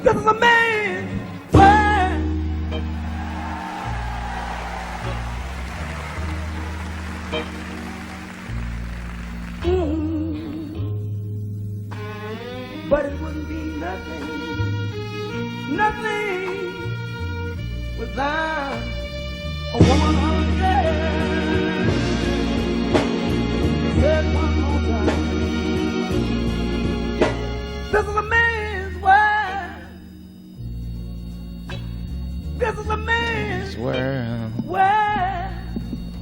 This is a man's world. But it wouldn't be nothing without a woman or a girl. Said one more time. This is a man's world. This is a man's world.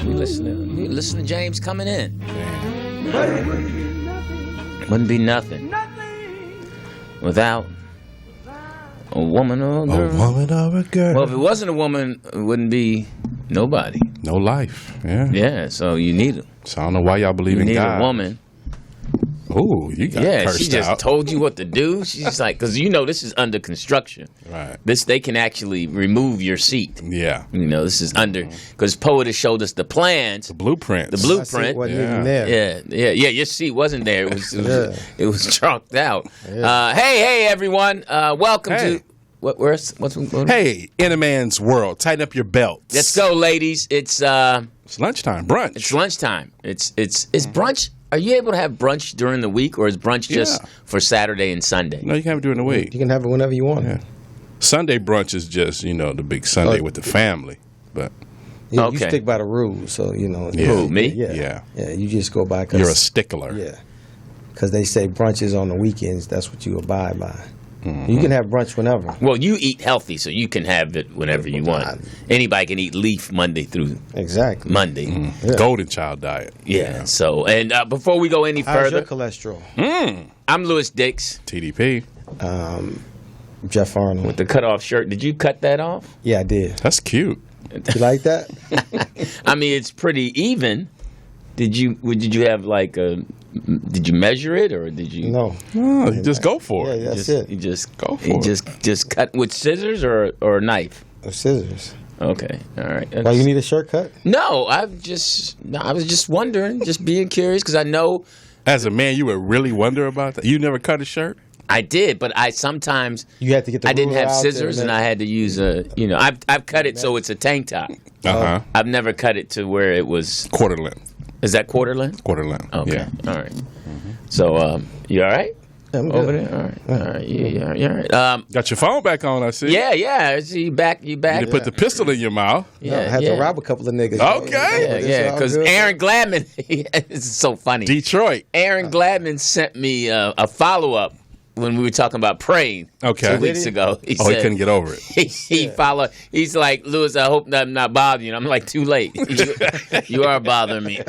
You listen to James coming in. But it wouldn't be nothing. Wouldn't be nothing without a woman or a girl. A woman or a girl. Well, if it wasn't a woman, it wouldn't be nobody. No life. Yeah. Yeah, so you need it. So I don't know why y'all believe You in need God. a woman. Oh, you got cursed she just out. told you what to do. She's like, because this is under construction. Right. They can actually remove your seat. Yeah. This is under, because Poet has showed us the plans. The blueprints. The blueprint. Wasn't even there. Yeah. Your seat wasn't there. It was chalked out. Hey, everyone. Welcome to what's Hey, in a man's world, tighten up your belts. Let's go, ladies. It's lunchtime, brunch. It's lunchtime. It's brunch. Are you able to have brunch during the week, or is brunch just for Saturday and Sunday? No, you can have it during the week. You can have it whenever you want. Yeah. Sunday brunch is just, the big Sunday with the family. But you stick by the rules, so Who, me? Yeah. You just go by. You're a stickler. Yeah, because they say brunch is on the weekends. That's what you abide by. Mm-hmm. You can have brunch whenever. Well, you eat healthy, so you can have it whenever you want. Anybody can eat leaf Monday through Monday. Mm-hmm. Yeah. Golden child diet. Yeah. So, and before we go any How's further, your cholesterol? I'm Lewis Dix. TDP. Jeff Arnold with the cutoff shirt. Did you cut that off? Yeah, I did. That's cute. You like that? I mean, it's pretty even. Did you have like a? Did you measure it or did you? No, you just go for it. Yeah, that's it. You just go for it. Just cut with scissors or a knife. Scissors. Okay, all right. Why you need a shirt cut? No, I was just wondering, just being curious because I know. As a man, you would really wonder about that. You never cut a shirt. I did, but I sometimes you had to get. The I didn't have out scissors, and I had to use a. I've cut it so it's a tank top. I've never cut it to where it was quarter length. Is that quarter length? Quarter length. Okay. Yeah. All right. So, you all right? I'm over good. there? All right. All right. Yeah. You all right? Got your phone back on, I see. Yeah. I see you back. You back. You put the pistol in your mouth. Yeah. I had to rob a couple of niggas. Okay. Yeah. Because Aaron Gladman, it's so funny. Detroit. Aaron Gladman sent me a follow-up when we were talking about praying 2 weeks ago. He said, he couldn't get over it. He followed. He's like, Lewis, I hope I'm not bothering you. I'm like, too late. You are bothering me.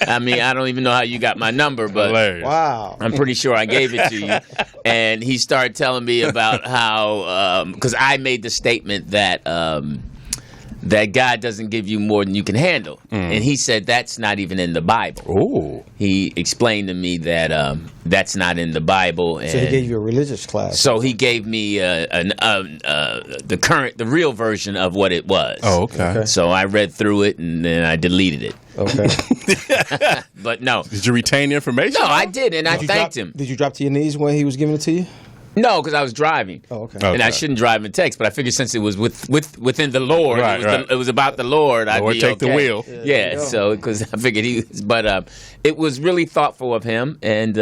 I mean, I don't even know how you got my number, but hilarious. Wow. I'm pretty sure I gave it to you. And he started telling me about how, because I made the statement that that God doesn't give you more than you can handle. And he said that's not even in the Bible. Oh. He explained to me that that's not in the Bible. And so he gave you a religious class. So he gave me the real version of what it was. Oh, okay. So I read through it and then I deleted it. Okay. But no. Did you retain the information? No, I did, and I thanked him. Did you drop to your knees when he was giving it to you? No, because I was driving. Oh, okay. And I shouldn't drive and text, but I figured since it was within the Lord, it was about the Lord, I'd be take okay. the wheel. Yeah, so because I figured he was, but it was really thoughtful of him, and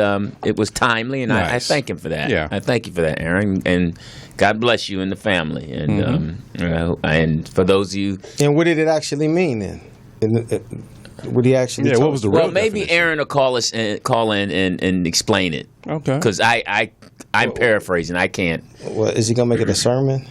it was timely, and I thank him for that. Yeah. I thank you for that, Aaron, and God bless you and the family, and and for those of you. And what did it actually mean then? Would he actually? Yeah, what was the real maybe definition? Aaron will call in and explain it. Okay. Because I'm paraphrasing. I can't. Well, is he gonna make it a sermon?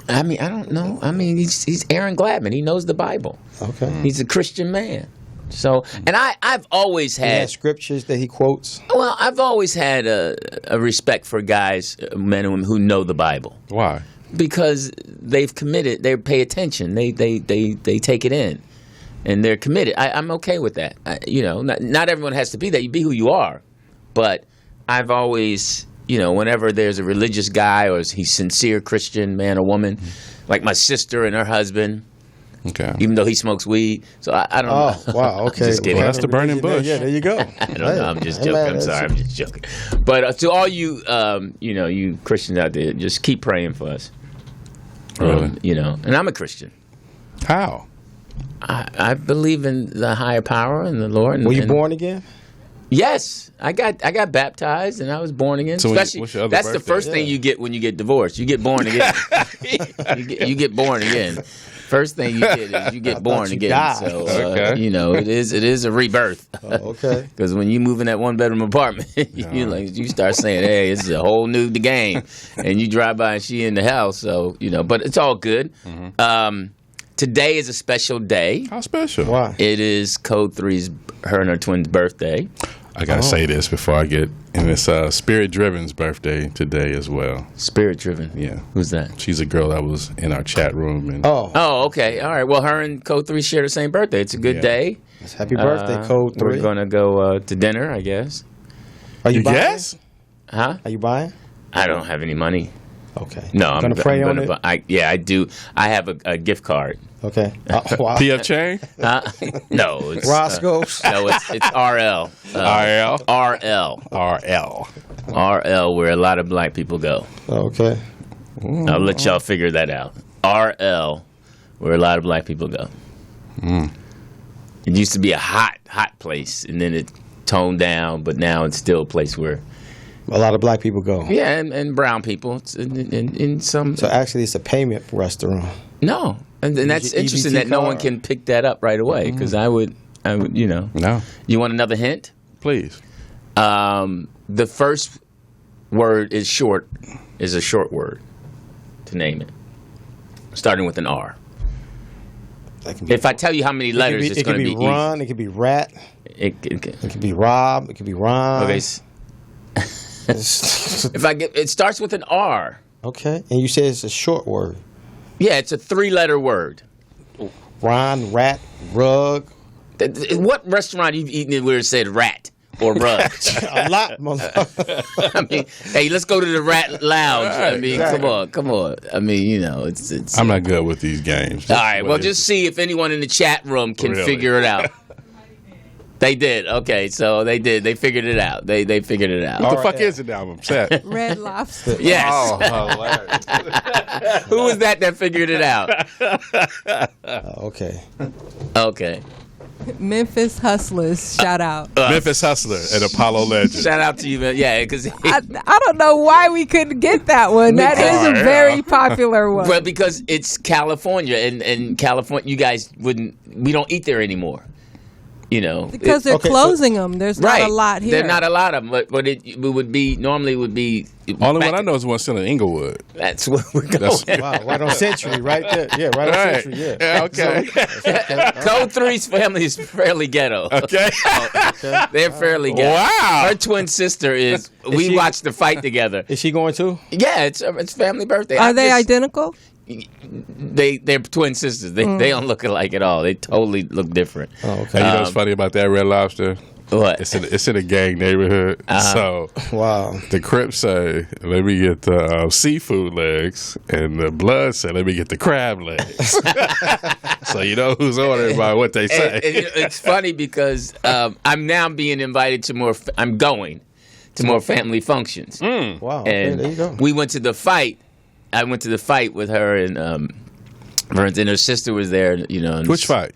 I mean, I don't know. I mean, he's Aaron Gladman. He knows the Bible. Okay. He's a Christian man. So, and I've always had scriptures that he quotes. Well, I've always had a respect for guys, men and women who know the Bible. Why? Because they've committed. They pay attention. They take it in. And they're committed. I'm okay with that. Not everyone has to be that. You be who you are. But I've always, whenever there's a religious guy or he's sincere Christian man or woman, like my sister and her husband, Okay. even though he smokes weed. So I don't know. Oh, wow. Okay. Just kidding. Well, that's the burning bush. Yeah, there you go. I don't know. I'm just joking. I'm sorry. I'm just joking. But to all you, you Christians out there, just keep praying for us. Really? And I'm a Christian. How? I believe in the higher power and the Lord. Were you born again? Yes, I got baptized and I was born again. So Especially what's your other that's the birthday? first thing you get when you get divorced. You get born again. you get born again. First thing you get is you get born you again. died. So Okay. it is a rebirth. Oh, okay. Because when you move in that 1-bedroom apartment, you start saying, "Hey, it's a whole new game," and you drive by and she in the house. So but it's all good. Today is a special day. How special? Why? It is Code 3's her and her twin's birthday. I gotta say this before I get, and it's Spirit Driven's birthday today as well. Spirit driven. Yeah. Who's that? She's a girl that was in our chat room, and Oh, okay. All right. Well, her and Code 3 share the same birthday. It's a good Yeah. day. It's happy birthday, Code 3. We're going to go to dinner, I guess. Are you buying? yes, Huh? Are you buying? I don't have any money. Okay. No, I'm gonna pray on it. Yeah, I do. I have a gift card. Okay. Wow. PF Chang, Huh? No, it's Roscoe's. no, it's RL. RL, RL. RL. RL, where a lot of black people go. Okay. I'll let y'all figure that out. RL, where a lot of black people go. It used to be a hot place, and then it toned down, but now it's still a place where, A lot of black people go. yeah, and brown people. It's in some. So actually, it's a payment restaurant. No, and that's your interesting EBT that no one card. can pick that up right away, because I would. No, You want another hint? please. The first word is a short word to name it, starting with an R. That can be, If I tell you how many letters, it's going to be easy. run. It could be rat. It It could be rob. It could be rhyme. okay. If it starts with an R. Okay. And you said it's a short word. Yeah, it's a 3-letter word. Ron, rat, rug. What restaurant you've eaten where it said rat or rug? A lot, motherfucker. I mean, hey, let's go to the Rat Lounge. I mean, Exactly. come on. I mean, it's. I'm not good with these games. All right, well, just see if anyone in the chat room can Really? figure it out. They did. Okay, so they did. They figured it out. They figured it out. What the fuck is it now? I'm upset. Red Lobster. Yes. Oh, hilarious. Who was that figured it out? Okay. Okay. Memphis Hustlers. Shout out. Memphis Hustler and Apollo Legend. Shout out to you, man. Yeah, because I don't know why we couldn't get that one. That is a very popular one. well, because it's California, and California, you guys wouldn't. We don't eat there anymore. Because they're okay, so- closing them. There's Right. not a lot here. There are not a lot of them, but it would be normally would be. Only back- one I know is one still in Inglewood. That's where we're going. That's- Wow. Right on Century, right there. Yeah, right on Right. Century. Yeah. Yeah, okay. Code 3's family is fairly ghetto. Okay. They're fairly ghetto. Wow. Her twin sister is. We she- watched the fight together. Is she going too? Yeah, it's family birthday. Are they identical? They're twin sisters. They don't look alike at all. They totally look different. Oh, And okay. you know what's funny about that Red Lobster? What? It's in a gang neighborhood. So Wow. the Crips say, let me get the seafood legs, and the Blood say, let me get the crab legs. So you know who's ordering by what they say. And it's funny because I'm now being invited to more. I'm going to more family functions. Wow. Okay, And there you go. we went to the fight. I went to the fight with her and her sister was there. And Which fight?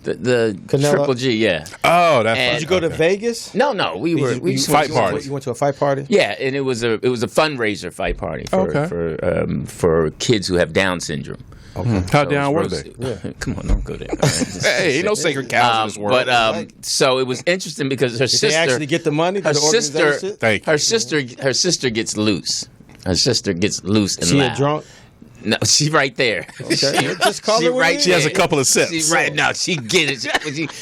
The Canelo? Triple G. Yeah. Oh, that And- fight. Did you go to Vegas? No, we were. You- We you- just fight went- party. You went to a fight party? Yeah, and it was a fundraiser fight party for Okay. for kids who have Down syndrome. Okay. How So down it were was they? rose- Come on, don't go there. Hey, ain't no sacred cows in this world. But so it was interesting because her Did sister they actually get the money? her to the sister organization? Thank you. her sister gets loose. Her sister gets loose and She loud. a drunk? No, she right there. Okay. Just call she it what right it is. She has a there. couple of sips. She right now. She get it.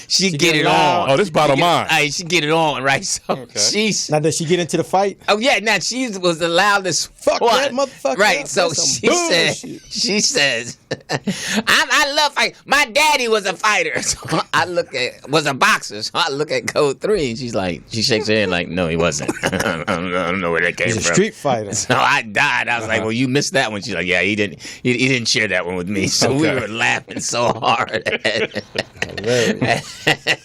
She get get it loud. on. Oh, this bottle She get- mine. Hey, she get it on right. So she's. Now, did she get into the fight? Oh yeah, now she was the loudest. Fuck one. that motherfucker Right, up. so That's some she says, I love fight. My daddy was a fighter. So was a boxer. So I look at Code 3 and she shakes her head like, no, he wasn't. I don't know where that came He's a from. street fighter. So I died. I was like, well, you missed that one. She's like, yeah, he he didn't share that one with me. So we were laughing so hard at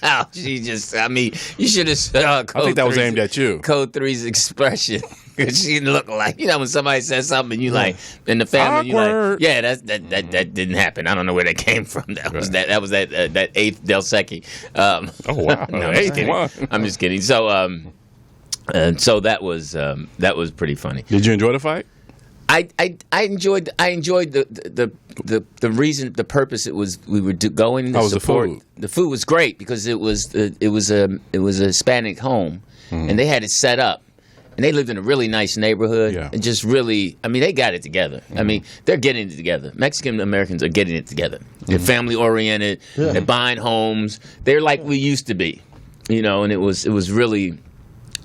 how she just. I mean, you should have saw Code I think that was 3's aimed at you. Code 3's expression. Because she didn't look like, when somebody says something and you like, in the family, you like, yeah, that didn't happen. I don't know where that came from. That was that eighth Del Secchi. Oh wow, no, I'm just kidding. So and so that was pretty funny. Did you enjoy the fight? I enjoyed the reason, the purpose it was. We were going to support. The food? The food was great because it was a Hispanic home, and they had it set up. And they lived in a really nice neighborhood, and just really, I mean, they got it together. I mean, they're getting it together. Mexican Americans are getting it together. They're family oriented. They're buying homes. They're like we used to be, And it was really,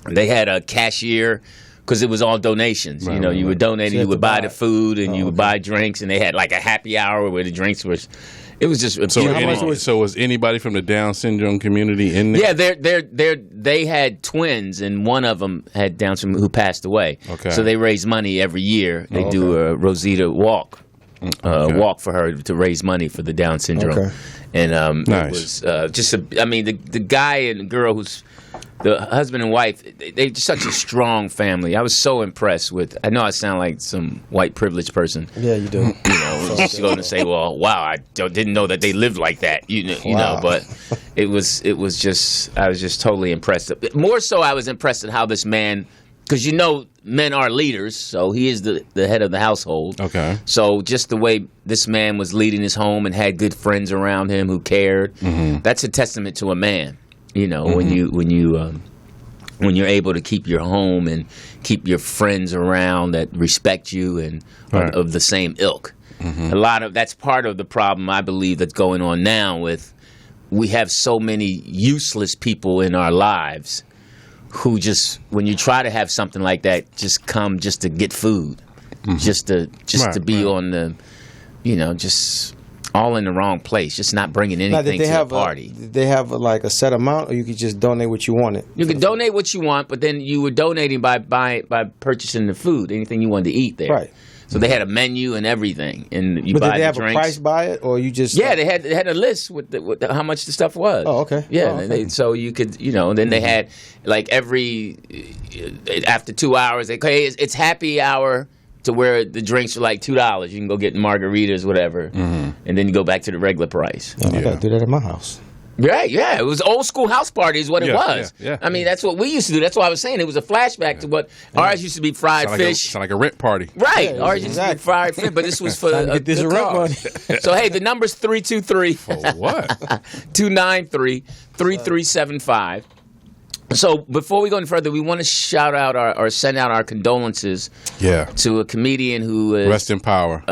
they had a cashier because it was all donations. You would donate, and you would buy the food, and you would buy drinks, and they had like a happy hour where the drinks were. It was just so was anybody from the Down syndrome community in there? Yeah, they had twins, and one of them had Down syndrome who passed away. Okay. So they raise money every year. They do a Rosita walk, walk for her to raise money for the Down syndrome. Okay. And nice. It was the guy and the girl who's the husband and wife, they're such a strong family. I was so impressed with. I know I sound like some white privileged person. Yeah, you do. Just going to say, well, wow, I didn't know that they lived like that. You know, but it was just. I was just totally impressed. More so, I was impressed at how this man, because men are leaders, so he is the head of the household. Okay. So just the way this man was leading his home and had good friends around him who cared, that's a testament to a man. When you're able to keep your home and keep your friends around that respect you and are of the same ilk. That's part of the problem I believe that's going on now with we have so many useless people in our lives who just, when you try to have something like that, just come just to get food, just to be on the, just all in the wrong place, just not bringing anything to the party. They have like a set amount, or you could just donate what you wanted? You could donate what you want, but then you were donating by purchasing the food, anything you wanted to eat there. Right. So they had a menu and everything, and you buy the drinks. But did they have a price by it, or you just? Yeah, they had a list with how much the stuff was. Oh, okay. Yeah, so you could, and then they had like after 2 hours, it's happy hour. To where the drinks are like $2, you can go get margaritas, whatever, and then you go back to the regular price. I gotta do that at my house. Right, yeah, it was old school house party is what it was. Yeah. I mean, that's what we used to do. That's why I was saying it was a flashback to what ours used to be fried fish. Sound like a rent party. Right, ours used to be fried fish, but this was for get this rent money. So hey, the number's 323 for what 293-3375. So before we go any further, we want to shout out or send out our condolences to a comedian who is rest in power,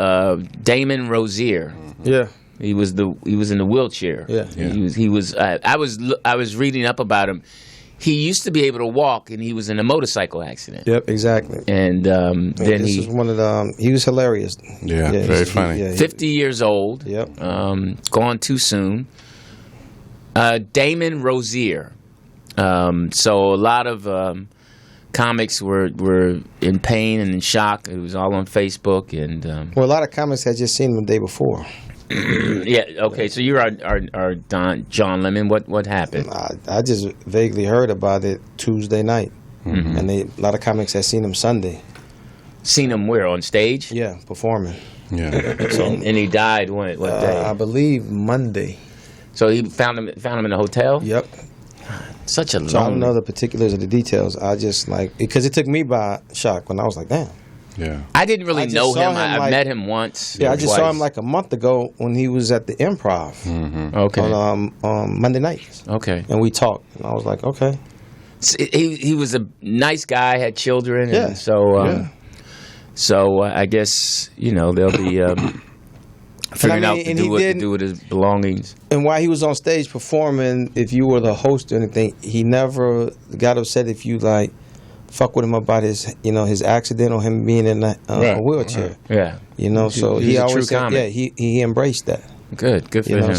Damon Rosier. Yeah. He was in the wheelchair. Yeah. He was I was reading up about him. He used to be able to walk, and he was in a motorcycle accident. Yep, exactly. And then this was one of the. He was hilarious. Yeah, very funny. 50 years old. Yep. Gone too soon. Damon Rosier. So a lot of comics were in pain and in shock. It was all on Facebook, and a lot of comics had just seen him the day before. Yeah. Okay. So you're our John Lemon. What happened? I just vaguely heard about it Tuesday night, and a lot of comics had seen him Sunday. Seen him where, on stage? Yeah, performing. Yeah. So, and he died what day? I believe Monday. So he found him in a hotel. Yep. Such a long. So I don't know the particulars of the details. I just because it took me by shock when I was like, damn. Yeah. I didn't really know him. I met him once. Yeah, I just saw him like a month ago when he was at the Improv. Okay. On Monday nights. Okay. And we talked, and I was like, okay. He was a nice guy, had children, and so I guess they'll be figuring out what to do with his belongings. And while he was on stage performing, if you were the host or anything, he never got upset if you fuck with him about his accident or him being in a wheelchair. Right. Yeah. So he always said, he embraced that. Good for him.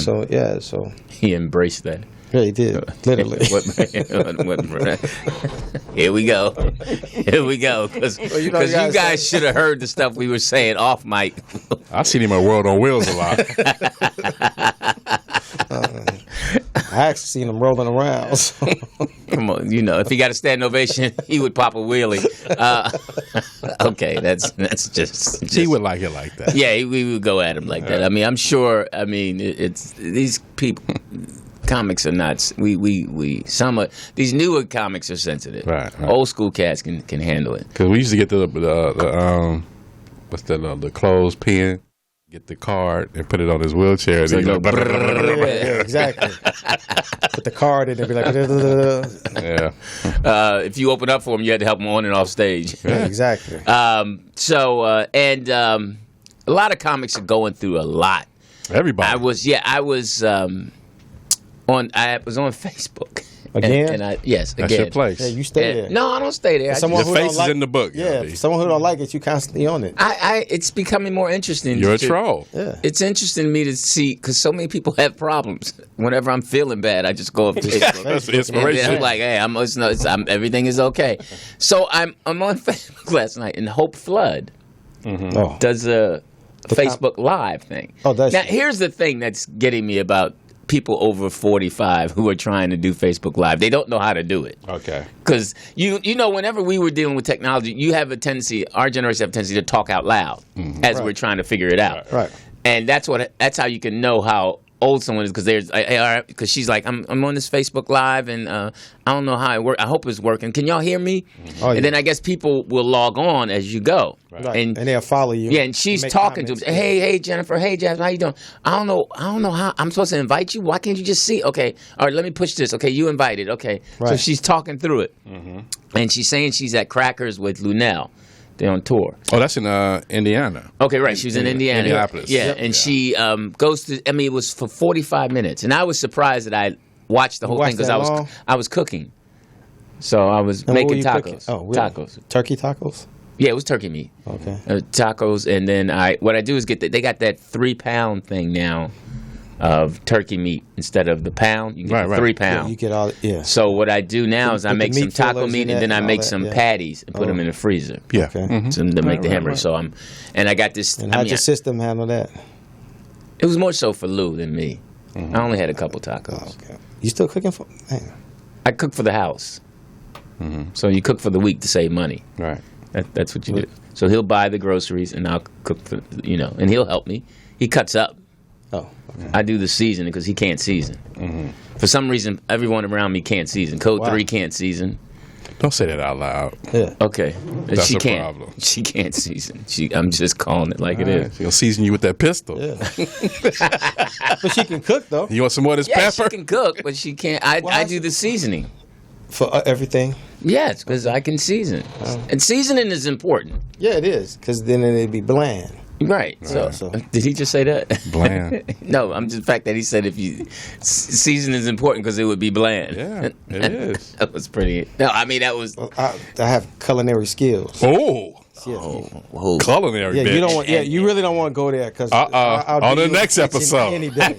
So he embraced that. Yeah, he did. Literally. Here we go. Because you guys should have heard the stuff we were saying off mic. I seen him at World on Wheels a lot. I actually seen him rolling around. So. Come on, if he got a standing ovation, he would pop a wheelie. Okay, that's just. He would like it like that. Yeah, we would go at him like that. I mean, I'm sure. I mean, it's these people. Comics are nuts. Some of these newer comics are sensitive. Right. Old school cats can handle it. Because we used to get the clothespin, get the card and put it on his wheelchair. So and he'd go, yeah, exactly. Put the card in and be like, yeah. If you open up for him, you had to help him on and off stage. Yeah, exactly. A lot of comics are going through a lot. Everybody. I was on Facebook. Again? Yes, That's again. your place. Yeah, you stay there. No, I don't stay there. Your face is in the book. Yeah, for someone who don't like it, you constantly on it. It's becoming more interesting. You're a troll. Yeah. It's interesting to me to see, because so many people have problems. Whenever I'm feeling bad, I just go up to Facebook. That's And inspiration. then I'm like, hey, everything is okay. So I'm on Facebook last night, and Hope Flood Oh. does a Facebook Live thing. Oh, does now, she? here's the thing that's getting me about people over 45 who are trying to do Facebook Live. They don't know how to do it. Okay. Because, whenever we were dealing with technology, you have a tendency, our generation have a tendency to talk out loud as we're trying to figure it out. Right. And that's how you can know how old someone is, because she's like, I'm on this Facebook Live, and I don't know how it works. I hope it's working. Can y'all hear me? Oh, yeah. And then I guess people will log on as you go. Right. And they'll follow you. yeah, and she's make talking comments. to him. Hey, Jennifer. Hey, Jasmine. How you doing? I don't know how I'm supposed to invite you. Why can't you just see? Okay. All right. Let me push this. Okay. You invited. Okay. So Right. she's talking through it, and she's saying she's at Crackers with Lunel. They're on tour. Oh, that's in Indiana. Okay, right. She was in Indiana. Indianapolis. Yeah, Yep. and she goes to. I mean, it was for 45 minutes, and I was surprised that I watched the whole thing because that long? I was cooking, so I was And what were making you tacos. cooking? Oh, really? Tacos. Turkey tacos? Yeah, it was turkey meat. Okay. Tacos, and then what I do is they got that 3-pound thing now of turkey meat instead of the pound. You get the 3 Yeah, pound. you get all, yeah. So what I do now is I Put the make some meat taco fillers meat in and that then I and all make that, some yeah. patties and put them in the freezer. Yeah. Okay. To make the hamburger. right. So and I got this. And how'd your system handle that? It was more so for Lou than me. I only had a couple tacos. Okay. You still cooking for? Man. I cook for the house. So you cook for the week to save money. Right. That's what you do. So he'll buy the groceries and I'll cook for, and he'll help me. He cuts up. Oh. Okay. I do the seasoning because he can't season. For some reason, everyone around me can't season. Code 3 can't season. Don't say that out loud. Yeah. Okay. That's she a can't. problem. She can't season. I'm just calling it like it All is. right. She'll season you with that pistol. Yeah. But she can cook though. You want some more of this Yeah, pepper? she can cook, but she can't. I do the seasoning. For everything. Yes, because I can season. And seasoning is important. Yeah, it is. Because then it'd be bland. Right. So, did he just say that? Bland. No, I'm just the fact that he said if you season is important because it would be bland. Yeah, it is. That was pretty. No, I mean that was. I have culinary skills. Oh, Oh, culinary. Yeah, bitch. you don't want. Yeah, you really don't want to go there because On the next episode. any day.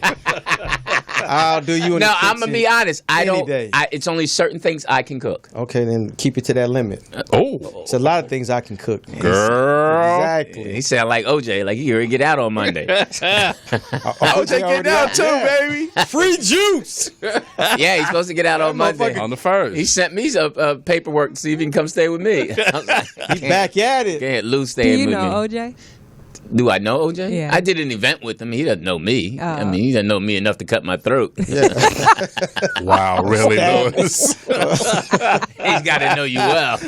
I'll do you. In no, the I'm gonna kitchen be honest. I any don't. day. It's only certain things I can cook. Okay, then keep it to that limit. Oh, It's a lot of things I can cook. girl. Exactly. He sound like OJ, like he already get out on Monday. OJ get out too, baby. Free juice. Yeah, he's supposed to get out on Monday. On the first. He sent me some paperwork to see if he can come stay with me. I was like, He's back at it. can't Lou Do staying you with know me. OJ? Do I know OJ? Yeah. I did an event with him. He doesn't know me. I Oh. mean, he doesn't know me enough to cut my throat. Wow, really, Lewis? He's got to know you well.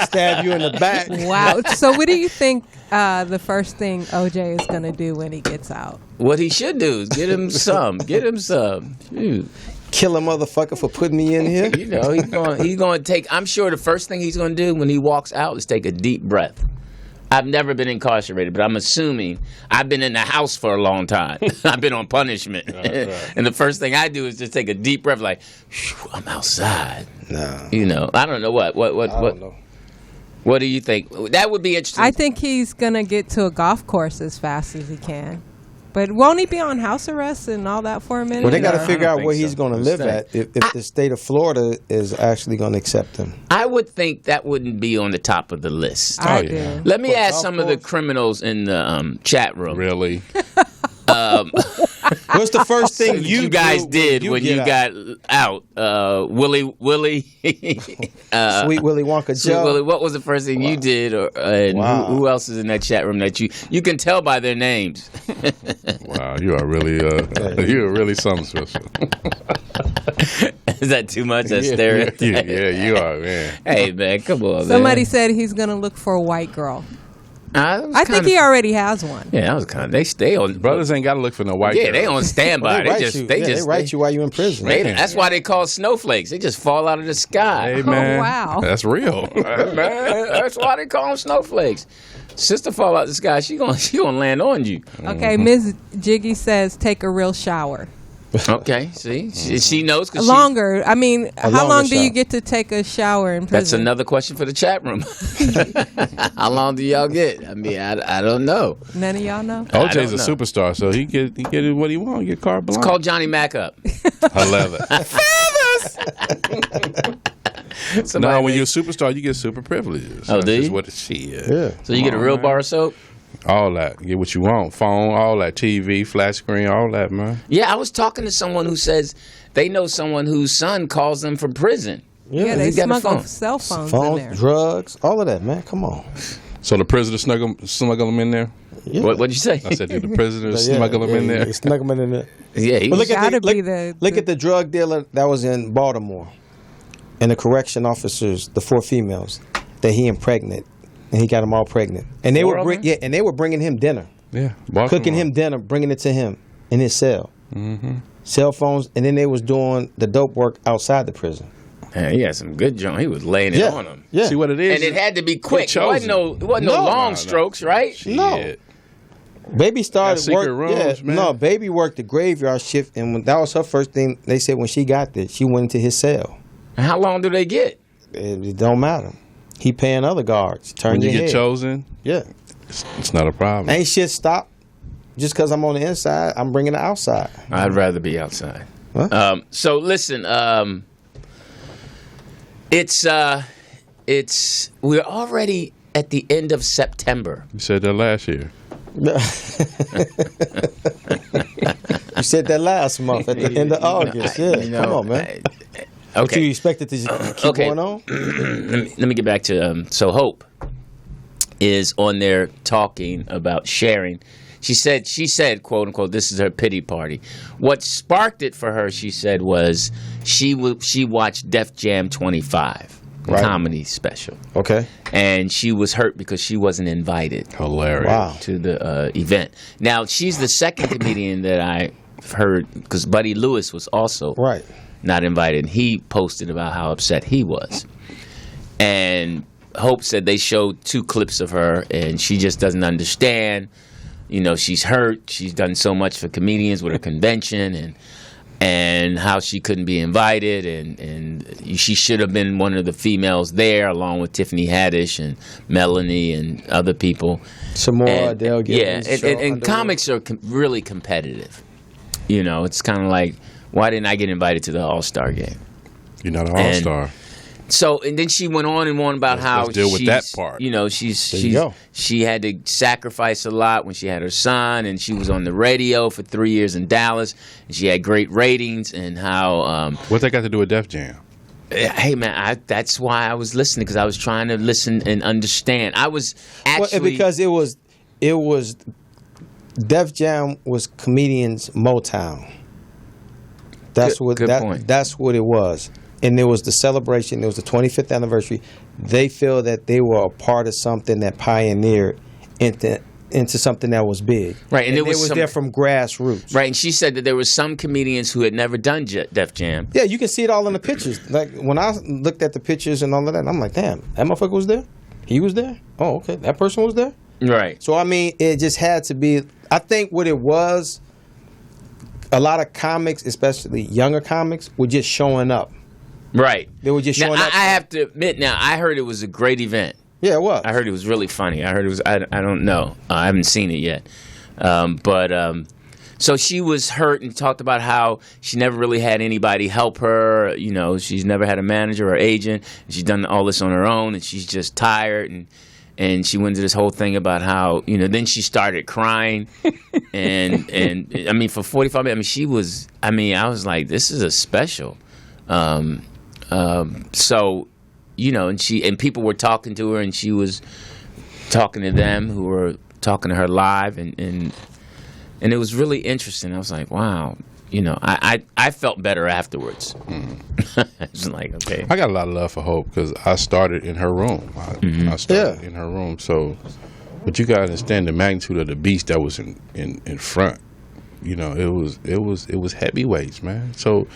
Stab you in the back. Wow. So what do you think the first thing OJ is going to do when he gets out? What he should do is get him some. Get him some. Shoot. Kill a motherfucker for putting me in here. You know, he's going to take, I'm sure the first thing he's going to do when he walks out is take a deep breath. I've never been incarcerated, but I'm assuming I've been in the house for a long time. I've been on punishment. Right. And the first thing I do is just take a deep breath like, "Phew, I'm outside. No. You know, I don't know what. I don't know. What do you think? That would be interesting. I think he's going to get to a golf course as fast as he can. But won't he be on house arrest and all that for a minute? Well, they got to I figure don't out where think he's so. going to live at if the state of Florida is actually going to accept him. I would think that wouldn't be on the top of the list. I yeah. do. Let me Of ask course, some of of the course. criminals in the chat room. Really? What's the first thing You guys did when you got out? Willie, Sweet Willy Wonka Sweet Joe? Willie, what was the first thing you did? Or, and Wow. who else is in that chat room that you can tell by their names? Wow, you are really you are really something special. Is that too much? That stereotype? Yeah, you are, man. Hey man, come on. Somebody man. said he's going to look for a white girl. That was I think kinda- he already has one. Yeah, that was kind of. They stay on. Brothers ain't got to look for no white Yeah, girl. they on standby. They They write you while you're in prison. That's why they call snowflakes. They just fall out of the sky. Hey, man. wow. That's real. Man, that's why they call them snowflakes. Sister fall out the sky. She gonna land on you. Okay, Ms. Jiggy says take a real shower. Okay, see, she knows because Longer. I mean, how longer long do you shower. get to take a shower in prison? That's another question for the chat room. How long do y'all get? I mean, I don't know. None of y'all know? I OJ's a don't know. superstar, so he get what he want. Get carte blanche. Call Johnny Mac up. 11. Somebody No, when make- you're a superstar, you get super privileges. Oh, That's do just you? what she is. Yeah. So you get a real bar of soap? All that. Get what you want. Phone, all that. TV, flat screen, all that, man. Yeah, I was talking to someone who says they know someone whose son calls them from prison. Yeah, they he got a smuggle phone. cell phones in there. Phones, drugs, all of that, man. Come on. So the prisoner smuggle them in there? Yeah. What'd you say? I said, did the prisoner Yeah, smuggle them in there? They snuck them in there. Yeah, he But was, look at Gotta the, be look the- at the drug dealer that was in Baltimore, and the correction officers, the 4 females that he impregnated, and he got them all pregnant, and they 4 were of them? and they were bringing him dinner, Yeah. Baltimore. cooking him dinner, bringing it to him in his cell, cell phones, and then they was doing the dope work outside the prison. man, he had some good joint. He was laying it Yeah, on them. yeah. See what it is? And it had to be quick. It chosen. wasn't no No. long No. strokes, right? No. Shit. Baby started secret work. rooms, man. No, baby worked the graveyard shift, and when that was her first thing. They said when she got there, she went into his cell. And how long do they get? It don't matter. He paying other guards. Turn When you your get head. chosen, Yeah. it's not a problem. Ain't shit stop. Just because I'm on the inside, I'm bringing it outside. I'd rather be outside. Huh? So listen, it's we're already at the end of September. You said that last year. You said that last month at the end of August. Yeah, You know, come on, man. What Okay. you expect it to just keep Okay. going on? Let me get back to so Hope is on there talking about sharing. She said, quote unquote, this is her pity party. What sparked it for her, she said, was she watched Def Jam 25, the Right. comedy special, Okay. and she was hurt because she wasn't invited Hilarious. Wow. to the event. Now she's the second comedian that I heard, because Buddy Lewis was also Right. not invited. He posted about how upset he was. And Hope said they showed 2 clips of her, and she just doesn't understand. You know, she's hurt. She's done so much for comedians with her convention, and how she couldn't be invited, and she should have been one of the females there, along with Tiffany Haddish and Melanie and other people. Samora, And- Dale yeah, Gibbons. and Cheryl Underwood. comics are really competitive. You know, it's kind of like, why didn't I get invited to the All-Star game? You're not an And- all-star. So, and then she went on and on about how let's deal with she's, that part. You know, you go. she had to sacrifice a lot when she had her son, and she was on the radio for 3 years in Dallas, and she had great ratings, and how What they got to do with Def Jam? hey man, that's why I was listening, because I was trying to listen and understand. I was actually because it was Def Jam was comedians Motown. That's Good point. That's what it was. And there was the celebration. It was the 25th anniversary. They feel that they were a part of something that pioneered into something that was big. Right, and and there was they was some- there from grassroots. right, and she said that there were some comedians who had never done Def Jam. Yeah, you can see it all in the pictures. Like when I looked at the pictures and all of that, I'm like, damn, that motherfucker was there. He was there. Oh, okay, that person was there. Right. So I mean, it just had to be. I think what it was, a lot of comics, especially younger comics, were just showing up. Right. They were just Now, showing up. I have to admit, now I heard it was a great event. Yeah, it was. I heard it was really funny. I heard it was. I don't know. I haven't seen it yet. But So she was hurt and talked about how she never really had anybody help her. She's never had a manager or agent. She's done all this on her own, and she's just tired. And she went into this whole thing about how, then she started crying. and I mean, for 45 minutes, she was, I was like, this is a special. So, and people were talking to her, and she was talking to them who were talking to her live, and it was really interesting. I was like, wow, I felt better afterwards. I was like, okay. I got a lot of love for Hope because I started in her room. I started in her room. So, but you got to understand the magnitude of the beast that was in front. It was heavyweights, man. So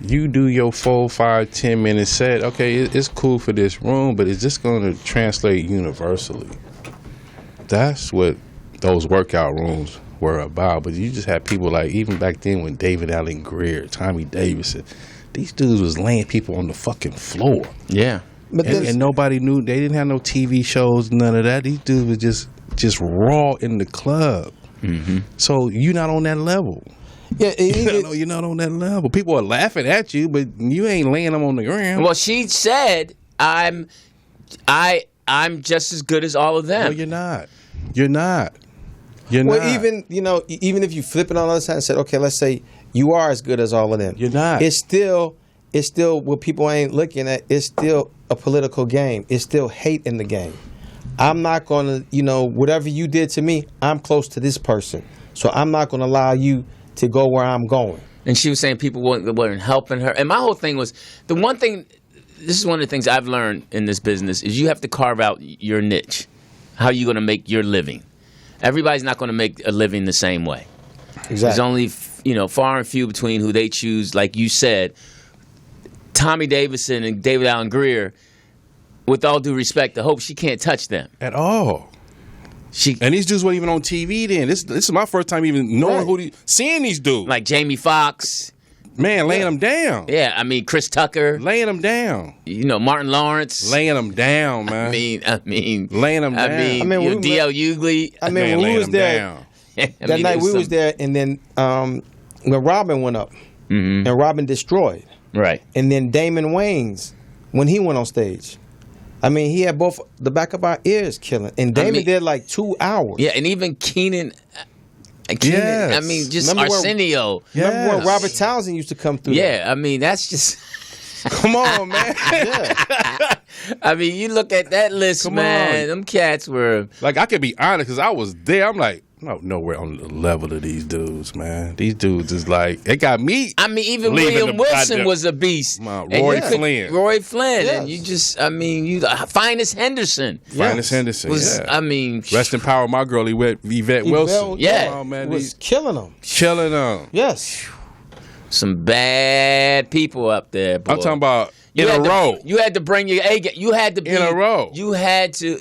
you do your 4, 5, 10 minute set. Okay, it's cool for this room, but is this going to translate universally? That's what those workout rooms were about. But you just had people like, even back then when David Allen Greer, Tommy Davidson, these dudes was laying people on the fucking floor. Yeah. And nobody knew. They didn't have no TV shows, none of that. These dudes was just raw in the club. Mm-hmm. So you're not on that level. Yeah, you're not on that level. People are laughing at you, but you ain't laying them on the ground. Well, she said, I'm just as good as all of them. No, you're not. You're not. Even if you flip it on the other side and said, okay, let's say you are as good as all of them. You're not. It's still what people ain't looking at. It's still a political game. It's still hate in the game. I'm not going to, whatever you did to me, I'm close to this person. So I'm not going to allow you to go where I'm going. And she was saying people weren't helping her. And my whole thing was, the one thing, this is one of the things I've learned in this business, is you have to carve out your niche. How are you going to make your living? Everybody's not going to make a living the same way. Exactly. There's only, far and few between who they choose. Like you said, Tommy Davidson and David Allen Greer, with all due respect, I hope she can't touch them. At all. And these dudes weren't even on TV then. This is my first time even knowing seeing these dudes. Like Jamie Foxx. Man, laying them down. Yeah, Chris Tucker. Laying them down. Martin Lawrence. Laying them down, man. Laying them down. D.L. Hughley. When we was there, that night we was there, and then when Robin went up, and Robin destroyed. Right. And then Damon Wayans, when he went on stage. He had both the back of our ears killing. And Damon did like 2 hours. Yeah, and even Keenan. Yes. Just remember Arsenio. Remember when Robert Townsend used to come through? Yeah, that's just... Come on, man. Yeah. You look at that list, man. Them cats were... Like, I could be honest, because I was there. I'm like, nowhere on the level of these dudes, man. These dudes is like, it got me. Even William Wilson was a beast. Roy Flynn. Yes. And you just, Finest Henderson. Finest Henderson, Rest in power, my girl, Yvette Wilson. Yeah. Was killing them. Killing them. Yes. Some bad people up there, boy. I'm talking about in a row. You had to bring your A game. You had to be in a row. You had to.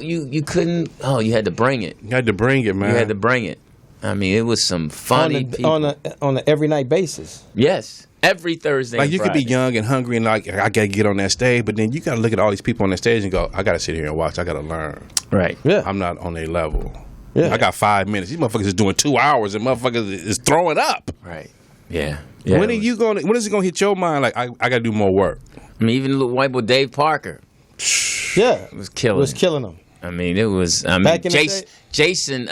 You couldn't. Oh, you had to bring it. You had to bring it, man. You had to bring it. It was some funny people on a every night basis. Yes, every Thursday. Like you could be young and hungry and like I gotta get on that stage, but then you gotta look at all these people on that stage and go, I gotta sit here and watch. I gotta learn. Right. Yeah. I'm not on their level. Yeah. I got 5 minutes. These motherfuckers is doing 2 hours and motherfuckers is throwing up. Right. Yeah. When is it gonna hit your mind? Like I gotta do more work. Even little white boy Dave Parker. Yeah, was killing them. It was. Jason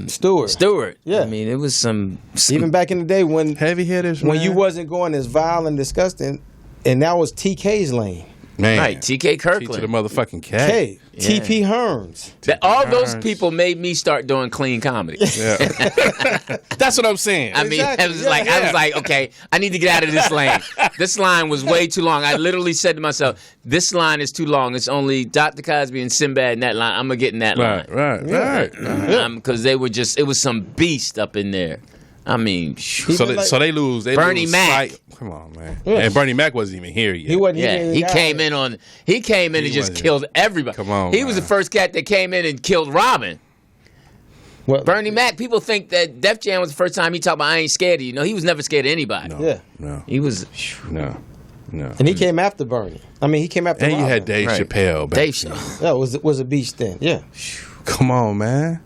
Stewart. Yeah. It was some even back in the day when heavy hitters. When you wasn't going as vile and disgusting, and that was TK's lane. Man. Right, T.K. Kirkland. To the motherfucking K. T.P. Hearns. Those people made me start doing clean comedy. Yeah. That's what I'm saying. Exactly. I was like, okay, I need to get out of this lane. This line was way too long. I literally said to myself, this line is too long. It's only Dr. Cosby and Sinbad in that line. I'm going to get in that line. Right. Because they were just, it was some beast up in there. So they lose. Bernie Mac. Come on, man. Yeah. And Bernie Mac wasn't even here yet. He wasn't. Yeah, he came in and just killed everybody. Come on, he was the first cat that came in and killed Robin. Well, Bernie Mac. People think that Def Jam was the first time he talked about I ain't scared of you. No, he was never scared of anybody. No. He was. No. And he came after Bernie. He came after. And Robin. you had Dave Chappelle. Dave Chappelle. That was a beast then. Yeah. Come on, man.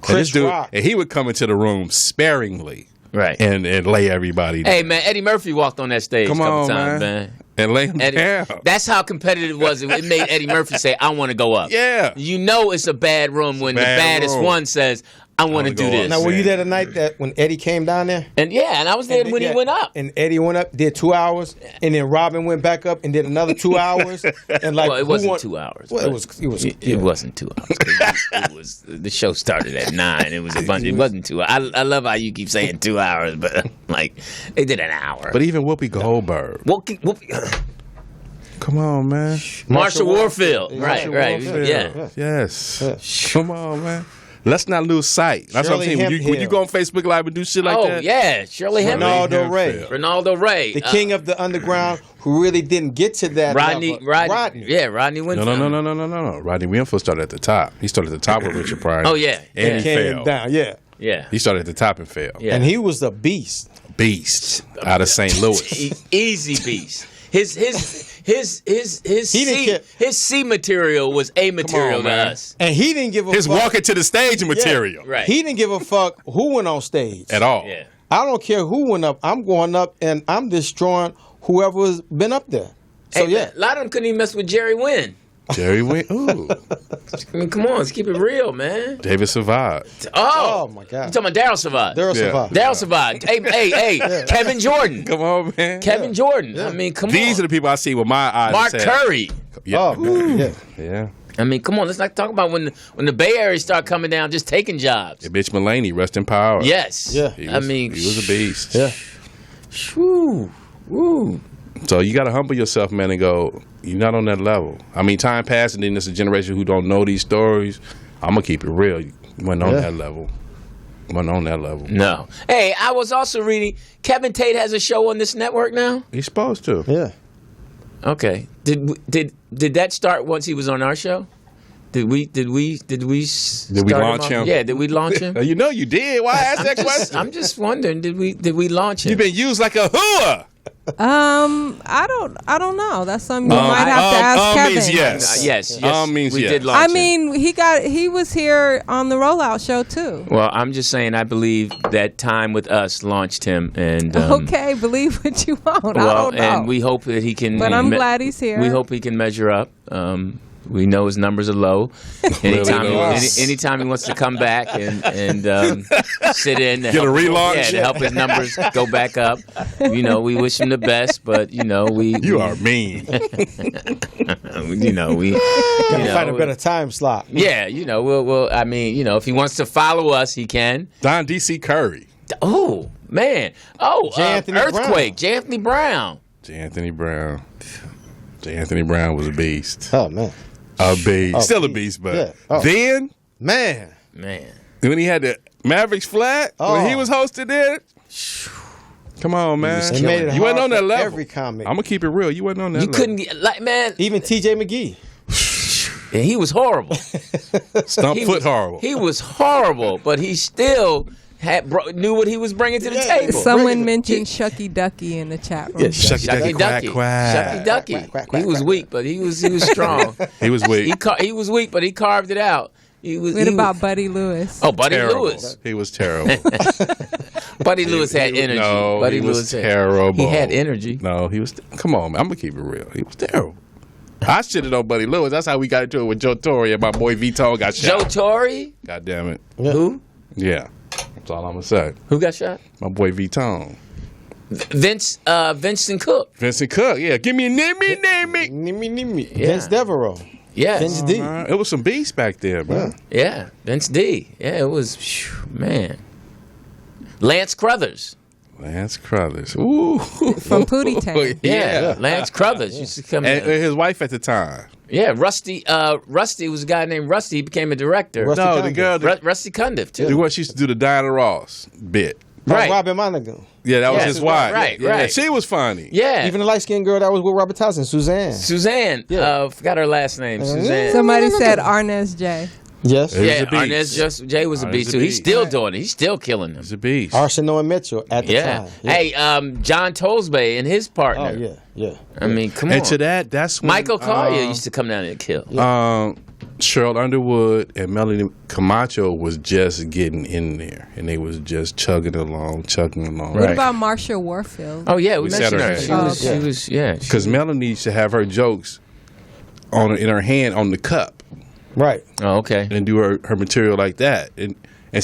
And this Chris dude, Rock. and he would come into the room sparingly, Right. and lay everybody down. Hey, man, Eddie Murphy walked on that stage Come a couple on, times, man. man. And lay him Eddie, down. that's how competitive it was. It made Eddie Murphy say, I want to go up. Yeah. You know it's a bad room when the baddest one says, I want to do this. Now, were you there the night that when Eddie came down there? And I was there when he went up. And Eddie went up, did 2 hours, and then Robin went back up and did another 2 hours. And like, Well, it wasn't 2 hours. Well, it wasn't 2 hours. It was the show started at 9. It was a bunch. It wasn't 2 hours. I love how you keep saying 2 hours, but like they did an hour. But even Whoopi Goldberg. Whoopi, Come on, man. Marshall Warfield. Marshall Right. Warfield. Yeah. Yes. Come on, man. Let's not lose sight. That's what I'm Shirley saying. When you go on Facebook Live and do shit like that. Oh, yeah. Shirley Hemphill. Ronaldo Ray. Ronaldo Ray. The king of the underground who really didn't get to that Rodney. level. Yeah, Rodney Winfield. No. Rodney Winfield started at the top. He started at the top with Richard Pryor. Oh, yeah. And he Came failed. down, yeah. Yeah. He started at the top and failed. Yeah. And he was a beast. Beast out of St. Louis. Easy beast. His C material was A material to man. us. And he didn't give a His fuck. walking to the stage material. Right. He didn't give a fuck who went on stage. At all. Yeah. I don't care who went up. I'm going up and I'm destroying whoever's been up there. So, Hey, yeah. man, a lot of them couldn't even mess with Jerry Wynn. Jerry Wynn. Ooh. I mean, come on, let's keep it real, man. David Savard. Oh, my God. You talking about Daryl Savard? Daryl Yeah. Savard. Daryl Savard. Hey, Kevin Jordan. Come on, man. Kevin Jordan. I mean, come These on. are the people I see with my eyes. Mark and say, Curry. Yeah. Oh, man. Yeah. Yeah. I mean, come on, let's not talk about when the Bay Area start coming down, just taking jobs. And Mitch Mulaney, rest in power. Yes. Yeah. He I was, mean, he was a beast. Yeah. Whew. Woo. So you got to humble yourself, man, and go, you're not on that level. I mean, time passed, and then there's a generation who don't know these stories. I'm going to keep it real. You weren't on that level. Wasn't on that level. No. Hey, I was also reading Kevin Tate has a show on this network now. He's supposed to. Yeah. Okay. Did that start once he was on our show? Did we start launch him? Yeah, did we launch him? You know you did. Why ask that question? I'm just wondering, did we launch him? You've been used like a hooah. I don't know. That's something you might have to ask Kevin. Means yes. Yes. Means we yes. did launch I him. mean, he was here on the rollout show too. Well, I'm just saying, I believe that time with us launched him, and Okay, believe what you want. I don't know. and we hope that he can. But I'm glad he's here. We hope he can measure up. We know his numbers are low. Anytime he wants to come back and sit in, to Get a relaunch? Yeah, to help his numbers go back up. You know, we wish him the best, but You are mean. Gotta find a better time slot. Yeah, we'll. I mean, if he wants to follow us, he can. Don D.C. Curry. Oh man. Oh, Earthquake. J. Anthony Brown. J. Anthony Brown. J. Anthony Brown was a beast. Oh, man. A beast. Oh, Still a beast, but yeah. Oh. then Man. when he had the Mavericks flat, when he was hosting it, come on, man. It made it You wasn't hard on that for level. every comic. I'm going to keep it real. You wasn't on that You level. couldn't get man. Even T.J. McGee. And he was horrible. Stump foot horrible. He was horrible, but he still knew what he was bringing to the table. Someone mentioned Shucky Ducky in the chat room. Yeah, Shucky Ducky, quack, Shucky Ducky. Quack, quack, quack, He was quack, weak, but he was strong. He was weak. He was weak, but he carved it out. What about Buddy Lewis? Oh, Buddy Terrible. Lewis. He was terrible. Buddy Lewis had energy. No, Buddy he was Lewis terrible. He had energy. No, he was. Come on, man. I'm going to keep it real. He was terrible. I shitted on Buddy Lewis. That's how we got into it with Joe Torre and my boy Vito got Joe shot. Torre? God damn it. Yeah. Who? Yeah. That's all I'm going to say. Who got shot? My boy Vito. Vincent Cook. Vincent Cook. Yeah. Give me a name. Nimmy. Yeah. Vince Devereaux. Yes. Vince D. It was some beasts back there, bro. Yeah. Vince D. Yeah, it was, man. Lance Crothers. Lance Crothers. Ooh. From Pootie Tang. Yeah. Lance Crothers used to come And in. his wife at the time. Yeah, Rusty. Rusty was a guy named Rusty. He became a director. Rusty No, Cundiff. the girl. Rusty Cundiff, too. The one she used to do the Diana Ross bit. Right. Robin Monaghan. Yeah, that was Yes, his wife. right, Yeah, right. She was funny. Yeah. Even the light-skinned girl that was with Robert Townsend, Suzanne. Suzanne. Yeah. Forgot her last name. Suzanne. Somebody said Arnez J. Yes. He was Yeah, a beast. Arnez Jay was a Arnez beast, a too. He's beast. still doing it. He's still killing them. He's a beast. Arsenal and Mitchell at the Yeah. time. Hey, John Tollsby and his partner. Oh, yeah. I mean, come on. And to that, that's when Michael Collier used to come down and kill. Cheryl Underwood and Melanie Camacho was just getting in there, and they was just chugging along. What about Marsha Warfield? Oh yeah, we set mentioned her her. hand. She was Because Melanie used to have her jokes in her hand on the cup, Right. Oh, okay. and do her material like that. And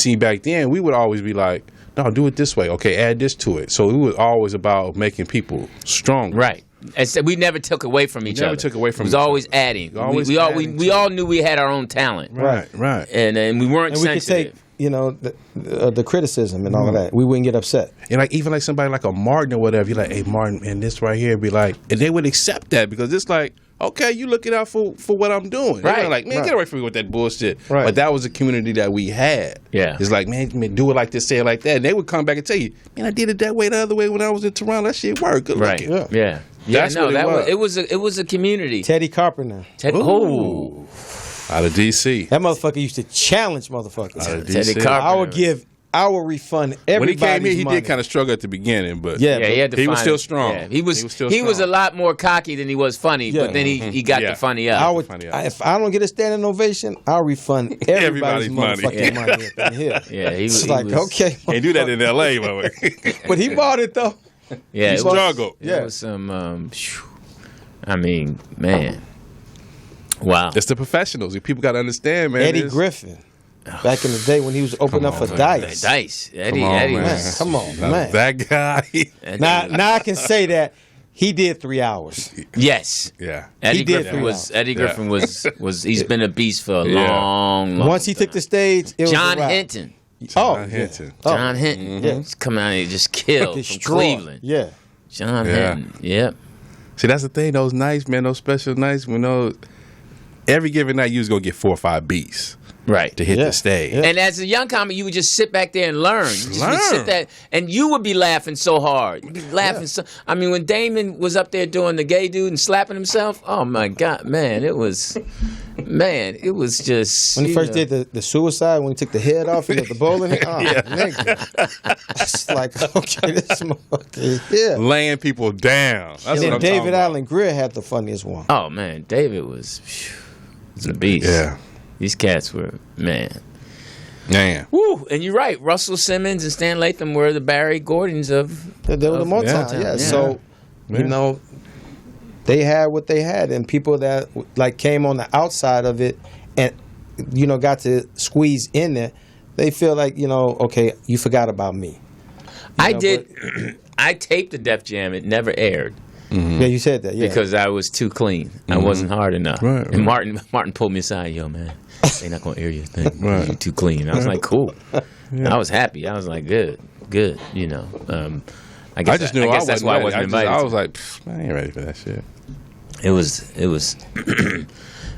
see, back then we would always be like, no, do it this way. Okay, add this to it. So it was always about making people stronger. Right. And so we never took away from each other. Never took away from It was each always other. adding. Always we adding we to all it. knew we had our own talent. Right. And we weren't And we could sensitive. take, the criticism and all of that. We wouldn't get upset. And like even like somebody like a Martin or whatever, you're like, hey Martin, and this right here, be like, and they would accept that because it's like, okay, you looking out for what I'm doing. Right. They're like, man, Right. get away from me with that bullshit. Right. But that was a community that we had. Yeah. It's like, man, do it like this, say it like that. And they would come back and tell you, man, I did it that way, the other way when I was in Toronto. That shit worked. Good Right. looking. Yeah. That's no, what that was it was a community. Teddy Carpenter. Oh. Out of DC. That motherfucker used to challenge motherfuckers. Out of Teddy DC. Carpenter. I will refund When everybody's he came here, he money. did kind of struggle at the beginning, but Yeah. Yeah, he had to He was find still it. strong. Yeah, he was still he was a strong. lot more cocky than he was funny, Yeah. but then he got Yeah. the funny up. Funny. If I don't get a standing ovation, I'll refund everybody's Everybody's money. motherfucking money up in here. Yeah, he It's was like, he was, okay. Can't do that in L.A., but But he bought it, though. Yeah, he it was, struggled. it Yeah. was some I mean, man. Wow. It's the professionals. People got to understand, man. Eddie It's- Griffin. Back in the day when he was opening up for Dice. Dice. Eddie, Come on, Eddie man. was Come on, Now, man. that guy. Eddie- Now I can say that he did 3 hours. Yes. Yeah. Eddie He did Griffin three was hours. Eddie Griffin was he's been a beast for a Yeah. long Once he took the stage, it was John a wrap. Hinton. Oh, John Hinton. Oh. John Hinton. Yeah. He's coming out here and just killed from Destroy. Cleveland. Yeah. John Yeah. Hinton. Yep. See, that's the thing. Those nights, man, those special nights, every given night you was going to get 4 or 5 beats Right. to hit Yeah. the stage. Yeah. And as a young comic, you would just sit back there and learn. You just would Learn. sit there, and you would be laughing so hard. You'd be laughing so. I mean, when Damon was up there doing the gay dude and slapping himself, oh my God, man, it was just. When he you first know. did the suicide, when he took the head off and got the bowling, nigga. It's like, okay, this motherfucker, yeah. Laying people down. That's And what then I'm David talking about. Allen Greer had the funniest one. Oh man, David was a beast. Yeah. These cats were man. Man. Woo! And you're right. Russell Simmons and Stan Latham were the Barry Gordons of. They were the Motown, yeah. yeah. Yeah. So, Yeah. they had what they had, and people that like came on the outside of it and got to squeeze in there, they feel like okay, you forgot about me. I did. I taped the Def Jam. It never aired. Yeah, you said that. Yeah, Because I was too clean. I wasn't hard enough. Right, And right. Martin pulled me aside. Yo, man, they're not gonna air your thing. Right. You're too clean. I was like, cool. I was happy. I was like, good. I guess I guess that's why I wasn't invited. I was like, man, I ain't ready for that shit. It was,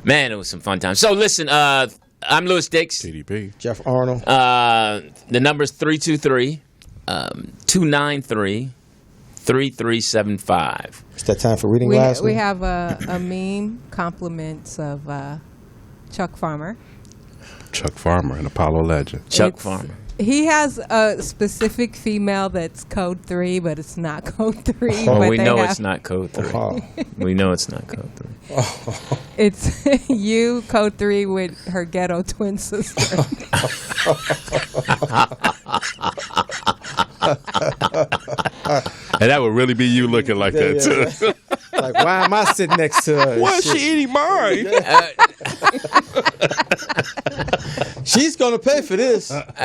man, it was some fun times. So listen, I'm Louis Dix. TDP. Jeff Arnold. The number's 323-293-3375. It's that time for reading We last we week. have a meme compliments of Chuck Farmer. Chuck Farmer, an Apollo legend. Chuck It's- Farmer. He has a specific female that's code 3, but it's not code 3. Oh, but we they know have- it's not code 3. Oh. We know it's not code 3. It's you, code 3, with her ghetto twin sister. And that would really be you looking like that, too. Like, why am I sitting next to her? Why is Shit. she eating mine? She's gonna pay for this. But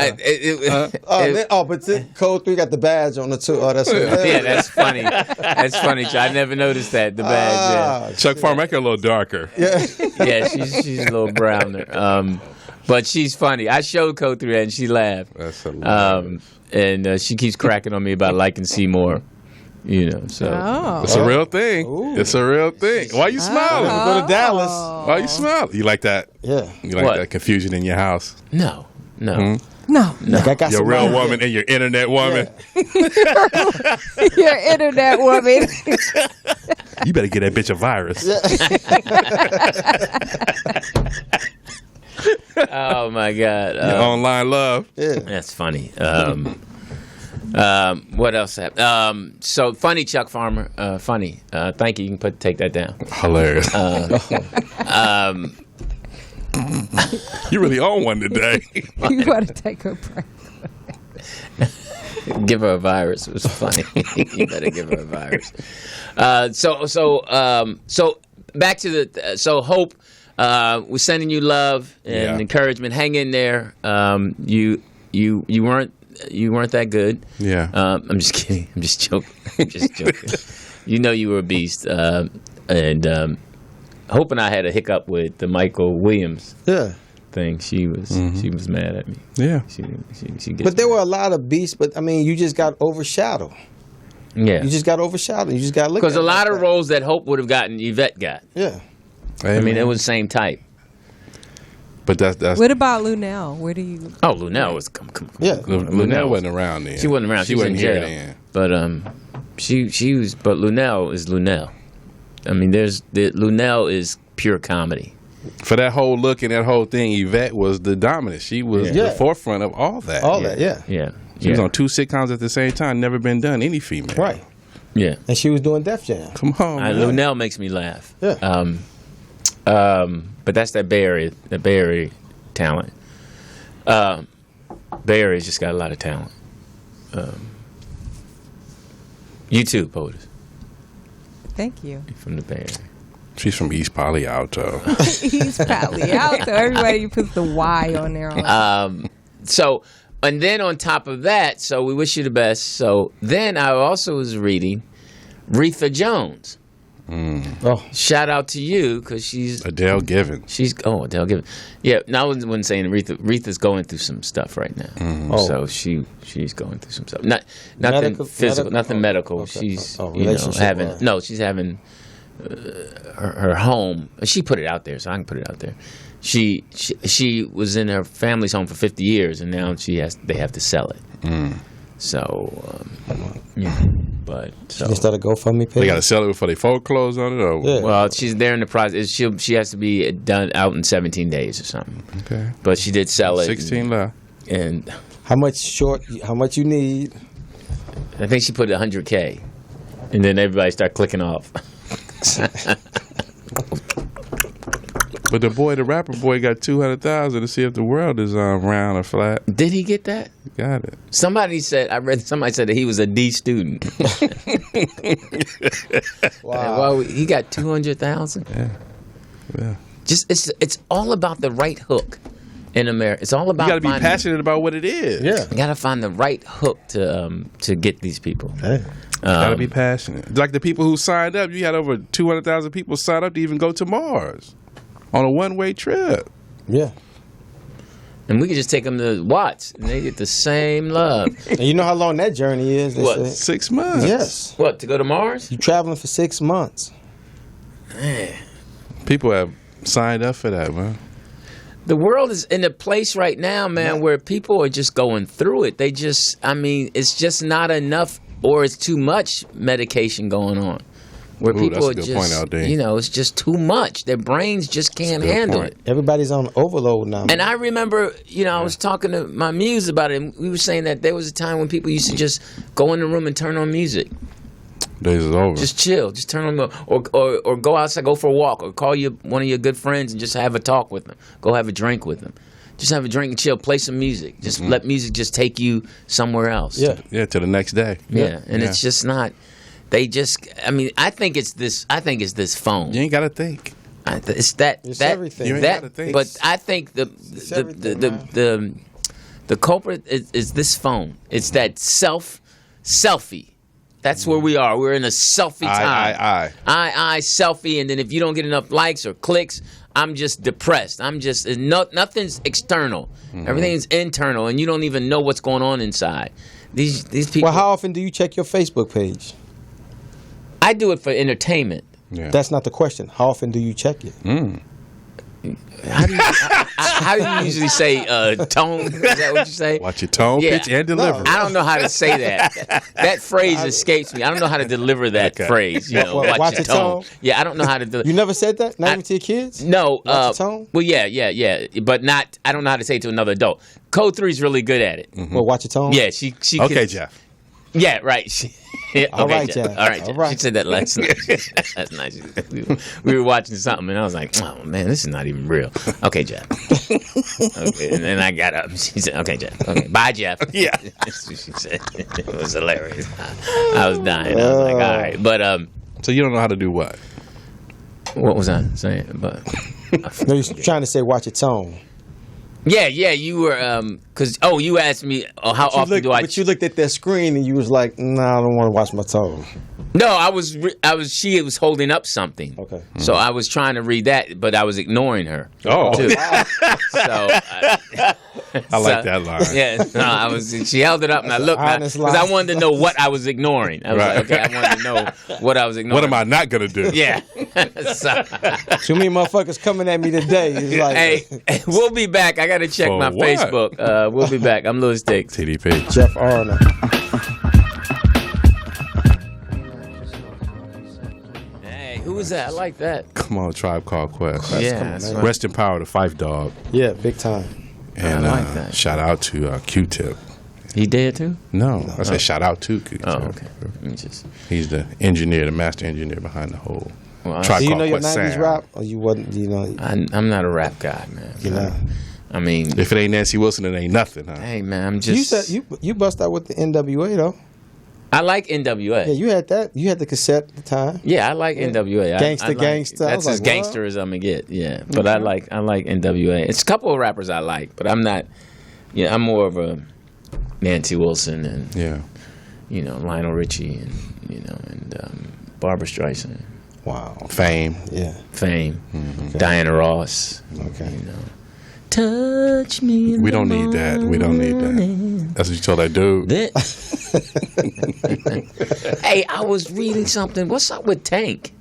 code 3 got the badge on it too. Oh, that's yeah, that's funny. That's funny. I never noticed that the badge. Chuck Farmer, make her a little darker. Yeah. Yeah, she's a little browner. But she's funny. I showed Code 3 and she laughed. That's hilarious. And she keeps cracking on me about liking Seymour. So Oh. It's a real thing. Ooh. It's a real thing. Why you smiling? Go to Dallas. Why you smiling? You like that? Yeah. You like What? that confusion in your house? no. No. Like I got Your some real money. woman and your internet woman. Your internet woman. You better get that bitch a virus. Oh my God. Your online love. Yeah. That's funny. What else happened? So funny, Chuck Farmer. Funny. Thank you. You can take that down. Hilarious. You really own one today. You want to take a break? Give her a virus. It was funny. You better give her a virus. So back to the Hope. We're sending you love and encouragement. Hang in there. You weren't that good. Yeah. I'm just kidding. I'm just joking. You know you were a beast. And Hope and I had a hiccup with the Michael Williams. Yeah. Thing. She was mad at me. Yeah. She gets But there mad. were a lot of beasts. But I mean, you just got overshadowed. Yeah. You just got overshadowed. You just got looked at. Because a lot of roles that Hope would have gotten, Yvette got. Yeah. I mean, it was the same type. But that's What about Lunell? Where do you? Oh, Lunell was come. Yeah. Lunell wasn't around then. She wasn't around. She was in wasn't here jail. then. But she was. But Lunell is Lunell. I mean, Lunell is pure comedy. For that whole look and that whole thing, Yvette was the dominant. She was the forefront of all that. All that, yeah. Yeah. She was on 2 sitcoms at the same time. Never been done. Any female. Right. Yeah. And she was doing Def Jam. Come on, man. Lunell makes me laugh. Yeah. But that's that Bay Area talent. Bay Area's just got a lot of talent. You too, POTUS. Thank you. From the Bay Area. She's from East Palo Alto. He's probably out. So everybody puts the Y on there. So, and then on top of that, so we wish you the best. So then I also was reading Retha Jones. Oh. Shout out to you because she's Adele Givens. Adele Givens. Yeah, no, I wasn't saying Retha's going through some stuff right now. So she's going through some stuff. Nothing Medical- physical, nothing medical. Okay. She's Relationship she's having her home. She put it out there, so I can put it out there. She was in her family's home for 50 years, and now they have to sell it. So, but so. She started GoFundMe page. They got to sell it before they foreclose on it, or Yeah. Well, she's there in the process. She has to be done out in 17 days or something. okay, But she did sell it. 16 left. And How much you need? I think she put $100K, and then everybody started clicking off. But the rapper boy, got 200,000 to see if the world is round or flat. Did he get that? Got it. Somebody said that he was a D student. Wow. Well, he got 200,000. Yeah. Just it's all about the right hook in America. It's all about You got to be finding- passionate about what it is. Yeah. You gotta find the right hook to get these people. Hey. Got to be passionate. Like the people who signed up, you had over 200,000 people sign up to even go to Mars on a one-way trip. Yeah. And we could just take them to Watts, and they get the same love. And you know how long that journey is? They What? say? 6 months. Yes. What, to go to Mars? You traveling for 6 months. People have signed up for that, man. The world is in a place right now, man, where people are just going through it. It's just not enough, or it's too much medication going on. Where Ooh, people that's a are good point, just, Aldine. it's just too much. Their brains just can't good handle point. it. Everybody's on overload now. And I remember, I was talking to my muse about it, and we were saying that there was a time when people used to just go in the room and turn on music. Days is over. Just chill. Just turn on the or go outside, go for a walk, or call one of your good friends and just have a talk with them. Go have a drink with them. Just have a drink and chill. Play some music. Just let music just take you somewhere else. Yeah. to the next day. Yeah. And Yeah. it's just not. They just. I think it's this. I think it's this phone. You ain't got to think. It's that. It's that, everything. You ain't that. gotta think. But I think everything, the culprit is this phone. It's that selfie. That's where we are. We're in a selfie time. I selfie, and then if you don't get enough likes or clicks, I'm just depressed. Nothing's external. Everything's internal, and you don't even know what's going on inside. These people. Well, how often do you check your Facebook page? I do it for entertainment. Yeah. That's not the question. How often do you check it? How do you usually say tone? Is that what you say? Watch your tone, Yeah. pitch, and delivery. I don't know how to say that. That phrase escapes me. I don't know how to deliver that phrase. Watch your tone. Yeah, I don't know how to do. You never said that? Not even to your kids? No. Watch your tone? Well, yeah. But not. I don't know how to say it to another adult. Code 3 is really good at it. Well, watch your tone? Yeah, she. Okay, can, Jeff. Yeah, right. All right, Jeff. Jeff. All right, All Jeff. right. She said that last night. That's nice. We were watching something, and I was like, "Oh man, this is not even real." Okay, Jeff. Okay, and then I got up. She said, "Okay, Jeff. Okay, bye, Jeff." Yeah. That's what she said. It was hilarious. I was dying. I was like, "All right," but So you don't know how to do what? what was I saying? But No, you're trying to say watch your tone. yeah, you were you asked me how often do I? But you looked at that screen and you was like, "Nah, I don't want to watch my tone." No, I was. She was holding up something. Okay. So I was trying to read that, but I was ignoring her. Oh. Too. So I like that line. Yeah, no, I was. She held it up, and I looked Honest because lie. I wanted to know what I was ignoring. I was Right. like, okay, I wanted to know what I was ignoring. What am I not gonna do? Yeah. So, Too many motherfuckers coming at me today. It's like, hey, we'll be back. I got to check For my what? Facebook. We'll be back. I'm Louis Dix. TDP. Jeff Arnold. Hey, who was that? I like that. Come on, Tribe Called Quest. Yeah, coming, that's man. right. Rest in power to Fife Dog. Yeah, big time. And I like that. shout out to Q-Tip. He dead too? No, I said shout out to Q-Tip. Oh, okay. Let me just. He's the engineer, the master engineer behind the whole Well, Tribe Do you Called know your Quest 90s sound. rap? Or you wasn't, you know, I'm not a rap guy, man. you know. I mean, If it ain't Nancy Wilson, it ain't nothing, huh? hey, man, I'm just. You said you bust out with the NWA though. I like NWA. Yeah, you had that. You had the cassette at the time. Yeah, I like NWA. Gangsta, I like, gangsta. I That's was as like, gangster as I'm gonna get. Yeah, but I like NWA. It's a couple of rappers I like, but I'm not. Yeah, I'm more of a Nancy Wilson and Yeah. Lionel Richie and Barbra Streisand, Wow. Fame. Yeah. Fame, Diana Ross. Okay. Touch me. In We the don't need that. We don't need that. That's what you told that dude. Hey, I was reading something. What's up with Tank?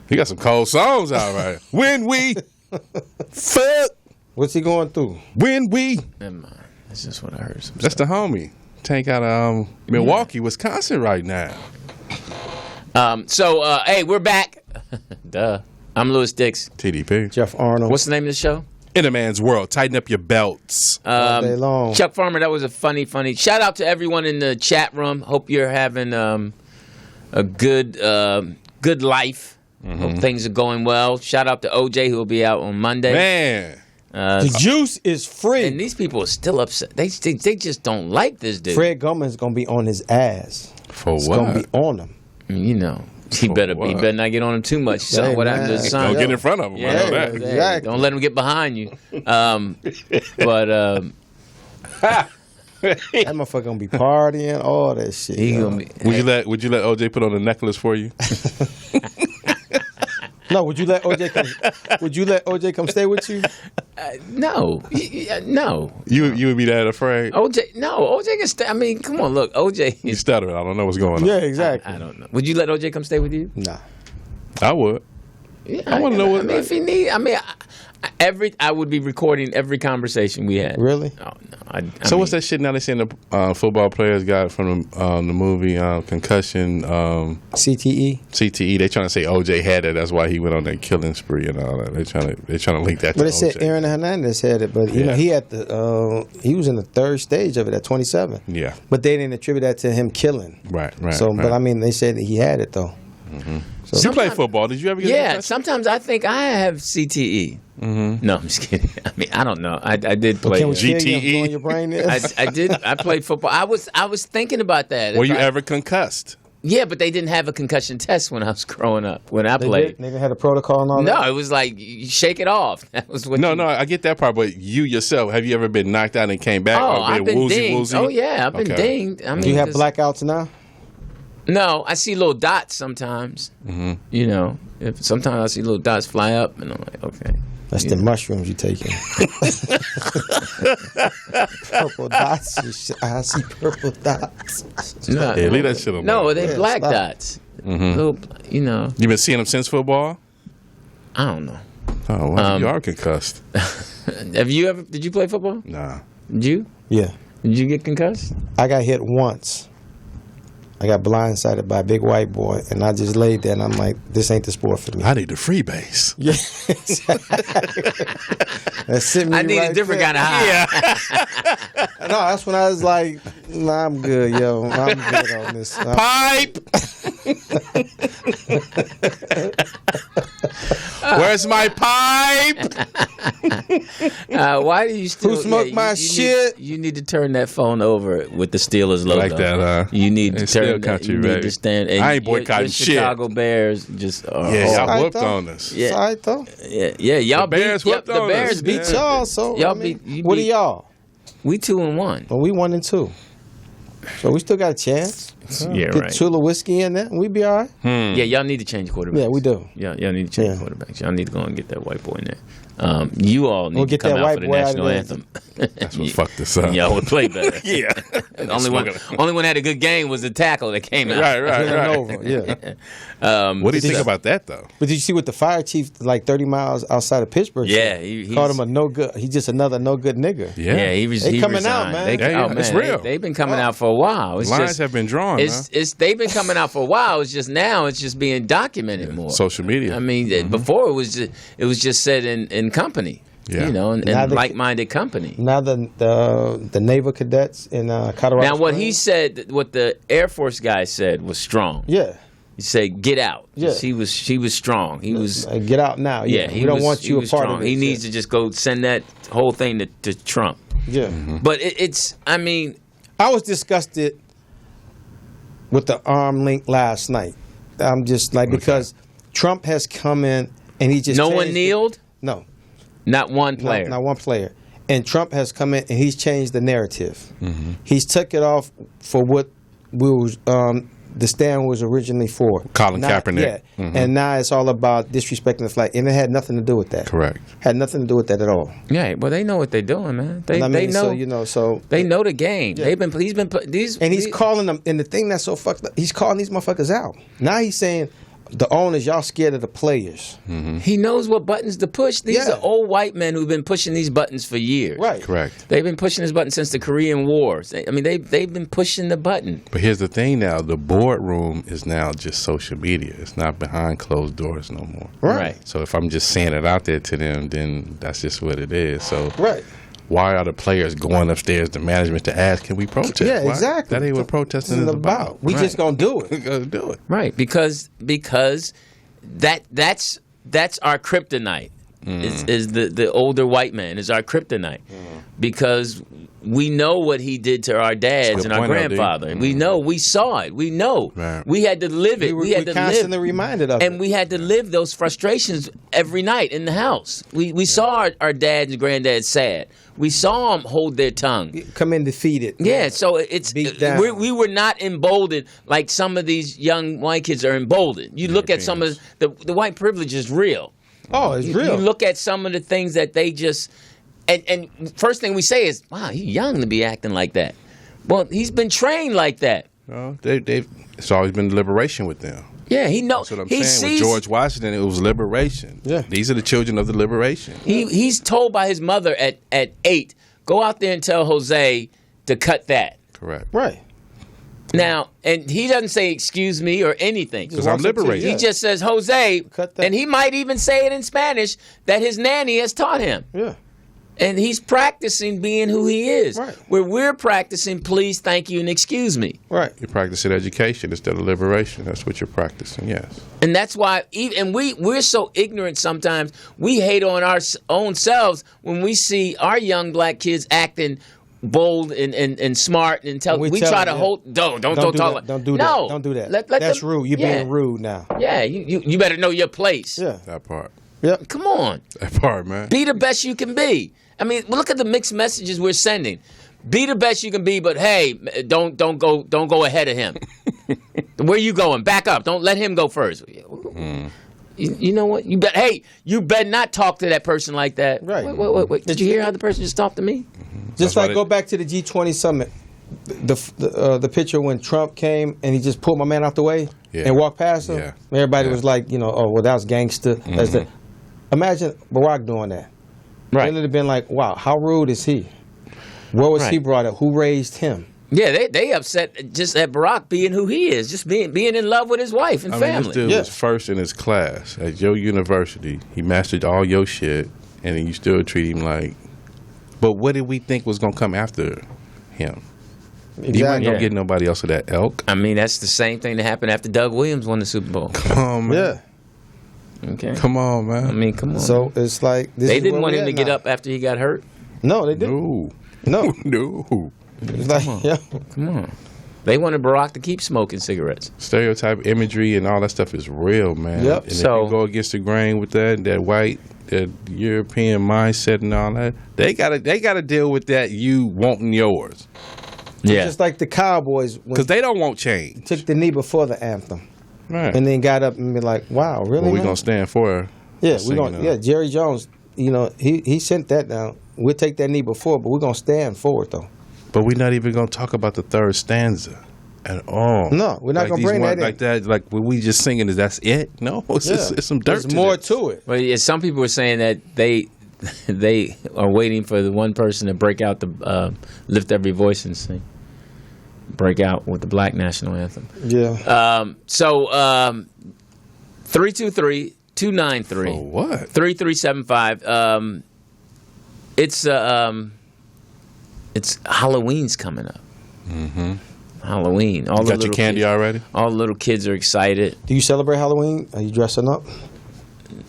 He got some cold songs out right. When we fuck, What's he going through? when we. Never mind. That's just what I heard. That's the homie. Tank out of Milwaukee, Wisconsin right now. Hey, we're back. Duh. I'm Louis Dix. TDP. Jeff Arnold. What's the name of the show? In a man's world. Tighten up your belts. all day long? Chuck Farmer, that was a funny. Shout out to everyone in the chat room. Hope you're having a good life. Hope things are going well. Shout out to OJ, who will be out on Monday. Man. The juice is free. And these people are still upset. They just don't like this dude. Fred Gomez is gonna be on his ass. For It's what? gonna be on him. He better what? not get on him too much. Son, Hey, what man. happened to son? Don't get in front of him. I know that. Exactly. Don't let him get behind you. But That motherfucker gonna be partying, all that shit. he yo. gonna be. Would you let OJ put on a necklace for you? No, would you let OJ come stay with you? No, no. You would be that afraid? OJ can stay. I mean, come on, look, OJ You is. stuttering. I don't know what's going on. Yeah, exactly. I don't know. Would you let OJ come stay with you? Nah. I would. Yeah, I wanna know what- I mean, if he need. I mean, I would be recording every conversation we had. Really? Oh no. So what's that shit now they saying the football players got from the movie concussion CTE. CTE? They trying to say OJ had it. That's why he went on that killing spree and all that. They trying to link that. But to they said OJ. Aaron Hernandez had it, but you know he had he was in the third stage of it at 27. Yeah. But they didn't attribute that to him killing. Right. So, right. but I mean, they said that he had it though. You play football? Did you ever get? a Yeah, concussion? sometimes I think I have CTE. No, I'm just kidding. I mean, I don't know. I did play. Can we share you GTE? blowing your brain in? I did. I played football. I was thinking about that. Were If you I- ever concussed? Yeah, but they didn't have a concussion test when I was growing up. When I They played. didn't have a protocol and all No, that? it was like you shake it off. That was what. No, you, no, I get that part. But you yourself, have you ever been knocked out and came back? Oh, or I've been woozy, dinged. woozy? Oh yeah, I've been Okay. dinged. I mean, Do you have 'cause- blackouts now? No, I see little dots sometimes. You know, sometimes I see little dots fly up, and I'm like, okay. That's the mushrooms you taking. Purple dots. I see purple dots. No, Yeah, leave that shit alone. no, they Yeah, black stop. dots. Little, you know, You been seeing him since football? I don't know. Oh, well, you are concussed. Have you ever? Did you play football? Nah. Did you? Yeah. Did you get concussed? I got hit once. I got blindsided by a big white boy, and I just laid there, and I'm like, this ain't the sport for me. I need the freebase. Yeah. That sent me I need right a different there. kind of high. No, that's when I was like, nah, I'm good, yo. I'm good on this. Pipe. Where's my pipe? Why do you still? Who smoked my shit? You need to turn that phone over with the Steelers logo. Like that, huh? You need to It's still turn. country, You need baby. to stand. and I ain't boycotting your shit. Chicago Bears just. Yeah, y'all whooped though. on us. Yeah. It's all right, though. yeah. Y'all The Bears beat. whooped The on Bears us. beat Yeah. Y'all, so Y'all I mean, you what are beat- y'all? We 2-1. Well, we 1-2. So we still got a chance. Yeah, Get right. Chula whiskey in there, we be all right. Yeah, y'all need to change quarterbacks. Yeah, we do. Y'all need to change Yeah. quarterbacks. Y'all need to go and get that white boy in there. You all need We'll to get come that out white for the boy out of national there. anthem. That's what fucked us up. Y'all would play better. Yeah. only one had a good game was the tackle that came out. Right. Over, yeah. What do you think about that, though? But did you see what the fire chief, like 30 miles outside of Pittsburgh? Yeah, said? he's Called him a no good. He's just another no good nigga. Yeah, he They coming out, resigned. man. Yeah, Man, it's real. They've been coming out for a while. It's Lines just, have been drawn. they've been coming out for a while. It's just now it's just being documented more. Social media. I mean, before it was just said in company. Yeah. You know, and Now they- like-minded company. Now the naval cadets in Colorado. Now, what Springs- he said, what the Air Force guy said was strong. Yeah. He said, "Get out." Yeah. He was strong. He was. Get out now. Yeah. He we don't was- want he you a was part strong. of it. He needs to just go send that whole thing to Trump. Yeah. But it's. I mean, I was disgusted with the arm link last night. I'm just like, because Trump has come in and he just no one changed it. kneeled. No. Not one player. Not one player. And Trump has come in and he's changed the narrative. He's took it off for what we was the stand was originally for. Colin Kaepernick. Yeah. And now it's all about disrespecting the flag. And it had nothing to do with that. Correct. Had nothing to do with that at all. Yeah, well, they know what they're doing, man. They I mean, know. So They know the game. Yeah. He's been these. and he's calling them, and the thing that's so fucked up, he's calling these motherfuckers out. Now he's saying the owners, y'all scared of the players. He knows what buttons to push. These Yeah. are old white men who've been pushing these buttons for years. Right. Correct. They've been pushing this button since the Korean War. I mean, they've been pushing the button. But here's the thing now. The boardroom is now just social media. It's not behind closed doors no more. Right. So if I'm just saying it out there to them, then that's just what it is. So Right. why are the players going upstairs to management to ask, can we protest? Yeah, Why? exactly. That ain't what protesting is about. We just gonna do We're it. going to do it. Right, because that's our kryptonite. Is the older white man is our kryptonite, because we know what he did to our dads Good and our point, LD. grandfather, and we know, we saw it, we know, Right. we had to live it, we had to constantly live, reminded of and it. we had to live those frustrations every night in the house. We saw our dads and granddads sad. We saw them hold their tongue. Come in defeated. Yeah, so it's Beat down. we were not emboldened like some of these young white kids are emboldened. You look at some of the white privilege is real. Oh, it's real. You look at some of the things that they just and first thing we say is, "Wow, he's young to be acting like that." Well, he's been trained like that. Well, it's always been liberation with them. Yeah, he knows. That's what I'm He saying. sees. With George Washington, it was liberation. Yeah. These are the children of the liberation. He's told by his mother at 8, go out there and tell Jose to cut that. Correct. Right. Now, and he doesn't say excuse me or anything. Because I'm liberated. He just says Jose, Cut that. and he might even say it in Spanish that his nanny has taught him. Yeah. And he's practicing being who he is. Right. Where we're practicing please, thank you, and excuse me. Right. You're practicing education instead of liberation. That's what you're practicing, yes. And that's why, and we're so ignorant sometimes, we hate on our own selves when we see our young black kids acting bold and smart and intelligent. We tell try them, to yeah. hold, don't do talk that. like, Don't do no, that. Don't do that. Let That's them- rude. You're yeah. being rude now. Yeah, you better know your place. Yeah. That part. Yep. Come on. That part, man. Be the best you can be. I mean, look at the mixed messages we're sending. Be the best you can be, but hey, don't go ahead of him. Where you going? Back up. Don't let him go first. You know what? You better not talk to that person like that. Right. Wait. Did you hear how the person just talked to me? Just That's like why go back to the G20 summit. The picture when Trump came and he just pulled my man out the way and walked past him. Yeah. Everybody Yeah. was like, oh, well, that was gangster. That's the. Imagine Barack doing that. Right. It would have been like, wow, how rude is he? Where was he Right. brought up? Who raised him? Yeah, they upset just at Barack being who he is, just being in love with his wife and I family. mean, this dude was first in his class at your university. He mastered all your shit, and then you still treat him like. But what did we think was gonna come after him? Exactly. You weren't gonna get nobody else of that ilk. I mean, that's the same thing that happened after Doug Williams won the Super Bowl. Come on, man. Yeah. Okay. Come on, man. I mean, come on. So it's like this they is didn't where want we him to at get now. up after he got hurt. No, they didn't. No. No. No. It's like, yeah. Come on. They wanted Barack to keep smoking cigarettes. Stereotype imagery and all that stuff is real, man. Yep. And So- if you go against the grain with that white, that European mindset and all that, they gotta deal with that. You wanting yours Yeah. Just like the Cowboys when because they don't want change. took the knee before the anthem Right. and then got up and be like, wow, really? Well, we man? gonna stand for her. Yeah, we're singing gonna. of- Yeah, Jerry Jones. You know, he sent that down. We'll take that knee before, but we're gonna stand for it though. But we're not even gonna talk about the third stanza at all. No, we're not Like gonna these bring one- that in. like that. Like when we just singing, is that's it? No, it's some dirt. There's more this. to it. Well, yeah, some people were saying that they are waiting for the one person to break out the lift every voice and sing, break out with the Black National Anthem. Yeah. 323-293 For what? 3375. It's Halloween's coming up. Mm-hmm. Halloween. All You the got your little candy kids, already? all the little kids are excited. Do you celebrate Halloween? Are you dressing up?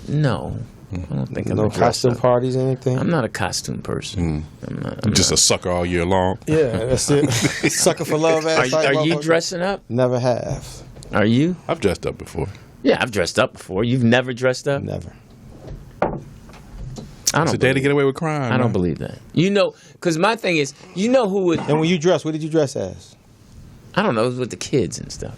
No, I don't think I'm No a dress costume up. parties, anything? I'm not a costume person. I'm Just not. a sucker all year long. Yeah, that's it. Sucker for love ass. Are type you motherfucker. dressing up? Never have. Are you? I've dressed up before. Yeah, I've dressed up before. You've never dressed up? Never. I don't. It's a day to believe get away with crime. I don't man. believe that. You know, because my thing is, you know who would? And when you dress, what did you dress as? I don't know, it was with the kids and stuff.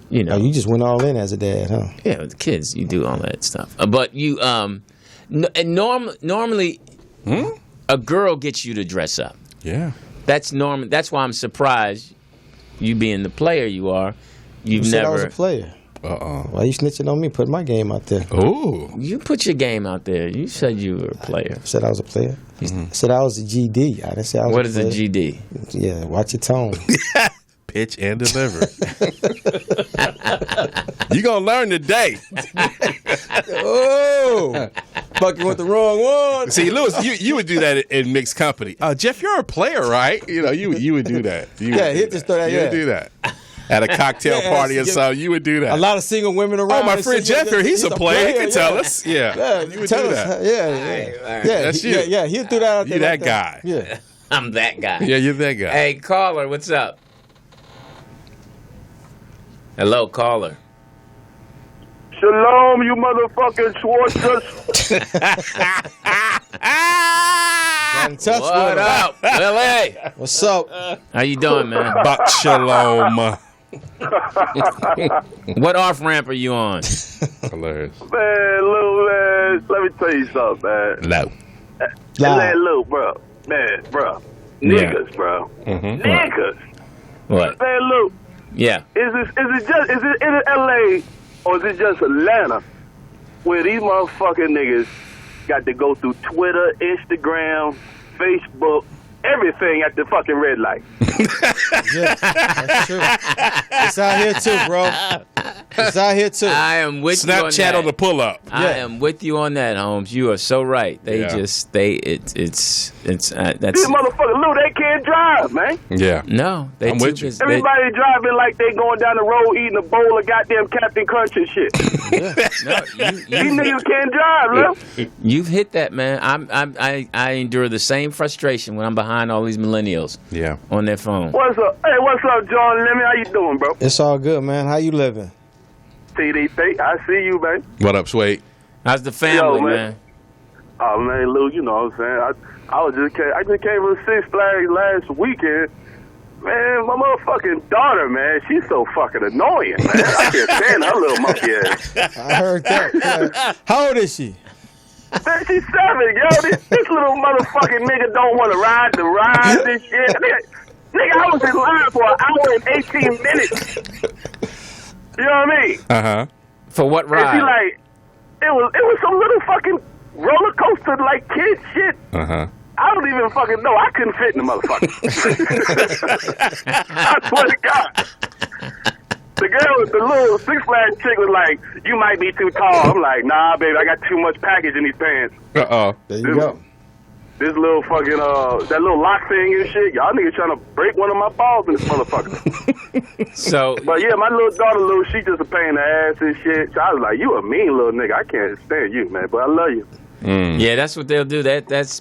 You know, Oh, you just went all in as a dad, huh? yeah, with the kids, you do all that stuff. But you, and normally, a girl gets you to dress up. Yeah. That's normal. That's why I'm surprised, you being the player you are, you've You said I was never. a player. Why you snitching on me? Put my game out there. Oh. You put your game out there. You said you were a player. I said I was a player. I said I was a GD. I didn't say I was What a is player. a GD? Yeah, watch your tone. Pitch and deliver. You gonna learn today. Oh, fucking with the wrong one. See, Lewis, you would do that in mixed company. Jeff, you're a player, right? You know, you would do that. You Yeah, would he'd do just throw that, You yeah. would do that at a cocktail Yeah, party or yeah. something. You would do that. A lot of single women around. Oh, my and friend shit. Jeff here, he's a player. He can tell us. Yeah, Yeah, you would tell do us. that. Yeah. That's you. Yeah, he'll do that out there. You like that guy. Yeah. I'm that guy. Yeah, you're that guy. Hey, caller, what's up? Hello, caller. Shalom, you motherfucking Schwartzers. Got in touch What with him. up, Willie? What's up? How you doing, man? Bak shalom. What off ramp are you on? Hilarious. Man, Lou, man, let me tell you something, man. Low. Man, Lou, bro. Man, bro. Niggas, bro. Niggas. What? Man, Lou, Yeah. is it in LA or is it just Atlanta where these motherfucking niggas got to go through Twitter, Instagram, Facebook, everything at the fucking red light? Yeah, that's true. It's out here too, bro. It's out here too. I am with you on Snapchat that. on the pull up. I am with you on that, Holmes. You are so right. They Yeah. that's These motherfuckers, Lou, they can't drive, man. Yeah. no. They I'm too with you. busy. Everybody driving like they going down the road eating a bowl of goddamn Captain Crunch and shit. These niggas can't drive, Lou. You've hit that, man. I endure the same frustration when I'm behind all these millennials Yeah. on their phone. What's up? Hey, what's up, John Lemmy? How you doing, bro? It's all good, man. How you living? TDP, I see you, man. What up, Sway? How's the family, Yo, man. man? Oh man, Lou, you know what I'm saying. I just came from Six Flags last weekend. Man, my motherfucking daughter, man, she's so fucking annoying, man. I can't stand her little monkey ass. I heard that. Yeah. How old is she? Man, she's 7, yo. This little motherfucking nigga don't want to ride the rides and shit. Nigga, I was in line for an hour and 18 minutes. You know what I mean? Uh-huh. For what And she ride? like, it was some little fucking roller coaster like kid shit. Uh-huh. I don't even fucking know. I couldn't fit in the motherfucker. I swear to God. The girl, the little Six Flags chick was like, "You might be too tall." I'm like, "Nah, baby, I got too much package in these pants." There you go. This little fucking that little lock thing and shit. Y'all niggas trying to break one of my balls in this motherfucker. So, But yeah, my little daughter, she just a pain in the ass and shit. So I was like, "You a mean little nigga. I can't stand you, man. But I love you." yeah, that's what they'll do.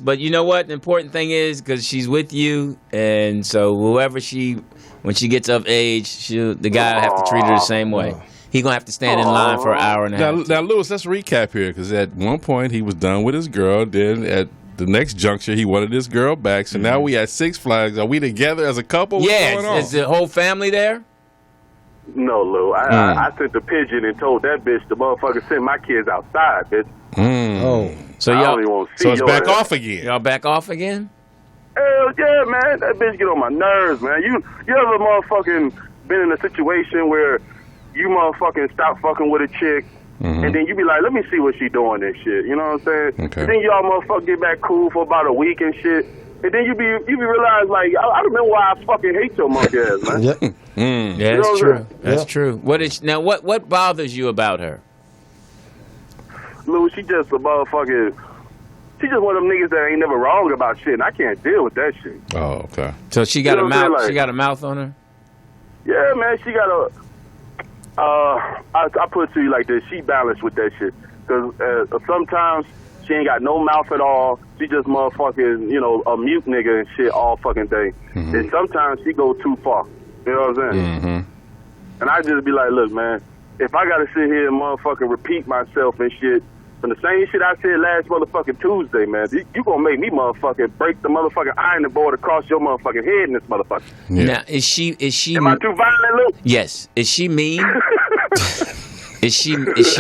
But you know what? The important thing is because she's with you, and so when she gets of age, the guy will have to treat her the same way. He gonna have to stand in line for an hour and a half. Now, Lewis, let's recap here because at one point he was done with his girl. Then at the next juncture, he wanted his girl back. So now we at Six Flags. Are we together as a couple? What's going on? Is the whole family there? No, Lou. I sent the pigeon and told that bitch the motherfucker send my kids outside, bitch. Oh. So I y'all, don't even want to see So it's your back ass. off again. y'all back off again? Hell yeah, man. That bitch get on my nerves, man. You ever motherfucking been in a situation where you motherfucking stop fucking with a chick and then you be like, let me see what she doing and shit. You know what I'm saying? Okay. And then y'all motherfucker get back cool for about a week and shit. And then you be realize like I don't know why I fucking hate your monkey ass, man. Yep. Yeah, know that's what true. I'm saying? That's true. What bothers you about her? Lou, she just a motherfucking. She just one of them niggas that ain't never wrong about shit, and I can't deal with that shit. Oh, okay. So she got You know a what I'm saying? mouth. Like- She got a mouth on her. Yeah, man, she got a. I put it to you like this: she balanced with that shit, because sometimes she ain't got no mouth at all. She just motherfucking, a mute nigga and shit all fucking day. And sometimes she go too far. You know what I'm saying? And I just be like, look, man, if I gotta sit here and motherfucking repeat myself and shit from the same shit I said last motherfucking Tuesday, man, you gonna make me motherfucking break the motherfucking ironing board across your motherfucking head in this motherfucker. Yeah. Now, is she? Am I too violent, Luke? Yes. Is she mean? Is she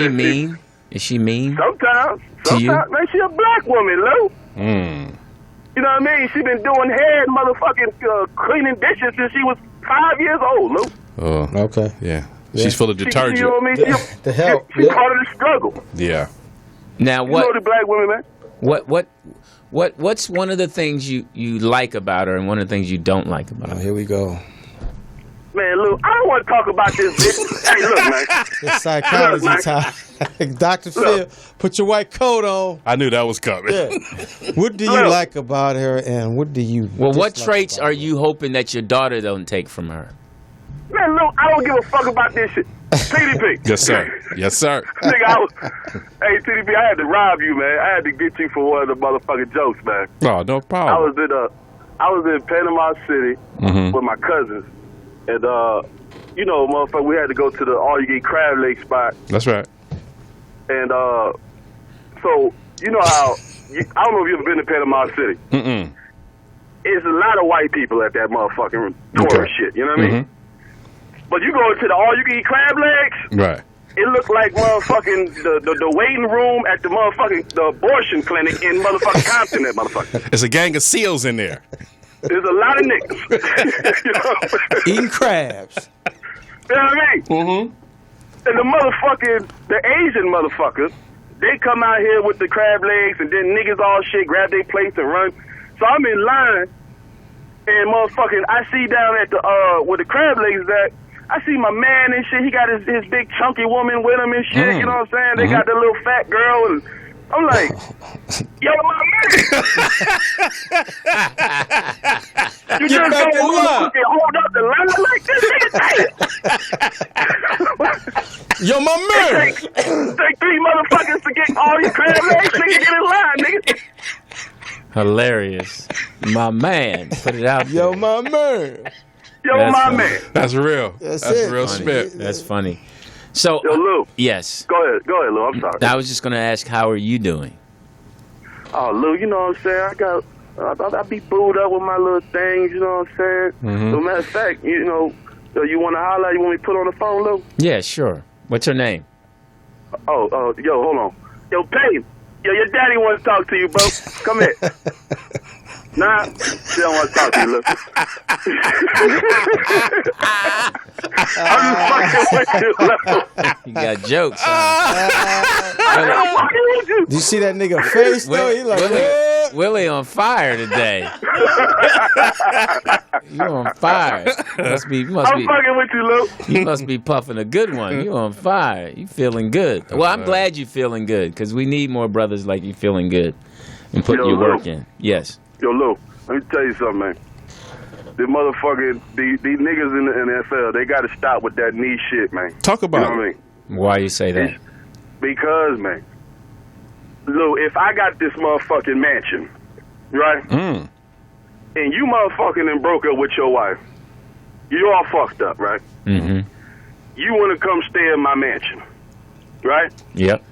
mean? Is she mean? Sometimes, To you? man, she a black woman, Lou. You know what I mean? She been doing hair and motherfucking cleaning dishes since she was 5 years old, Lou. Oh, Okay. yeah. She's full of detergent. You know what I mean? The hell. She's Yeah. part of the struggle. Yeah. Now You know the black women, man. what's one of the things you like about her and one of the things you don't like about Oh, her? here we go. Man, Lou, I don't want to talk about this bitch. Hey, look, man. It's psychology Look, time. Dr. Phil, put your white coat on. I knew that was coming. Yeah. What do you Look. like about her, and what do you? Well, what dislike traits about are her? you hoping that your daughter don't take from her? Man, Lou, I don't give a fuck about this shit. TDP. Yes, sir. Yes, sir. Nigga, hey, TDP, I had to rob you, man. I had to get you for one of the motherfucking jokes, man. Oh, no I problem. was in Panama City with my cousins, and motherfucker, we had to go to the all-you-can-eat crab leg spot, That's right. and so you know how I don't know if you've ever been to Panama City. Mm-mm. It's a lot of white people at that motherfucking tourist shit. You know what I mean? But you go to the all-you-can-eat crab legs. Right. It looked like motherfucking the waiting room at the motherfucking the abortion clinic in motherfucking Compton. That motherfucker. There's a gang of SEALs in there. There's a lot of niggas. You know? Eating crabs. You know what I mean? And the Asian motherfuckers, they come out here with the crab legs and then niggas all shit, grab their plates and run. So I'm in line and motherfucking, I see down at the, where the crab legs at, I see my man and shit. He got his big chunky woman with him and shit. You know what I'm saying? They got the little fat girl and I'm like, yo, my man. You Get just back don't in line. fucking hold up the line like this. Nigga, Yo, my man. take 3 motherfuckers to get all these crab legs. Nigga, get in line, nigga. Hilarious. My man. Put it out there. Yo, my man. Yo, That's my funny. man. That's real. That's That's it. real Funny. spit. That's funny. So, Yo, Lou. yes. Go ahead, Lou. I'm sorry. I was just going to ask, how are you doing? Oh, Lou, you know what I'm saying? I be booed up with my little things, you know what I'm saying? So, matter of fact, you want to holler? You want me to put on the phone, Lou? Yeah, sure. What's her name? Yo, hold on. Yo, Payne. Yo, your daddy wants to talk to you, bro. Come here. Nah, she don't want to talk to you, look. I'm just fucking with you, look. You got jokes, huh? I'm fucking with you. Do you see that nigga face though? He like, Willie on fire today. You on fire. I'm fucking with you, Luke. You must be puffing a good one. You on fire. You feeling good. Well, I'm glad you feeling good because we need more brothers like you feeling good and putting your work in. Yes. Yo, Luke, let me tell you something, man. The motherfucking, these niggas in the NFL, they got to stop with that knee shit, man. Talk about it. You know what I mean? Why you say that? Because, man, Lou, if I got this motherfucking mansion, right? And you motherfucking done broke up with your wife, you all fucked up, right? Mm-hmm. You want to come stay in my mansion, right? Yep.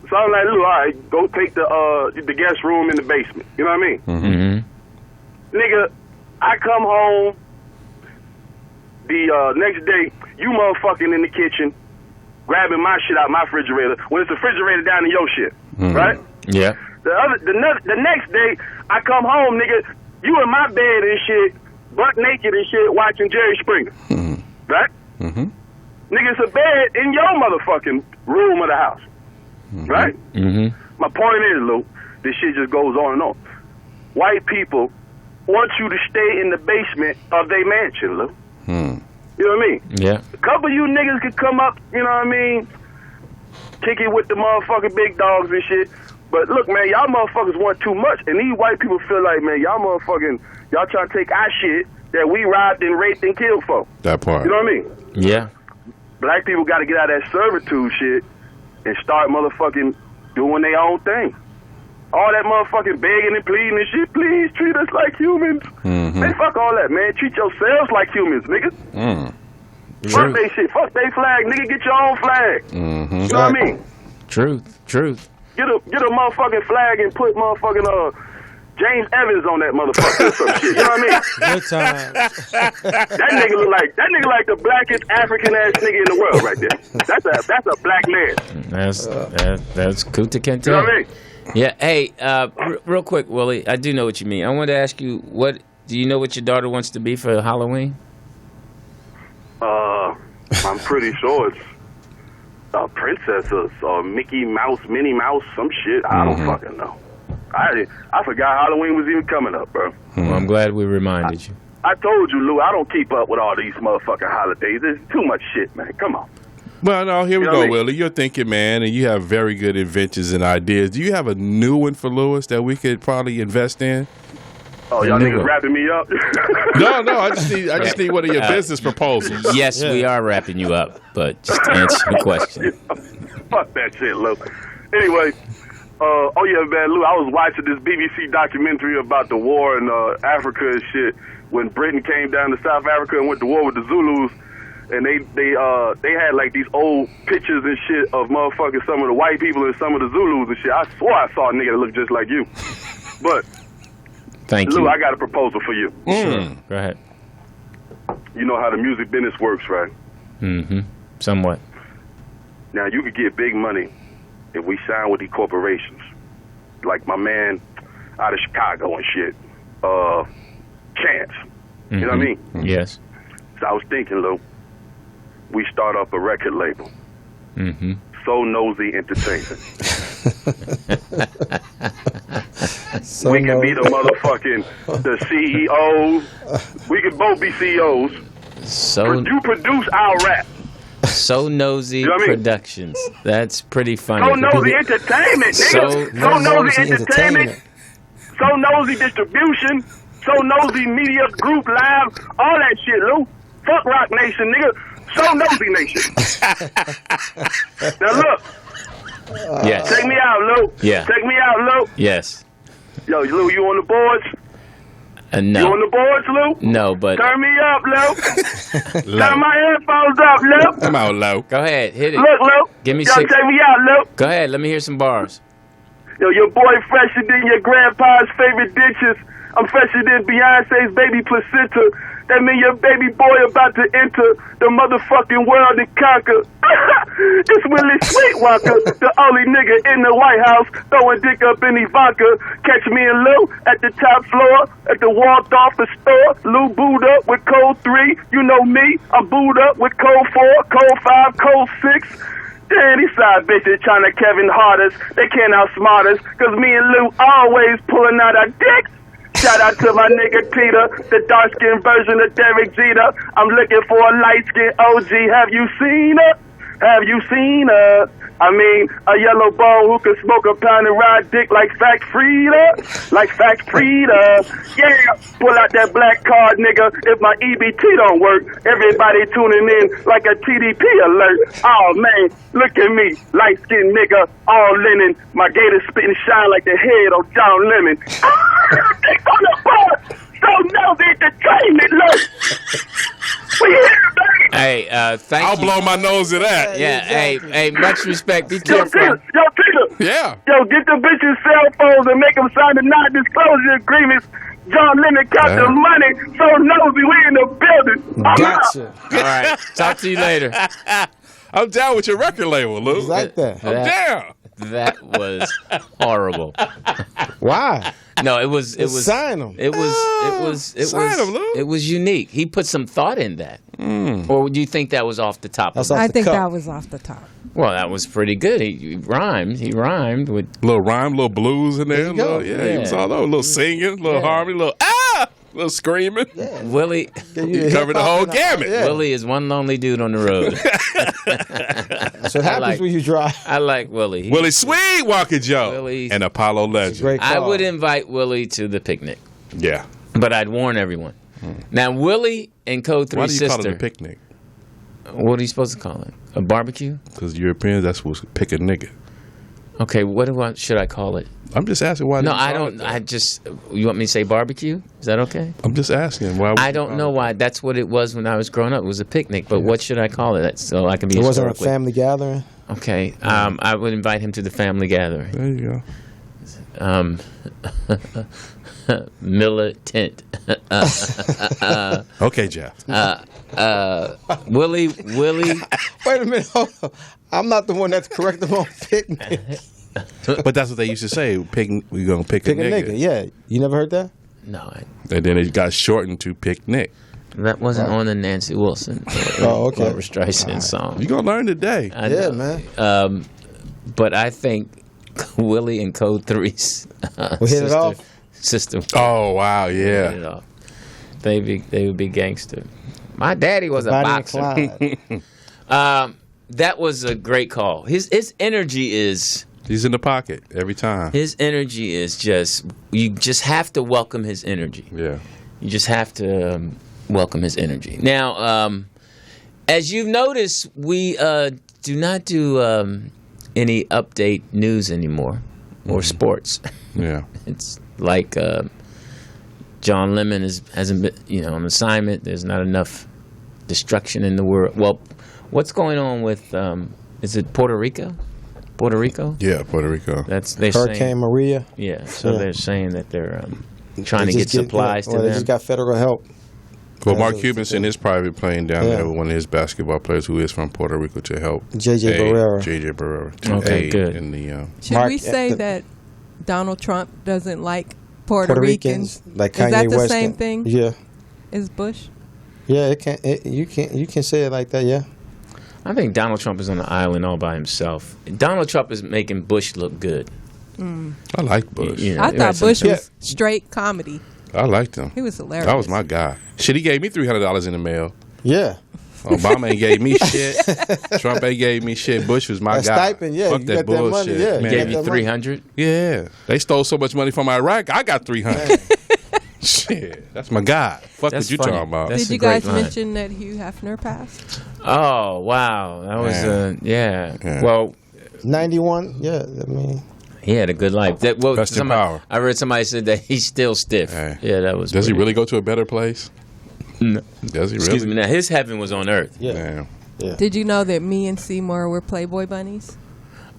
So I'm like, Lou, all right, go take the guest room in the basement. You know what I mean? Mm-hmm. Nigga, I come home the next day, you motherfucking in the kitchen, grabbing my shit out my refrigerator when it's a refrigerator down in your shit, right? Yeah. The next day, I come home, nigga, you in my bed and shit, butt naked and shit, watching Jerry Springer, right? Nigga, it's a bed in your motherfucking room of the house, right? My point is, Lou, this shit just goes on and on. White people want you to stay in the basement of their mansion, Lou. You know what I mean? Yeah. A couple of you niggas could come up, you know what I mean, kick it with the motherfucking big dogs and shit. But look, man, y'all motherfuckers want too much. And these white people feel like, man, y'all trying to take our shit that we robbed and raped and killed for. that part. You know what I mean? Yeah. Black people got to get out of that servitude shit and start motherfucking doing their own thing. All that motherfucking begging and pleading and shit, please treat us like humans. Man, fuck all that, man. Treat yourselves like humans, nigga. Fuck they shit. Fuck they flag, nigga. Get your own flag. You know what I mean? Truth. Get a motherfucking flag and put motherfucking James Evans on that motherfucker or some shit. You know what I mean? good times. That nigga look like the blackest African ass nigga in the world right there. That's a black man. That's Kuta Kente. You know what I mean? Yeah. Hey, real quick, Willie, I do know what you mean. I wanted to ask you, do you know what your daughter wants to be for Halloween? I'm pretty sure it's a princess or Mickey Mouse, Minnie Mouse, some shit. I don't fucking know. I forgot Halloween was even coming up, bro. Well, I'm glad we reminded you. I told you, Lou, I don't keep up with all these motherfucking holidays. There's too much shit, man. Come on. Well, no, here we You know go, what I mean? Willie. You're thinking, man, and you have very good inventions and ideas. Do you have a new one for Lewis that we could probably invest in? Oh, y'all niggas wrapping me up? No, I just need one of your business proposals. Yes, we are wrapping you up, but just to answer your question. Fuck that shit, Lou. Anyway, oh yeah, man, Lou, I was watching this BBC documentary about the war in Africa and shit when Britain came down to South Africa and went to war with the Zulus. And they had like these old pictures and shit of motherfucking some of the white people and some of the Zulus and shit. I swore I saw a nigga that looked just like you. But Thank Lou, you. I got a proposal for you. Sure. Go ahead. You know how the music business works, right? Somewhat. Now you could get big money if we sign with these corporations, like my man out of Chicago and shit, Chance. You know what I mean? Yes. So I was thinking, Lou, we start up a record label. So Nosy Entertainment. We could be the motherfucking the CEOs. We could both be CEOs. You produce our rap. So Nosy You know what I mean? Productions. That's pretty funny. So Nosy Entertainment, nigga. So Nosy Entertainment. So Nosy Distribution. So Nosy Media Group Live. All that shit, Lou. Fuck Rock Nation, nigga. So Nosy Nation. Now look. Yes. Take me out, Lou. Yeah. Take me out, Lou. Yes. Yo, Lou, you on the boards? No. You on the boards, Lou? No, but Turn me up, Lou. Turn my headphones up, Lou. Come on, Low. go ahead, hit it. Look, Lou. Give me Yo, 6. take me out, Lou. Go ahead, let me hear some bars. Yo, your boy fresher than your grandpa's favorite dishes. I'm fresher than Beyonce's baby placenta. That mean your baby boy about to enter the motherfucking world and conquer. It's Willie Sweetwalker, the only nigga in the White House throwing dick up in Ivanka. Catch me and Lou at the top floor at the Walt Office store. Lou booed up with code 3. You know me, I'm booed up with code 4, code 5, code 6. Damn, these side bitches trying to Kevin Hart us. They can't outsmart us, cause me and Lou always pulling out our dicks. Shout out to my nigga Peter, the dark-skinned version of Derek Jeter. I'm looking for a light-skinned OG. Have you seen her? Have you seen her? I mean, a yellow bone who can smoke a pound and ride dick like Fact Frida. Like Fact Frida. Yeah, pull out that black card, nigga. If my EBT don't work, everybody tuning in like a TDP alert. Oh, man, look at me. Light-skinned nigga, all linen. My gator spitting shine like the head of John Lemon. Dick on the board. So no, the entertainment, look. We here, baby. Hey, thank I'll you. blow my nose at that. Yeah, hey, much respect. Be Yo, careful. Peter. Yeah. Yo, get the bitches' cell phones and make them sign the non-disclosure agreements. John Lennon got the Damn. money, so nosy, we in the building. I'm Gotcha. All right, talk to you later. I'm down with your record label, Lou. It's like that. I'm down. That was horrible. Why? No, it was Sign 'em. It was Sign 'em, Lou. it was unique. He put some thought in that. Or would you think that was off the top? That's of off I the think cuff. that was off the top. Well, that was pretty good. He rhymed. He rhymed with. Little rhyme, little blues in there. you go. Little, he Yeah. was all over. Little singing, little harmony, little screaming. Willie. You covered the whole gamut. Yeah. Willie is one lonely dude on the road. So what happens like- when you drive. I like Willie. Willie Sweetwalker Joe Willie- and Apollo Legend. Great I call. would invite Willie to the picnic, Yeah. but I'd warn everyone. Now, Willie and Code 3 Why do you sister. call it a picnic? What are you supposed to call it? A barbecue? Because Europeans, that's what's pick a nigga. Okay, should I call it? I'm just asking why. No, they I call don't. it that. I just. You want me to say barbecue? Is that okay? I'm just asking why. I don't know why. That's what it was when I was growing up. It was a picnic. But what should I call it? So I can be It wasn't a historically. family gathering. Okay. I would invite him to the family gathering. There you go. Militant. Okay, Jeff. Willie. Wait a minute. Hold on. I'm not the one that's correct them on picnic. But that's what they used to say. We're gonna pick, Pick a nigga. Yeah. You never heard that? No, And then it got shortened to picnic. that wasn't on the Nancy Wilson Oh, okay. Barbra Streisand song. You're gonna learn today. I Yeah, know. man. But I think Willie and Code 3's We hit it off? sister. Oh wow, Hit yeah. it off. They would be gangster. My daddy was a Bonnie and boxer. Clyde. That was a great call. His energy is He's in the pocket every time. just you just have to welcome his energy. Yeah. You just have to welcome his energy. Now, as you've noticed, we do not do any update news anymore or sports. Yeah. It's like John Lemon hasn't been, on assignment. There's not enough destruction in the world. Well, what's going on with? Is it Puerto Rico? Puerto Rico? Yeah, Puerto Rico. They're Hurricane saying, Maria. yeah. So Yeah. they're saying that they're trying to They get just supplies well, to They them. just got federal help. Well, That's Mark what Cuban it's sent his private plane down Yeah. there with one of his basketball players who is from Puerto Rico to help. JJ Barrera. JJ Barrera. To Okay, aid good. In the, Should Mark- we say that Donald Trump doesn't like Puerto Ricans? like Is Kanye that the West. same thing? Yeah. Is Bush? Yeah, you can say it like that, yeah. I think Donald Trump is on the island all by himself. Donald Trump is making Bush look good. I like Bush. You know, I right, thought so- Bush Yeah. was straight comedy. I liked him. He was hilarious. That was my guy. Shit, he gave me $300 in the mail. Yeah. Obama ain't gave me shit. Trump ain't gave me shit. Bush was my That guy. stipend, yeah, Fuck you that got that money, bullshit, yeah. man. Gave you that money. 300. Yeah, they stole so much money from Iraq. I got 300. Shit, that's my guy. Fuck That's what you funny. talking about? That's Did a you great guys line. mention that Hugh Hefner passed? Oh wow, that was yeah. Yeah. Well, 91, yeah, I mean. he had a good life. Rest in power. I read somebody said that he's still stiff. Hey. Yeah, that was. Does he pretty- really go to a better place? No. Does he Excuse really? me. Now his heaven was on earth. Yeah. Damn. Did you know that me and Seymour were Playboy bunnies?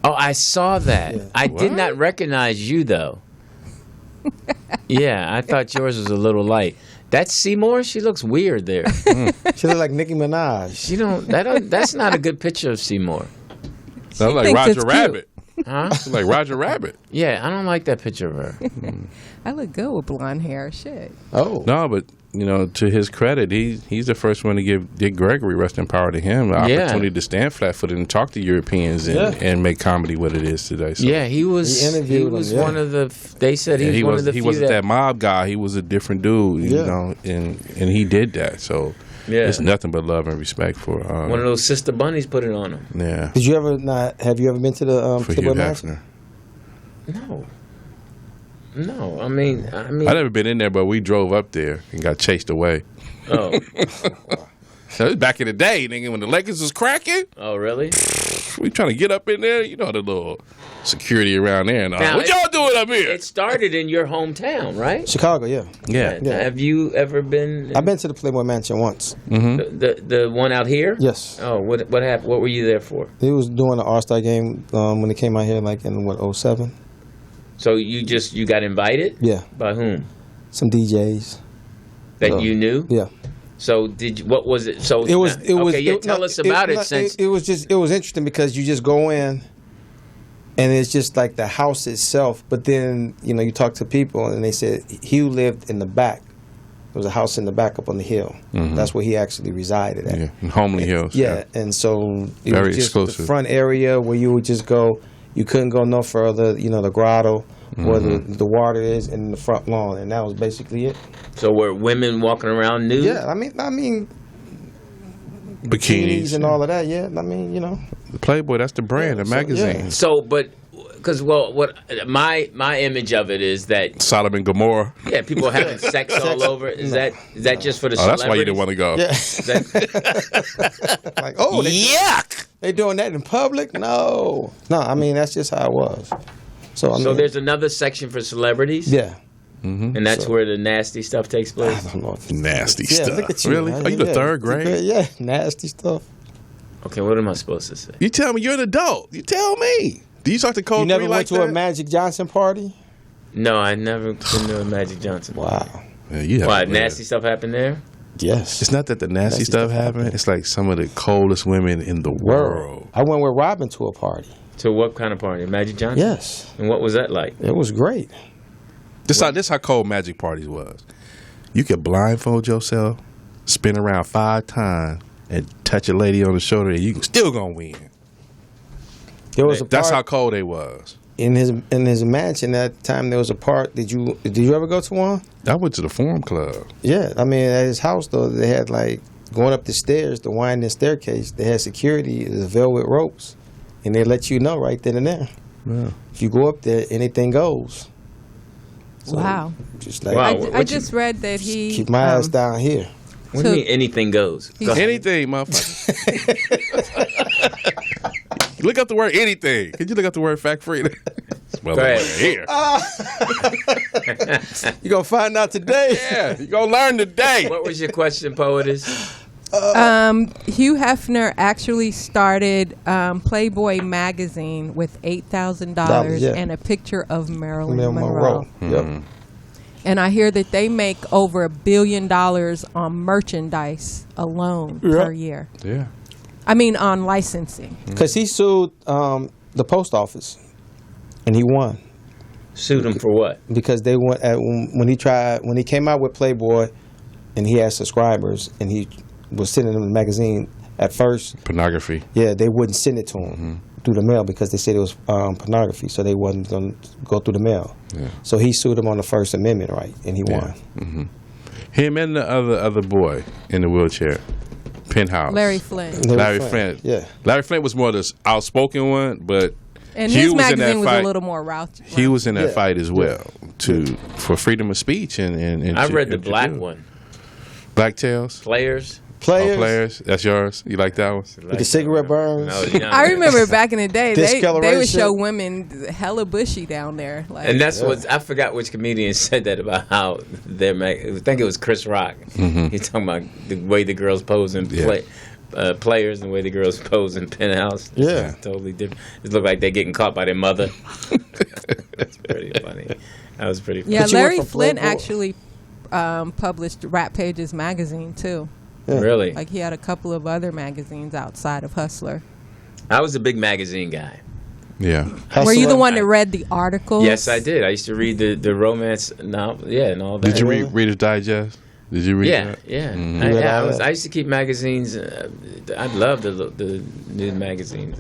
Oh, I saw that. Yeah. I did What? not recognize you though. Yeah, I thought yours was a little light. That's Seymour. She looks weird there. She look like Nicki Minaj. You don't. That's not a good picture of Seymour. Sounds like thinks Roger it's cute. Rabbit. Huh? It's like Roger Rabbit. Yeah, I don't like that picture of her. I look good with blonde hair. Shit. Oh. No, but to his credit, he's the first one to give Dick Gregory, rest in power to him, the opportunity to stand flat-footed and talk to Europeans and make comedy what it is today. So. Yeah, he was. He interviewed was him, one of the. They said he was one of the He few wasn't that mob guy. He was a different dude, and he did that. So it's nothing but love and respect for one of those sister bunnies put it on him. Yeah. Did you ever have you ever been to the For Playboy Hugh Mansion? Hefner. No. I mean. I never been in there, but we drove up there and got chased away. Oh. So it was back in the day, nigga, when the Lakers was cracking. Oh, really? We trying to get up in there, the little security around there. And all. Now, What y'all doing up here? It started in your hometown, right? Chicago, yeah. Yeah. Have you ever been? I've been to the Playboy Mansion once. The one out here. Yes. Oh, what happened? What were you there for? He was doing the All-Star game when it came out here, like in 07. So you got invited? Yeah. By whom? Some DJs. That you knew? Yeah. So what was it? So It was. tell us about it. Since it was interesting because you just go in, and it's just like the house itself. But then you talk to people, and they said Hugh lived in the back. There was a house in the back up on the hill. Mm-hmm. That's where he actually resided at. Yeah, in Homely Hills. Yeah, and so it Very was just exclusive. the front area where you would just go. You couldn't go no further. The grotto where the water is, and the front lawn, and that was basically it. so were women walking around nude? Yeah, I mean, Bikinis and all of that. Yeah, I mean, The Playboy, that's the brand, the magazine. yeah. So, but because what my image of it is that Sodom and Gomorrah. people having sex all over. Is that just for the? Oh, that's why you didn't want to go. Yeah. That, Like, yuck. they doing that in public? No. I mean, that's just how it was. So I mean, So there's another section for celebrities. yeah. And that's where the nasty stuff takes I place. don't know. Nasty Yeah, stuff. look at you. Really? man. Are you the Yeah. third grade? Yeah, nasty stuff. Okay, what am I supposed to say? You tell me you're an adult. You tell me. Do you talk to Code You never 3 went like to that? a Magic Johnson party? No, I never been to a Magic Johnson. Wow. Yeah, you have Why, to live. nasty stuff happened there? Yes. It's not that the nasty stuff happened. It's like some of the coldest women in the world. I went with Robin to a party. To what kind of party? Magic Johnson? Yes. And what was that like? It was great. This how cold Magic parties was. You could blindfold yourself, spin around 5 times, and touch a lady on the shoulder, and you still gonna win. There was a That's how part cold they was. in his mansion at the time. There was a part. Did you ever go to one? I went to the Forum Club. Yeah, I mean at his house though they had like going up the stairs, the winding staircase. They had security, the velvet ropes, and they let you know right then and there. Yeah. If you go up there, anything goes. So, Wow. Just like Wow. I just read that he keep my ass down here. What do you mean anything goes? Go ahead. Anything, motherfucker. Look up the word anything. Could you look up the word fact free? Well, Go ahead. here. You gonna find out today. Yeah, you gonna learn today. What was your question, Poetess? Hugh Hefner actually started Playboy magazine with $8,000 Yeah. and a picture of Marilyn Marilyn Monroe. Monroe. Yep. And I hear that they make over $1 billion on merchandise alone per year. Yeah. I mean, on licensing. Because he sued the post office, and he won Sued him for what? because they went when he came out with Playboy, and he had subscribers, and he was sending them the magazine. At first, Pornography. yeah, they wouldn't send it to him through the mail because they said it was pornography, so they wasn't going to go through the mail. Yeah. So he sued him on the First Amendment right, and he won. Him and the other boy in the wheelchair. Penthouse. Larry Flynn. Larry Flint. Yeah. Larry Flint was more the outspoken one, but And Hugh his was in that magazine was a fight. little more raunchy. he was in that Yeah. fight as well for freedom of speech and I read the and to black do it. one. Black Tails. Players. Oh, Players. That's yours. You like that one? With the cigarette burns. I was young. I remember back in the day, they would Discoloration. show women hella bushy down there. Like, And that's what I forgot which comedian said that about how I think it was Chris Rock. He's talking about the way the girls pose in Players and the way the girls pose in Penthouse. Yeah. It's totally different. It looked like they're getting caught by their mother. That's pretty funny. That was pretty funny. yeah, But you went Larry from Flynn Playboy- actually published Rap Pages magazine too. Yeah. Really? Like he had a couple of other magazines outside of Hustler. I was a big magazine guy. Yeah. Were you the Hustler? one that read the articles? Yes, I did. I used to read the romance novel, and all that. Did you read Reader's Digest? Did you read Yeah, that? yeah. Mhm. You read all that? I used to keep magazines. I loved the new magazines.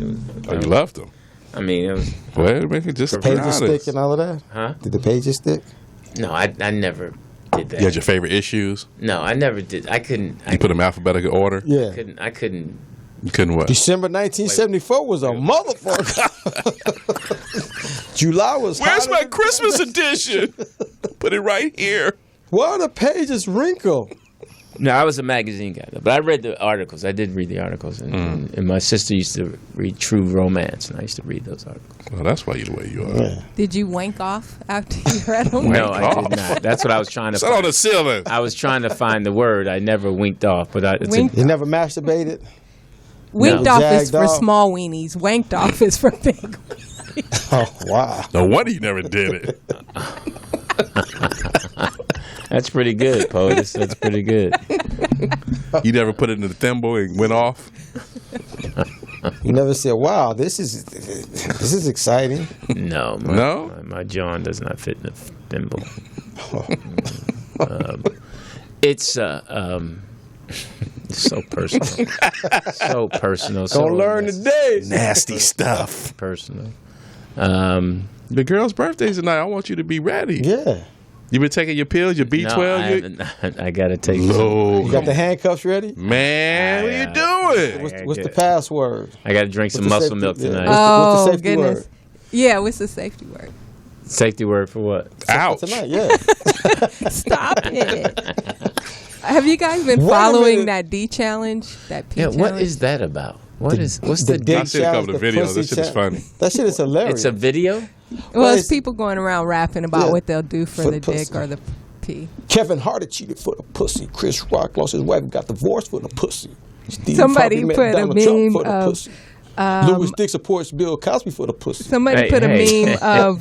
Oh, you loved them. I mean, it was. Well, make it just be Pages honest. stick and all of that? Huh? Did the pages stick? No, I never did that. You had your favorite issues. No, I never did. I couldn't. You put them in alphabetical order. Yeah. I couldn't. You couldn't what? December 1974 was a motherfucker. July was Where's hotter my than- Christmas edition? Put it right here. Why are the pages wrinkled? No, I was a magazine guy, though. But I read the articles. I did read the articles, and my sister used to read True Romance, and I used to read those articles. Well, that's why you the way you are. Yeah. Did you wank off after you read them? No, Wank I off. did not. That's what I was trying to Sit on find. the ceiling. I was trying to find the word. I never winked off, but it's Winked- You never masturbated? Winked No. off is Jagged for off. small weenies. Wanked off is for big. Oh, wow. No wonder you never did it. That's pretty good, POTUS. That's pretty good. You never put it in the thimble and went off. You never said, wow, this is exciting. No, No? my John does not fit in the thimble. It's so personal. So personal. So Gonna learn today. Nasty stuff. personal. The girl's birthday's tonight. I want you to be ready. Yeah. You been taking your pills, your B12? No, I haven't. I gotta take. Low. You got the handcuffs ready? Man, what are you doing? What's the password? I gotta drink some What's the muscle milk safety- tonight. What's Oh, the safety goodness. word? Yeah, what's the safety word? Safety word for what? Ouch. Tonight, yeah. Stop it. Have you guys been Wait a following minute. that D challenge? That P Yeah, challenge? what is that about? What's the dick I seen a couple challenge, of the videos. pussy That shit is challenge. funny. That shit is hilarious. It's a video. Well, it's it's- people going around rapping about Yeah. what they'll do for For the the dick pussy. or the P. Kevin Hart cheated for the pussy. Chris Rock lost his wife and got divorced for the pussy. Steve Somebody Harvey met put a Donald Trump meme for the of, pussy. Louis Dick supports Bill Cosby for the pussy. Somebody Hey, put a hey. meme of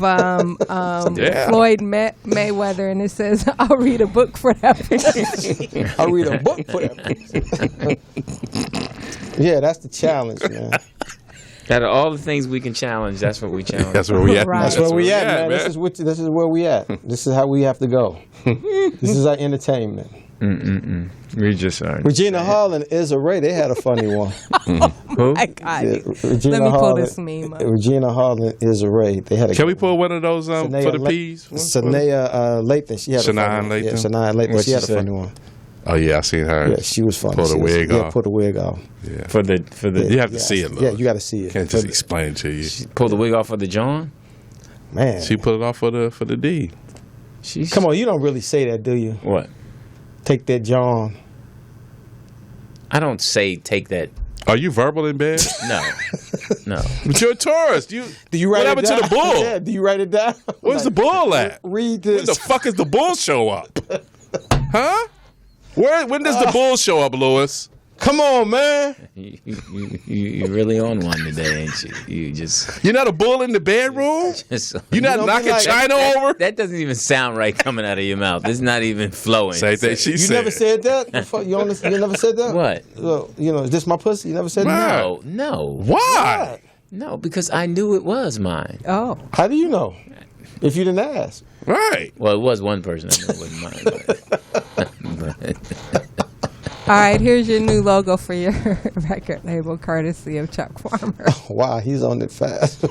Yeah. Floyd Mayweather, and it says, "I'll read a book for that." I read a book for that pussy. Yeah, that's the challenge, man. Out of all the things we can challenge, that's what we challenge. That's where we at. Right. That's where we at, man. This is where we at. This is how we have to go. This is our entertainment. We just are. Regina Hall and Issa Rae, they had a funny one. Who? I got Yeah, it. Regina Let me pull Hall this and- meme up. Regina Hall and Issa Rae, they had a. Can we pull one of those for the P's? Shania Lathan, she had a funny Shania one. Lathan? Yeah, Shania Lathan, What'd she had she a say? funny one. Oh yeah, I seen her. Yeah, she was funny. Pull the She was- wig Yeah, off. pull the wig off. Yeah. For the You have to Yeah, see it, Yeah, Lord. you got to see it. Can't just explain it to you. pull the wig off of the John. Man, She put it off for the D. She's come on, you don't really say that, do you? What? Take that John. I don't say take that. Are you verbal in bed? No, no. But you're a tourist. Do you write What it happened to down? the bull? Yeah, do you write it down? Where's the bull at? Read When this. the fuck is the bull show up? Huh? When does the bull show up, Lewis? Come on, man. You're really on one today, ain't you? You just. You're not a bull in the bedroom? just You're not don't be knocking like- China over? that doesn't even sound right coming out of your mouth. It's not even flowing. Same thing she You said. never said that? Before? You never said that? What? Well, is this my pussy? You never said that? No, no, Why? no, because I knew it was mine. Oh, How do you know? If you didn't ask. Right. Well, it was one person I knew it wasn't mine. But all right. Here's your new logo for your record label, courtesy of Chuck Farmer. Wow, he's on it fast.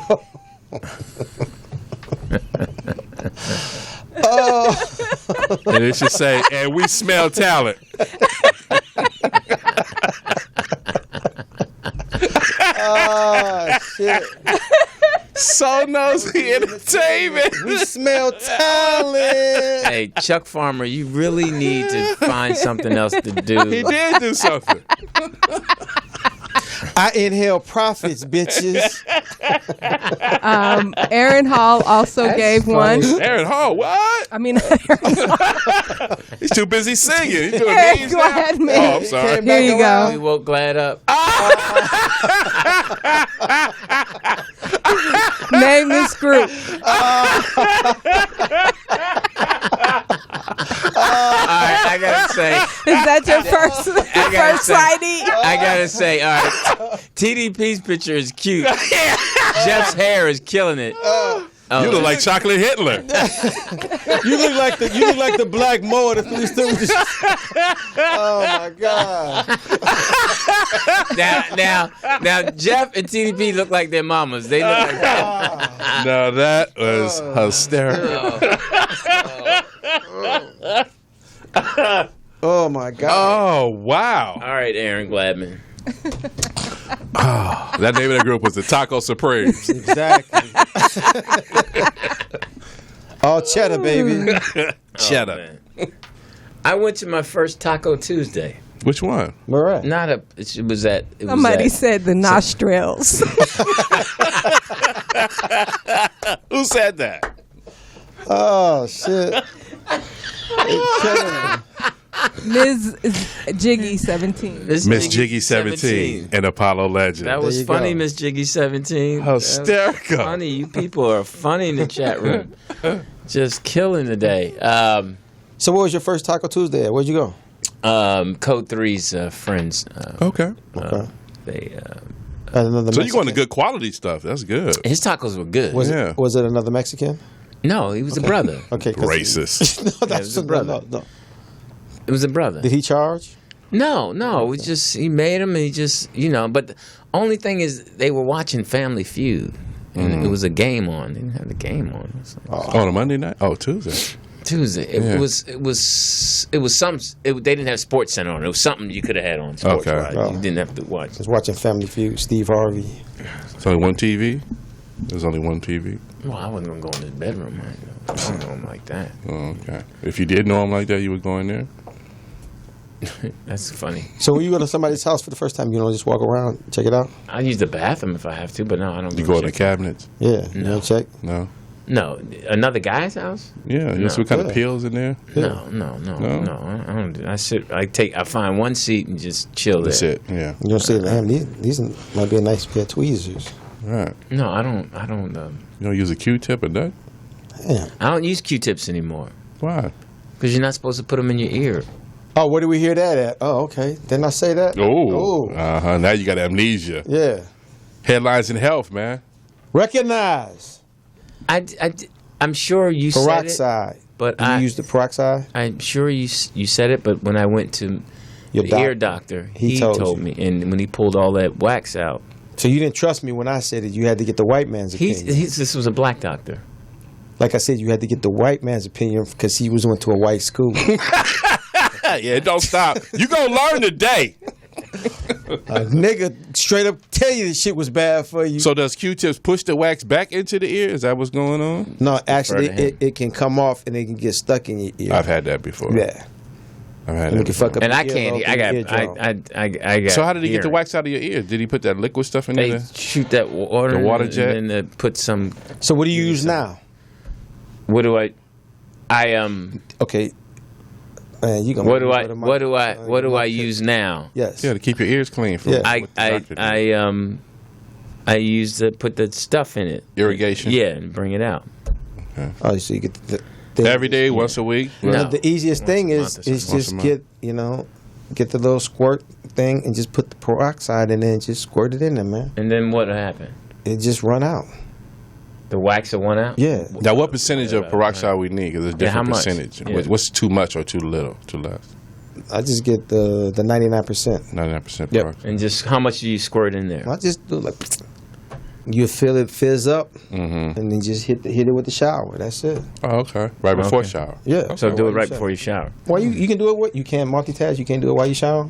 And it should say, and we smell talent. Ah, shit. So nosy entertainment. We smell talent. hey, Chuck Farmer, you really need to find something else to do. He did do something. I inhale profits, bitches. Aaron Hall also gave one. Aaron Hall, what? I mean, He's too busy singing. He's doing Aaron memes now? Glad Oh, man. I'm sorry. Here you We go. woke Glad up. Name this group. All I gotta say, Is that your first sighting? I gotta say, all right, TDP's picture is cute. Jeff's hair is killing it. You look like Chocolate Hitler. You look like the Black Mo of the Three Stooges. Oh my God! Now, Jeff and TDP look like their mamas. They look like that. Now that was hysterical. Oh my God! Oh wow! All right, Aaron Gladman. That name of the group was the Taco Supremes. Exactly. All cheddar, baby. Cheddar. Oh, I went to my first Taco Tuesday. Which one? Where at? Not a. It was at. It was Somebody at, said the nostrils. Who said that? Oh shit! It's killing me. Ms. Jiggy 17. Miss Jiggy 17 and Apollo Legend. That was There you funny, go. Miss Jiggy 17. Hysterical. Funny, you people are funny in the chat room. Just killing the day. So, what was your first Taco Tuesday at? Where'd you go? Code 3's friends. Okay. Okay. They. At another So you're going to Mexican? good quality stuff. That's good. His tacos were good. Yeah. Was it another Mexican? No, he was a brother. Okay. 'cause- Racist. No, it was a brother. No. It was a brother. Did he charge? No, it was just he made them. And he just But the only thing is, they were watching Family Feud, and it was a game on. They didn't have the game on. It was like On a Monday night? Oh, Tuesday. Tuesday. It was some. They didn't have Sports Center on. It was something you could have had on sports. Okay. Right? Oh. You didn't have to watch. I was watching Family Feud. Steve Harvey. It's only one TV? There's only one TV? Well, I wasn't gonna go in his bedroom. I don't know him like that. Oh, okay. If you did know him like that, you would go in there? That's funny. So when you go to somebody's house for the first time, you don't just walk around, check it out? I use the bathroom if I have to, but no, I don't. You go in the check. cabinets? Yeah. You don't check? No? No, another guy's house. Yeah. You see what kind of Yeah. pills in there? No. I don't do. I find one seat and just chill That's there. it. Yeah. You don't say, damn, these might be a nice pair of tweezers. Right. No, I don't. You don't use a Q-tip or that? Damn. I don't use Q-tips anymore Why? because you're not supposed to put them in your ear. Oh, where did we hear that at? Oh, okay. Didn't I say that? Oh. Uh-huh. Now you got amnesia. Yeah. Headlines in health, man. Recognize. I'm sure you said it, Peroxide. but Did you use the peroxide? I'm sure you said it, but when I went to Your the ear doctor, he told told you. me, and when he pulled all that wax out, So you didn't trust me when I said it. You had to get the white man's opinion. this was a black doctor. Like I said, you had to get the white man's opinion because he went to a white school. Yeah, don't stop. You gonna learn today. A nigga straight up tell you this shit was bad for you. So does Q-tips push the wax back into the ear? Is that what's going on? No, actually, Refer to him. it can come off and it can get stuck in your ear. I've had that before. Yeah. I've had And that it can fuck before. up And I your can't. earlobe I and got. your eardrum. I got. So how did he get the hearing. wax out of your ear? Did he put that liquid stuff in They there? shoot that water, The water jet? and then they put some. So what do you use now? What do I? Okay. Man, you gonna What do go I? to my- What do I okay. use now? Yes. Yeah, to keep your ears clean. From Yeah. what the doctor did. I use to put the stuff in it. Irrigation? Yeah, and bring it out. Oh, so you get the Every day, once a week? No. The easiest thing Once a is month or just something. get the little squirt thing and just put the peroxide in there and just squirt it in there, man. And then what happened? It just run out. The wax will run out. Yeah. Now, what percentage of peroxide we need? Because there's Yeah, how different much? percentage. Yeah. What's too much or too little, too less? I just get the 99%. 99% Yep. peroxide. And just how much do you squirt in there? I just do like you feel it fizz up, Mm-hmm. and then just hit it with the shower. That's it. Oh, okay. Right before Okay. shower. Yeah. So do While it right shower. before you shower. Well, you can do it. What you can't multitask. You can't do it while you shower.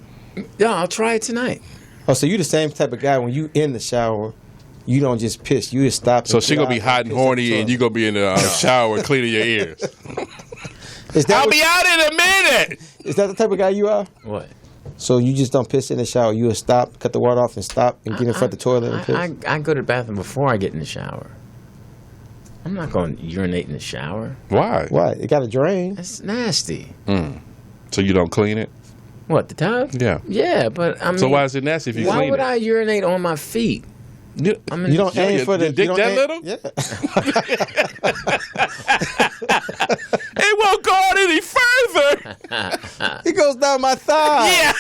Yeah, I'll try it tonight. Oh, so you the same type of guy when you in the shower, you don't just piss. You just stop. So and she get gonna be out hot and piss in the horny, and toilet. you gonna be in the shower cleaning your ears. Is that I'll what- be out in a minute. Is that the type of guy you are? What? So you just don't piss in the shower. You will stop, cut the water off, and stop, and get in front of the toilet and piss. I go to the bathroom before I get in the shower. I'm not going to urinate in the shower. Why? Why? It got a drain. That's nasty. So you don't clean it? What, the tub? Yeah. Yeah, but I mean, So why is it nasty if you why clean would it? I urinate on my feet? You, I mean, You don't Yeah, aim your- for the your dick you don't that aim- little? Yeah. it won't go on any further. It goes down my thigh.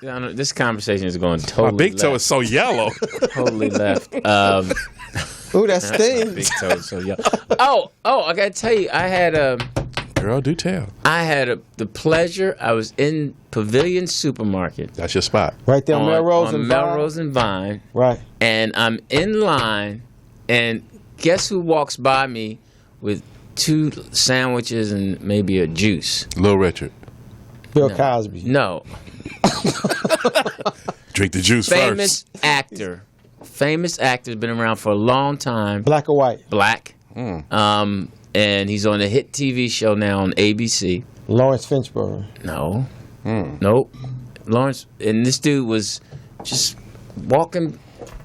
Yeah. This conversation is going totally My big toe left. is so yellow. Totally left. Ooh, that stings. Big toe is so yellow. Oh, I got to tell you, I had Girl, do tell. the pleasure. I was in Pavilion Supermarket. That's your spot. Right there on Melrose and Vine. Melrose and Vine. Right. And I'm in line, and guess who walks by me with 2 sandwiches and maybe a juice? Little Richard. Bill Cosby. No. Drink the juice Famous first. actor. Famous actor, been around for a long time. Black or white? Black. And he's on a hit TV show now on ABC. Lawrence Finchburn. No. Nope. Lawrence, and this dude was just walking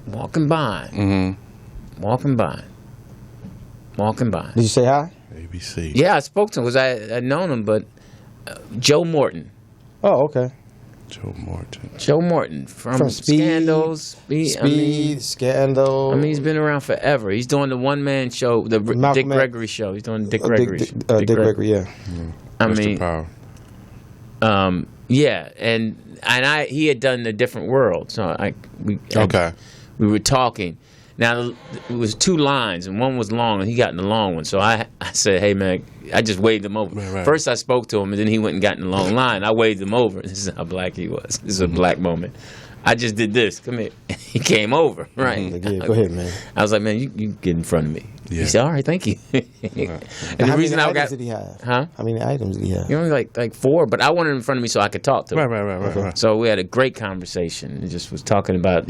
by. Walking by. Did you say hi? ABC. Yeah, I spoke to him because I'd known him, but Joe Morton. Oh, okay. Joe Morton from Speed, Scandals. Scandal. I mean, he's been around forever. He's doing the one-man show, the Dick Gregory show. He's doing Dick Gregory. Dick Gregory, yeah. I mean, yeah, and he had done A Different World, so we were talking. Now it was 2 lines, and one was long, and he got in the long one. So I said, "Hey man," I just waved him over. Right. First I spoke to him, and then he went and got in the long line. I waved him over. This is how black he was. This is a black moment. I just did this. Come here. He came over. Right. Yeah, go ahead, man. I was like, "Man, you get in front of me." Yeah. He said, "All right, thank you." And How many items did he have? Huh? How many items did he have? You know, like 4, but I wanted him in front of me so I could talk to him. Right. So we had a great conversation. He was talking about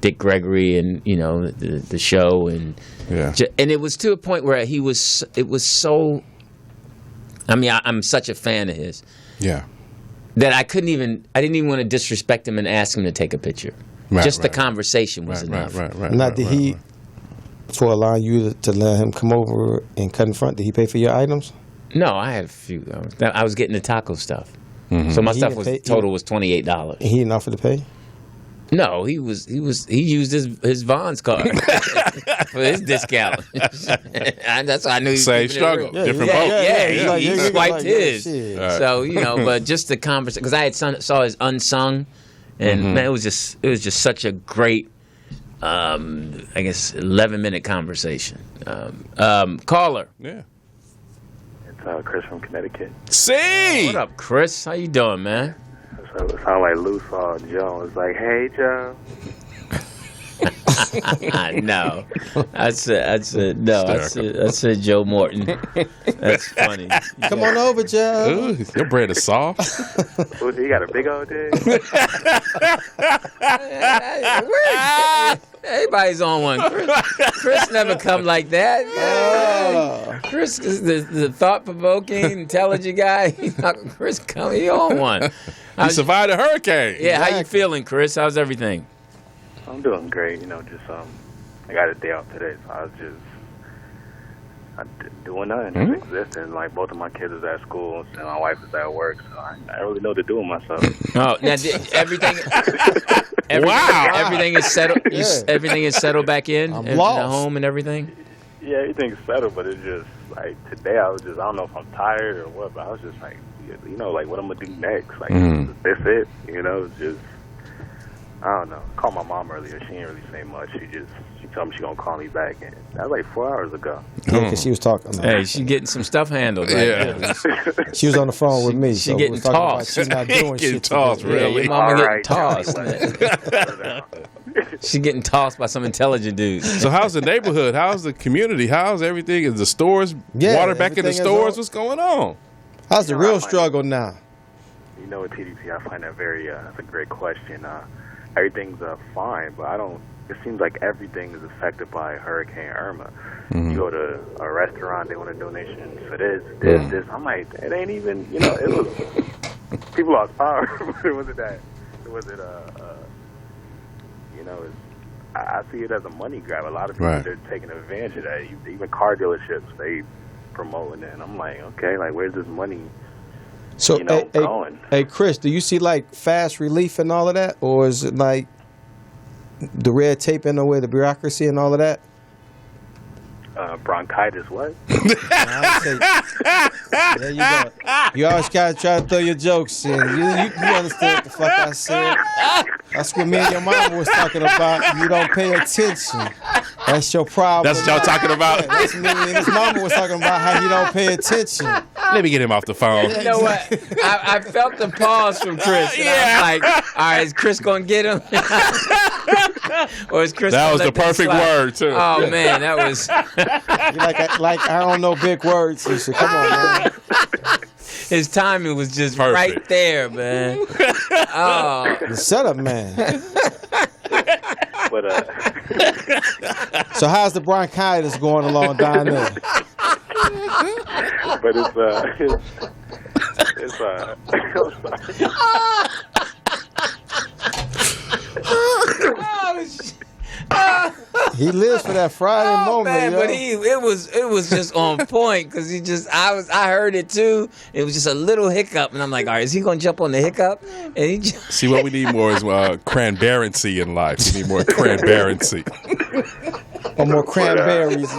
Dick Gregory and the show and and it was to a point where it was so. I mean, I'm such a fan of his. Yeah. That I didn't even want to disrespect him and ask him to take a picture. The conversation was enough. Right. Now, did he, for allowing you to let him come over and cut in front, did he pay for your items? No, I had a few. I was getting the taco stuff, so my stuff was $28. And he didn't offer to pay? No, he used his Vaughn's card for his discount. That's why I knew he was same keeping it struggle, real. different boat. Yeah, he swiped his. Right. So but just the conversation, because I had saw his Unsung, and man, it was just such a great, I guess 11-minute conversation. Caller. Yeah. It's Chris from Connecticut. See. What up, Chris? How you doing, man? So it sounded like Lou saw Joe. It's like, hey, Joe. No, I said Joe Morton. That's funny. Come on over, Joe. Ooh, your bread is soft. He got a big old dick. Everybody's on one. Chris never come like that. Chris is the thought-provoking, intelligent guy. Chris come. He on one. He survived a hurricane. Yeah, how you feeling, Chris? How's everything? I'm doing great. I got a day off today, so I was just doing nothing, just existing. Like, both of my kids is at school, and my wife is at work, so I don't really know what to do with myself. Oh, now everything is settled. Everything is settled back in the home and everything. Yeah, everything's settled, but it's just like today. I don't know if I'm tired or what, but I was just like, like what I'm gonna do next. Like, that's it. It's just. I don't know. I called my mom earlier. She didn't really say much. She told me she gonna call me back, and that was like 4 hours ago. Yeah, because she was talking. Hey, she's getting some stuff handled. Right now. She was on the phone with me. She getting tossed. She's not doing shit. Tossed, really. Your mama getting tossed. She's getting tossed by some intelligent dudes. So how's the neighborhood? How's the community? How's everything? Is the stores water back in the stores? What's going on? How's the real struggle now? With TDP, I find that that's a great question. Everything's fine, but it seems like everything is affected by Hurricane Irma. You go to a restaurant, they want a donation for this. I'm like, it ain't even, it was, people lost power, but it wasn't that. It wasn't, I see it as a money grab. A lot of people, they're taking advantage of that. Even car dealerships, they promoting it. And I'm like, okay, like, where's this money? So, going. Hey, Chris, do you see like fast relief and all of that, or is it like the red tape in the way, the bureaucracy and all of that? Bronchitis, what? There you go. You always gotta try to throw your jokes in. You understand what the fuck I said. That's what me and your mama was talking about. You don't pay attention. That's your problem. That's what y'all talking about? Yeah, that's me and his mama was talking about how you don't pay attention. Let me get him off the phone. You know what? I felt the pause from Chris. And I was like, all right, is Chris going to get him? Or is Chris That gonna was let the perfect slide? word, too. Oh, man, that was... Like I don't know big words. You should come on, man. His timing was just Perfect. right there, man. Oh. The setup, man. But So how's the bronchitis going along down there? but it's He lives for that Friday moment, Man, yo. but it was just on point because I heard it too. It was just a little hiccup, and I'm like, all right, is he gonna jump on the hiccup? And he just, See, what we need more is cranberry in life. We need more cranberry. Or more cranberries.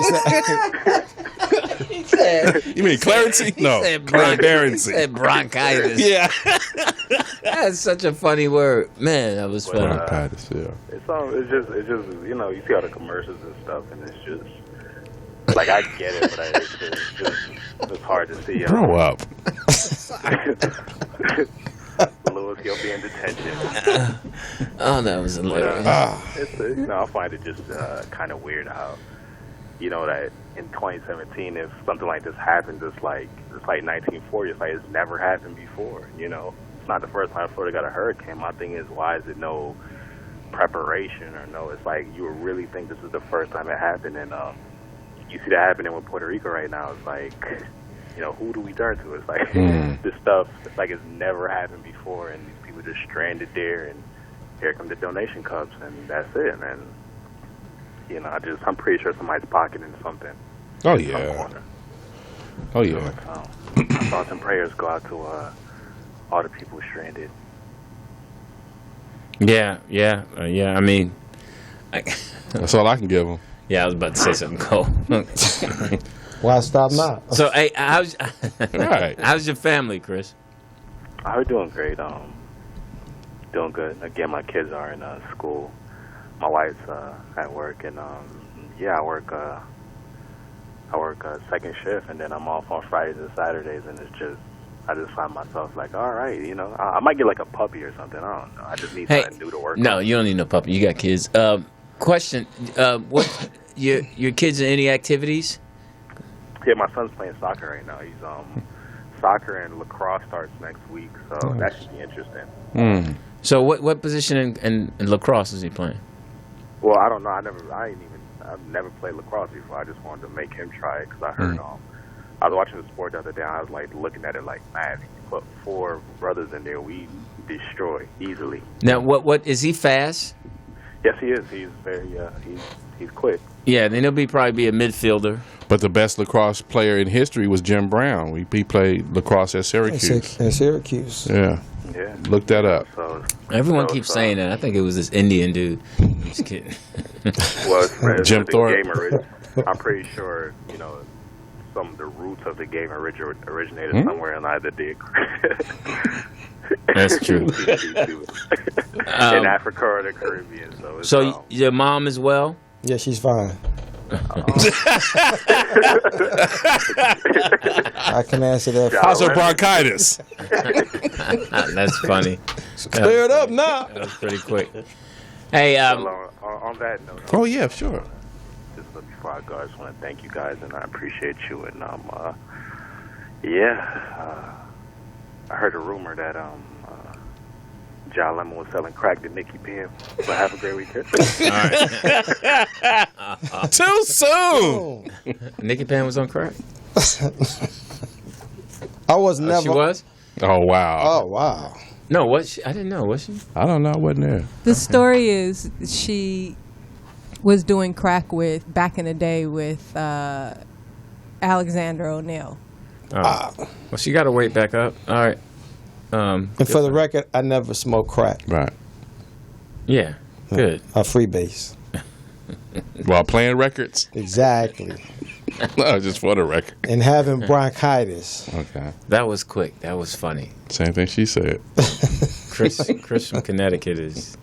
he said, You mean clarity? No, he cranberry. said bronchitis. Yeah. That's such a funny word, man. That was funny. Bronchitis, yeah. it's just you know, you see all the commercials and stuff, and it's just like I get it, but it's hard to see. Grow up. Lewis, he'll be in detention. Oh, that was hilarious. I find it just kind of weird how, you know, that in 2017, if something like this happens, it's like 1940. It's like it's never happened before. You know, it's not the first time Florida got a hurricane. My thing is, why is it no preparation or no? It's like you would really think this is the first time it happened, and you see that happening with Puerto Rico right now. It's like, you know, who do we turn to? It's like this stuff. It's like it's never happened before, and these people just stranded there, and here come the donation cups, and that's it. And you know, I'm pretty sure somebody's pocketing something. Oh, in some yeah. corner. Oh, yeah. Thoughts and prayers go out to all the people stranded. Yeah. I mean, That's all I can give them. yeah, I was about to say something cool. Why stop now? So, hey, how's Right. how's your family, Chris? I'm doing great. Doing good. Again, my kids are in school. My wife's at work, and I work second shift, and then I'm off on Fridays and Saturdays, and I just find myself like, all right, you know, I might get like a puppy or something. I don't know. I just need something new to work. No, on. you don't need no puppy. You got kids. Question: what your kids in any activities? Yeah, my son's playing soccer right now. He's soccer and lacrosse starts next week, so that should be interesting. So what position in lacrosse is he playing? Well, I don't know. I've never played lacrosse before. I just wanted to make him try it because I heard I was watching the sport the other day. And I was like looking at it like, man, you put 4 brothers in there, we destroy easily. Now, what is he fast? Yes, he is. He's very he's quick. Yeah, then he'll probably be a midfielder. But the best lacrosse player in history was Jim Brown. He played lacrosse at Syracuse. At Syracuse. Yeah. Yeah. Look that up. So Everyone keeps saying that. I think it was this Indian dude. I'm just kidding. well, Jim the Thorpe. game I'm pretty sure, you know, some of the roots of the game originated somewhere in either the That's true. in Africa or the Caribbean. So your mom as well? Yeah, she's fine. I can answer that. How's her bronchitis? That's funny. Clear it up now. That was pretty quick. Hey, on that note, Oh, yeah, sure. just before I go, I just want to thank you guys, and I appreciate you. And I heard a rumor that John Lemon was selling crack to Nikki Penn. So have a great weekend. Too soon. Nikki Penn was on crack. I was never. She was? Oh, wow. Oh wow. No, was she? I didn't know. Was she? I don't know. I wasn't there. The story is she was doing crack back in the day with Alexander O'Neill. Oh. Well, she got to wait back up. All right. And for the record, I never smoked crack. Right. Yeah. Good. A freebase. While playing records? Exactly. No, just for the record. And having bronchitis. Okay. That was quick. That was funny. Same thing she said. Chris from Connecticut is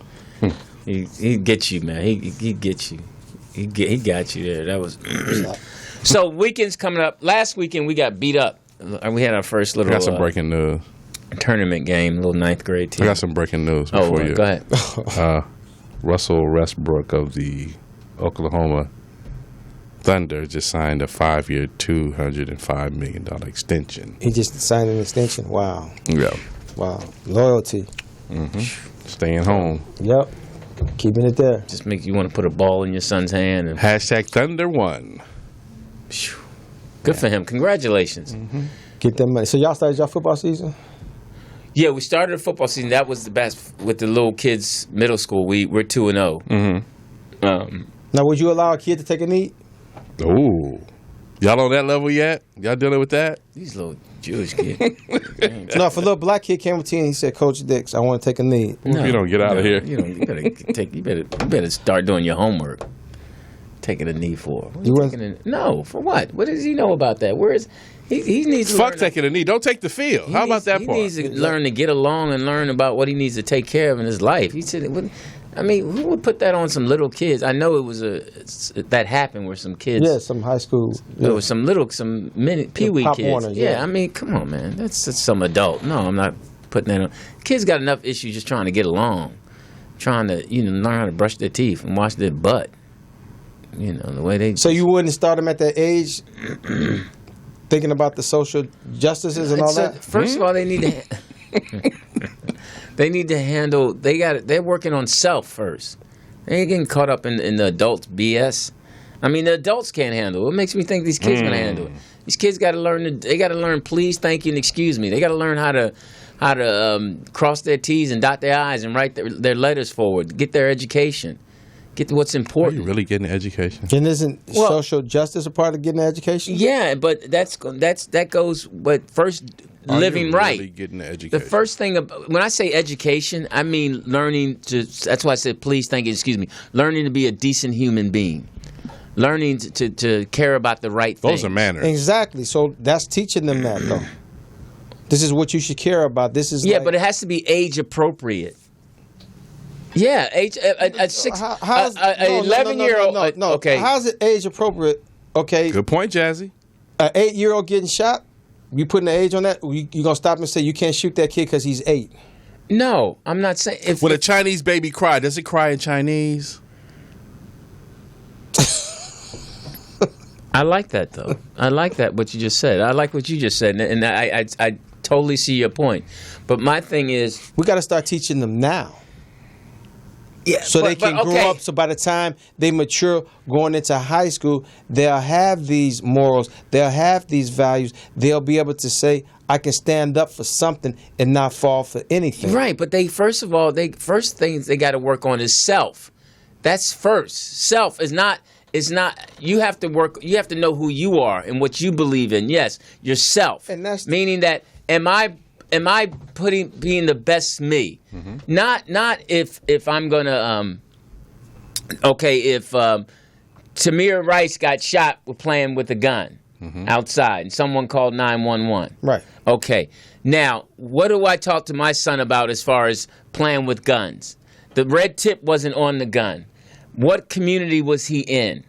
he gets you, man. He gets you. He got you there. That was so. Weekend's coming up. Last weekend we got beat up. We had our first little. I got some breaking news. Tournament game, little 9th grade team. I got some breaking news before you. Go ahead. Russell Westbrook of the Oklahoma Thunder just signed a 5-year, $205 million extension. He just signed an extension. Wow. Yeah. Wow. Loyalty. Mm-hmm. Staying home. Yep. Keeping it there. Just make you want to put a ball in your son's hand. And Hashtag Thunder won. Good for him. Congratulations. Mm-hmm. Get that money. So y'all started your football season? Yeah, we started a football season. That was the best with the little kids. Middle school, we're 2-0. Mm-hmm. Now, would you allow a kid to take a knee? Ooh. Y'all on that level yet? Y'all dealing with that? These little Jewish kids. No, if a little black kid came up to you and he said, Coach Dix, I want to take a knee. No, you don't get out of here. You better start doing your homework. Taking a knee for? No, for what? What does he know about that? Where is he needs to fuck taking a knee. Don't take the field. How about that part? He needs to learn to get along and learn about what he needs to take care of in his life. He said, I mean, who would put that on some little kids? I know it was that happened where some kids. Yeah, some high school. Yeah. There was some mini Pee-wee kids. Warners, I mean, come on, man. That's some adult. No, I'm not putting that on. Kids got enough issues just trying to get along, trying to learn how to brush their teeth and wash their butt. The way they. So you wouldn't start them at that age, thinking about the social justices and all that. First of all, they need to. They need to handle. They're working on self first. They ain't getting caught up in the adults' BS. I mean, the adults can't handle it. What makes me think these kids gonna handle it? These kids got to learn. They got to learn. Please, thank you, and excuse me. They got to learn how to cross their T's and dot their I's and write their letters forward. Get their education. Get to what's important. Are you really getting an education? And isn't social justice a part of getting an education? Yeah, but that goes. But first, living right. Really getting an education? The first thing when I say education, I mean learning to. That's why I said please, thank you, excuse me. Learning to be a decent human being. Learning to care about the right thing. Those are manners. Exactly. So that's teaching them that, though. This is what you should care about. This is but it has to be age appropriate. Yeah, age a 11-year-old. No. Okay. How's it age appropriate? Okay. Good point, Jazzy. An 8-year-old getting shot. You putting the age on that? You gonna stop and say you can't shoot that kid because he's 8? No, I'm not saying. When a Chinese baby cry, does it cry in Chinese? I like that though. I like that what you just said. I like what you just said, and I totally see your point. But my thing is, we got to start teaching them now. Yeah, so they can grow up. So by the time they mature, going into high school, they'll have these morals. They'll have these values. They'll be able to say, "I can stand up for something and not fall for anything." Right, but first things they got to work on is self. That's first. Self is not. You have to work. You have to know who you are and what you believe in. Yes, yourself. And that's meaning that am I being the best me? Mm-hmm. Not if I'm gonna if Tamir Rice got shot with playing with a gun outside and someone called 911. Right. Okay. Now, what do I talk to my son about as far as playing with guns? The red tip wasn't on the gun. What community was he in?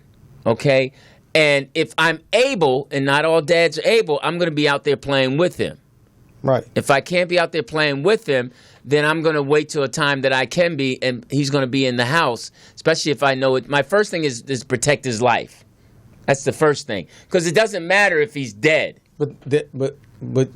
Okay? And if I'm able, and not all dads are able, I'm going to be out there playing with him. Right. If I can't be out there playing with him, then I'm going to wait till a time that I can be, and he's going to be in the house, especially if I know it. My first thing is protect his life. That's the first thing. Because it doesn't matter if he's dead. But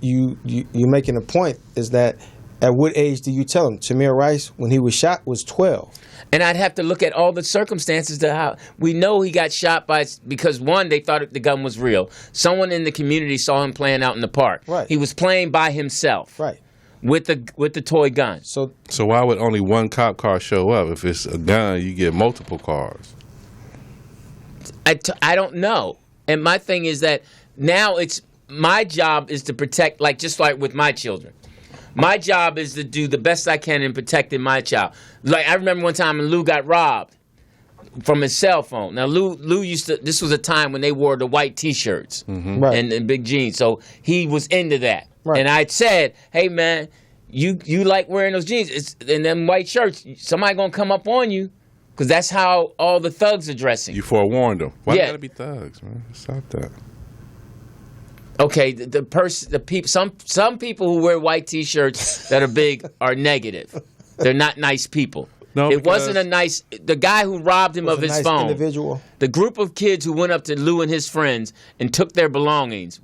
you're making a point is that at what age do you tell him? Tamir Rice, when he was shot, was 12. And I'd have to look at all the circumstances to how we know he got shot because one, they thought the gun was real. Someone in the community saw him playing out in the park. Right. He was playing by himself. Right. With the toy gun. So why would only one cop car show up? If it's a gun, you get multiple cars. I don't know. And my thing is that now my job is to protect, just like with my children. My job is to do the best I can in protecting my child. Like, I remember one time when Lou got robbed. from his cell phone. Now, Lou used to. This was a time when they wore the white T-shirts Right. and big jeans, so he was into that. Right. And I said, "Hey, man, you like wearing those jeans and them white shirts? Somebody gonna come up on you, because that's how all the thugs are dressing." You forewarned them. Why Yeah. you gotta be thugs, man? Stop that. Okay, the people, some people who wear white T-shirts that are big are negative. They're not nice people. No, it wasn't a nice. The guy who robbed him of a his nice phone. individual. The group of kids who went up to Lou and his friends and took their belongings.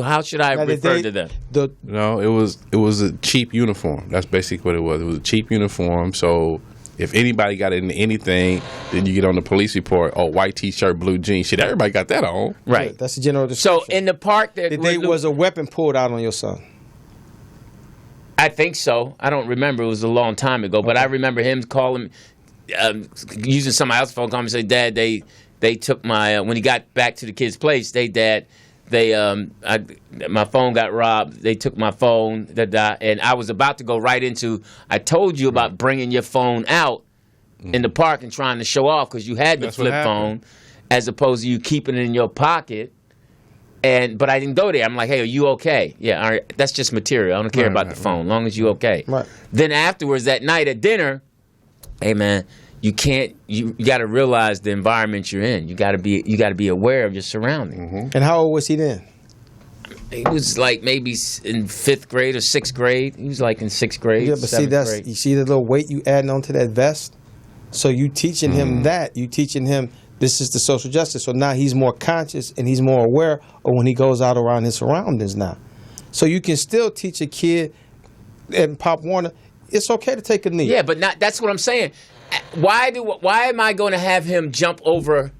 How should I Now, refer to them? No, it was a cheap uniform. That's basically what it was. It was a cheap uniform. So if anybody got into anything, then you get on the police report. Oh, white T-shirt, blue jeans. Shit, everybody got that on. Right. That's the general description. So in the park, the day was a weapon pulled out on your son. I think so. I don't remember. It was a long time ago, but I remember him calling, using somebody else's phone call and say, "Dad, they took my when he got back to the kid's place. My phone got robbed. They took my phone, and I was about to go right into. I told you about bringing your phone out in the park and trying to show off because you had the That's what flip happened. phone, as opposed to you keeping it in your pocket." But I didn't go there. I'm like, "Hey, are you okay?" "Yeah, all right. That's just material. I don't care about the phone, as long as you okay." Right. Then afterwards, that night at dinner, "Hey, man, you can't. You got to realize the environment you're in. You got to be aware of your surroundings." And how old was he then? He was like maybe in 5th grade or 6th grade. He was like in 6th grade. Yeah, but see, 7th grade. you see the little weight you adding onto that vest. So you teaching him that. You teaching him this is the social justice. So now he's more conscious and he's more aware of when he goes out around his surroundings now. So you can still teach a kid, and Pop Warner, it's okay to take a knee. Yeah, but not. That's what I'm saying. Why am I going to have him jump over?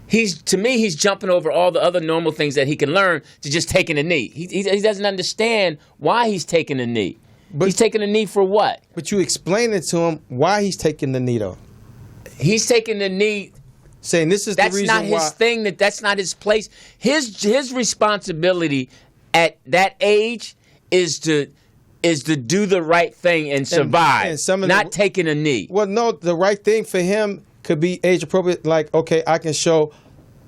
To me, he's jumping over all the other normal things that he can learn to just taking a knee. He doesn't understand why he's taking a knee. But he's taking a knee for what? But you explain it to him why he's taking the knee, though. He's taking the knee. Saying this is the That's reason not why. his thing. That's not his place. His responsibility at that age is to do the right thing and survive, and some of not taking a knee. Well, no, the right thing for him could be age appropriate. Like, okay, I can show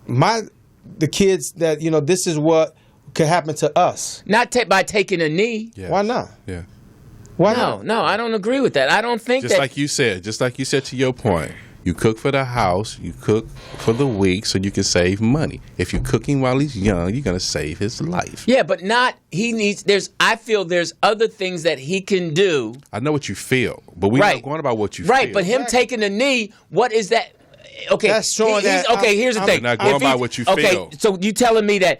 the kids that this is what could happen to us. Not by taking a knee. Yes. Why not? Yeah. Why not? No, I don't agree with that. I don't think Just like you said to your point. You cook for the house, you cook for the week so you can save money. If you're cooking while he's young, you're going to save his life. Yeah, but I feel there's other things that he can do. I know what you feel, but we're not going about what you feel. Right, but him taking the knee, what is that? Okay, That's showing that here's the thing. Not going by what you feel. Okay, so you telling me that,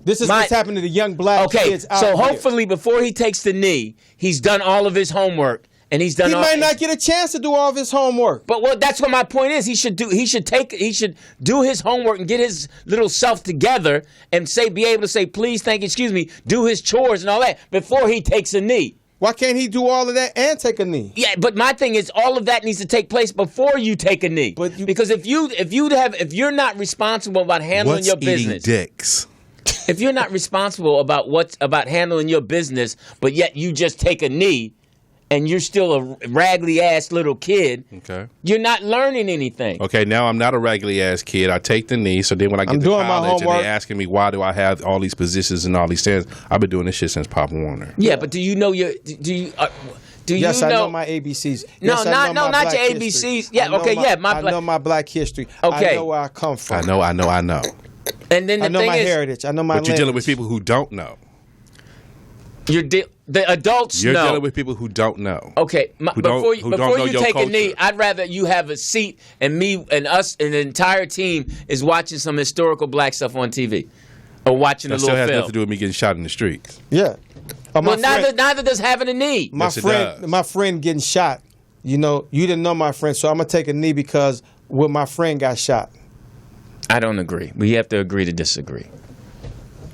This is what's happening to the young black kids out so here. hopefully before he takes the knee, he's done all of his homework and he's done. He might not get a chance to do all of his homework. But that's what my point is. He should do his homework and get his little self together and be able to say please, thank you, excuse me, do his chores and all that before he takes a knee. Why can't he do all of that and take a knee? Yeah, but my thing is all of that needs to take place before you take a knee. Because if you're not responsible about handling your business, dicks? If you're not responsible about handling your business, but yet you just take a knee, and you're still a raggedy ass little kid, okay, you're not learning anything. Okay, now I'm not a raggedy ass kid. I take the knee, so then when I get to college and they're asking me why do I have all these positions and all these things, I've been doing this shit since Pop Warner. Yeah, but do you know your Yes, I know my ABCs. No, Yes, not your ABCs. Yeah, okay, yeah, I know my black history. Okay. I know where I come from. I know. And then I know my heritage. I know my. But you're dealing with people who don't know. The adults You're know. dealing with people who don't know. Okay, before you take a knee, culture. I'd rather you have a seat and me and us and the entire team is watching some historical black stuff on TV or watching a That little still has film. nothing to do with me getting shot in the streets. Yeah. Well, neither does having a knee. My friend getting shot. You didn't know my friend, so I'm gonna take a knee because my friend got shot. I don't agree. We have to agree to disagree.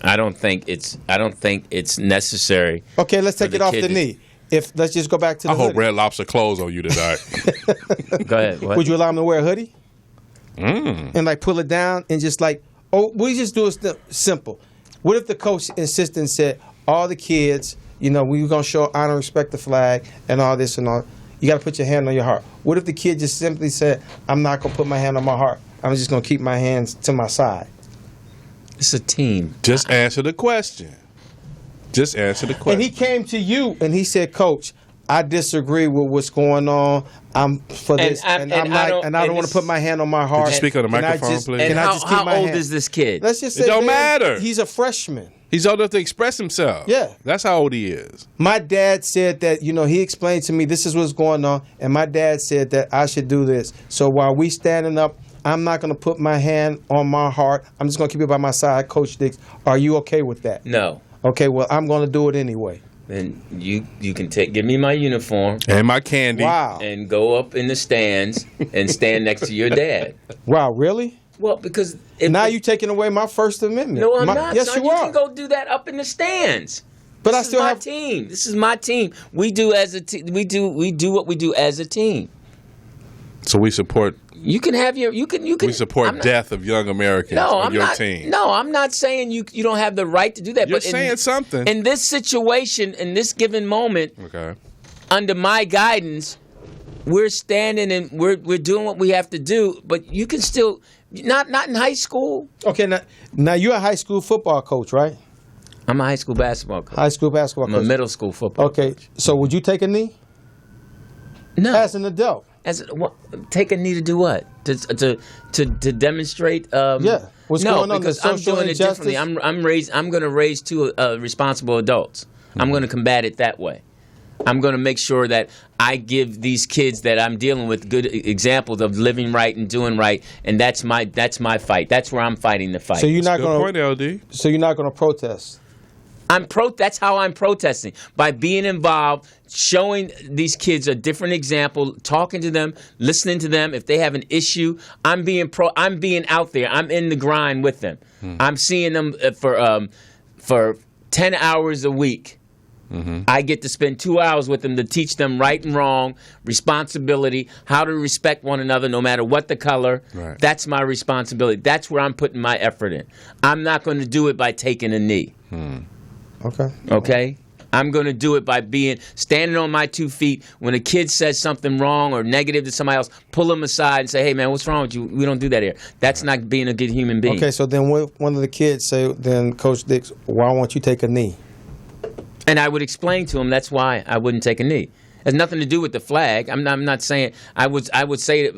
I don't think it's necessary. Okay, let's take it off the knee. Let's just go back to the I hope hoodie. Red Lobster clothes on you tonight. Go ahead. What? Would you allow him to wear a hoodie? And pull it down and just we just do it simple. What if the coach insisted and said, all the kids, we were going to show honor, respect the flag and all this and all. You got to put your hand on your heart. What if the kid just simply said, I'm not going to put my hand on my heart. I'm just going to keep my hands to my side. It's a team. Just answer the question. Just answer the question. And he came to you and he said, Coach, I disagree with what's going on. I'm for this, and I don't want to put my hand on my heart. Could you speak on the microphone, please? And I just keep my how old hand? is this kid? Let's just say It don't matter. He's a freshman. He's old enough to express himself. Yeah. That's how old he is. My dad said that, he explained to me this is what's going on, and my dad said that I should do this. So while we standing up, I'm not going to put my hand on my heart. I'm just going to keep it by my side. Coach Dix, are you okay with that? No. Okay, well, I'm going to do it anyway. Then you can give me my uniform And my candy. Wow. and go up in the stands and stand next to your dad. Wow, really? Well, because Now you're taking away my First Amendment. No, I'm not. Yes, son. you are. Can go do that up in the stands. But this I still is my have team. This is my team. We do as a team. We do what we do as a team. So we support You can have your. You can. we support death of young Americans on your team. No, I'm not saying you don't have the right to do that. You're but saying something. In this situation, in this given moment, Okay. under my guidance, we're standing and we're doing what we have to do. But you can still not in high school. Okay, now you're a high school football coach, right? I'm a high school basketball coach. High school basketball I'm coach. a middle school football. Okay, so would you take a knee No. as an adult? Take a knee to do what? To demonstrate? What's no, going on? because The I'm social doing it differently. injustice? I'm going to raise two responsible adults. I'm going to combat it that way. I'm going to make sure that I give these kids that I'm dealing with good examples of living right and doing right, and that's my fight. That's where I'm fighting the fight. So you're not Good going point, LD. So you're not going to protest. That's how I'm protesting, by being involved, showing these kids a different example, talking to them, listening to them. If they have an issue, I'm being out there. I'm in the grind with them. I'm seeing them for 10 hours a week. Mm-hmm. I get to spend 2 hours with them to teach them right and wrong, responsibility, how to respect one another no matter what the color. Right. That's my responsibility. That's where I'm putting my effort in. I'm not going to do it by taking a knee. Okay? I'm going to do it by standing on my 2 feet. When a kid says something wrong or negative to somebody else, pull them aside and say, hey, man, what's wrong with you? We don't do that here. That's not being a good human being. Okay, so then one of the kids say, then Coach Dix, why won't you take a knee? And I would explain to him that's why I wouldn't take a knee. It has nothing to do with the flag. I'm not saying I would say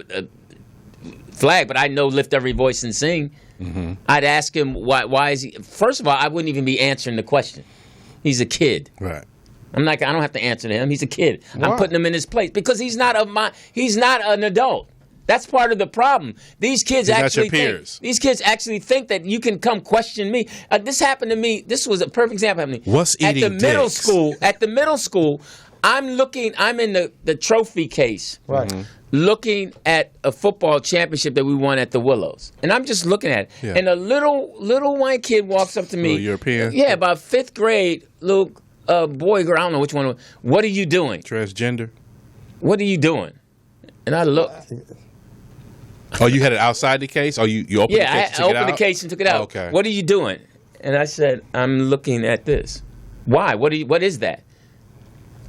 flag, but I know lift every voice and sing. Mm-hmm. I'd ask him why is he? First of all, I wouldn't even be answering the question. He's a kid. Right. I don't have to answer to him. He's a kid. Why? I'm putting him in his place because he's not an adult. That's part of the problem. These kids actually think that you can come question me. This happened to me. This was a perfect example of me. What's eating at the middle dicks? school? At the middle school, I'm in the trophy case. Right. Mm-hmm. Looking at a football championship that we won at the Willows. And I'm just looking at it. Yeah. And a little white kid walks up to me. Little European? Yeah, about 5th grade, little boy, girl, I don't know which one. What are you doing? Transgender. What are you doing? And I looked. Oh, you had it outside the case? Oh, you opened the case and took it out? I opened the case and took it out. Oh, okay. What are you doing? And I said, I'm looking at this. Why? What is that?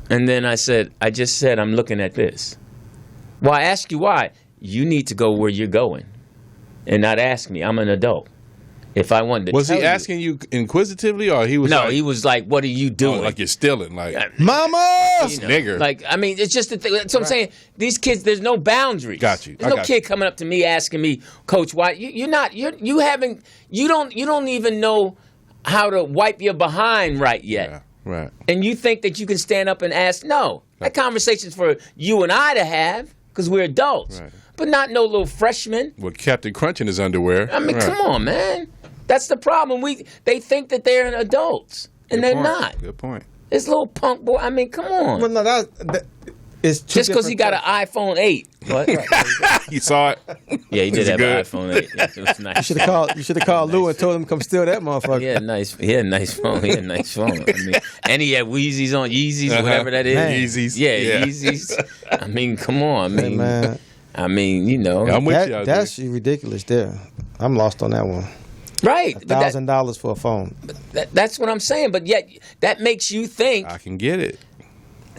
And then I just said, I'm looking at this. Well, I ask you why. You need to go where you're going and not ask me. I'm an adult. If I wanted to Was tell he asking you inquisitively, or he was No, like, he was like, what are you doing? like you're stealing, like, Mama! this nigger. Like, I mean, it's just the thing. That's what I'm saying. These kids, there's no boundaries. Got you. There's no kid coming up to me asking me, Coach, why you don't even know how to wipe your behind right yet. Yeah, right. And you think that you can stand up and ask? No. That conversation's for you and I to have because we're adults. Right. But not no little freshman. With Captain Crunch in his underwear. I mean, Right. come on, man. That's the problem. They think that they're adults, and Good they're point. not. Good point. This little punk boy. I mean, come on. Well, no, that it's two Just because he got an different iPhone 8. What? You saw it? Yeah, he did Is it have good? an iPhone 8. Yeah, it was nice. You should have called Lou and told him to come steal that motherfucker. He had a nice phone. He had a nice phone. I mean, and he had Wheezies on, Yeezys, whatever that is. Man. Yeezys. Yeah, Yeezys. I mean, come on. Hey, man. I mean, you know. Yeah, I'm with you out there. That's ridiculous there. I'm lost on that one. Right. But $1,000 for a phone. that's what I'm saying. But yet, that makes you think. I can get it.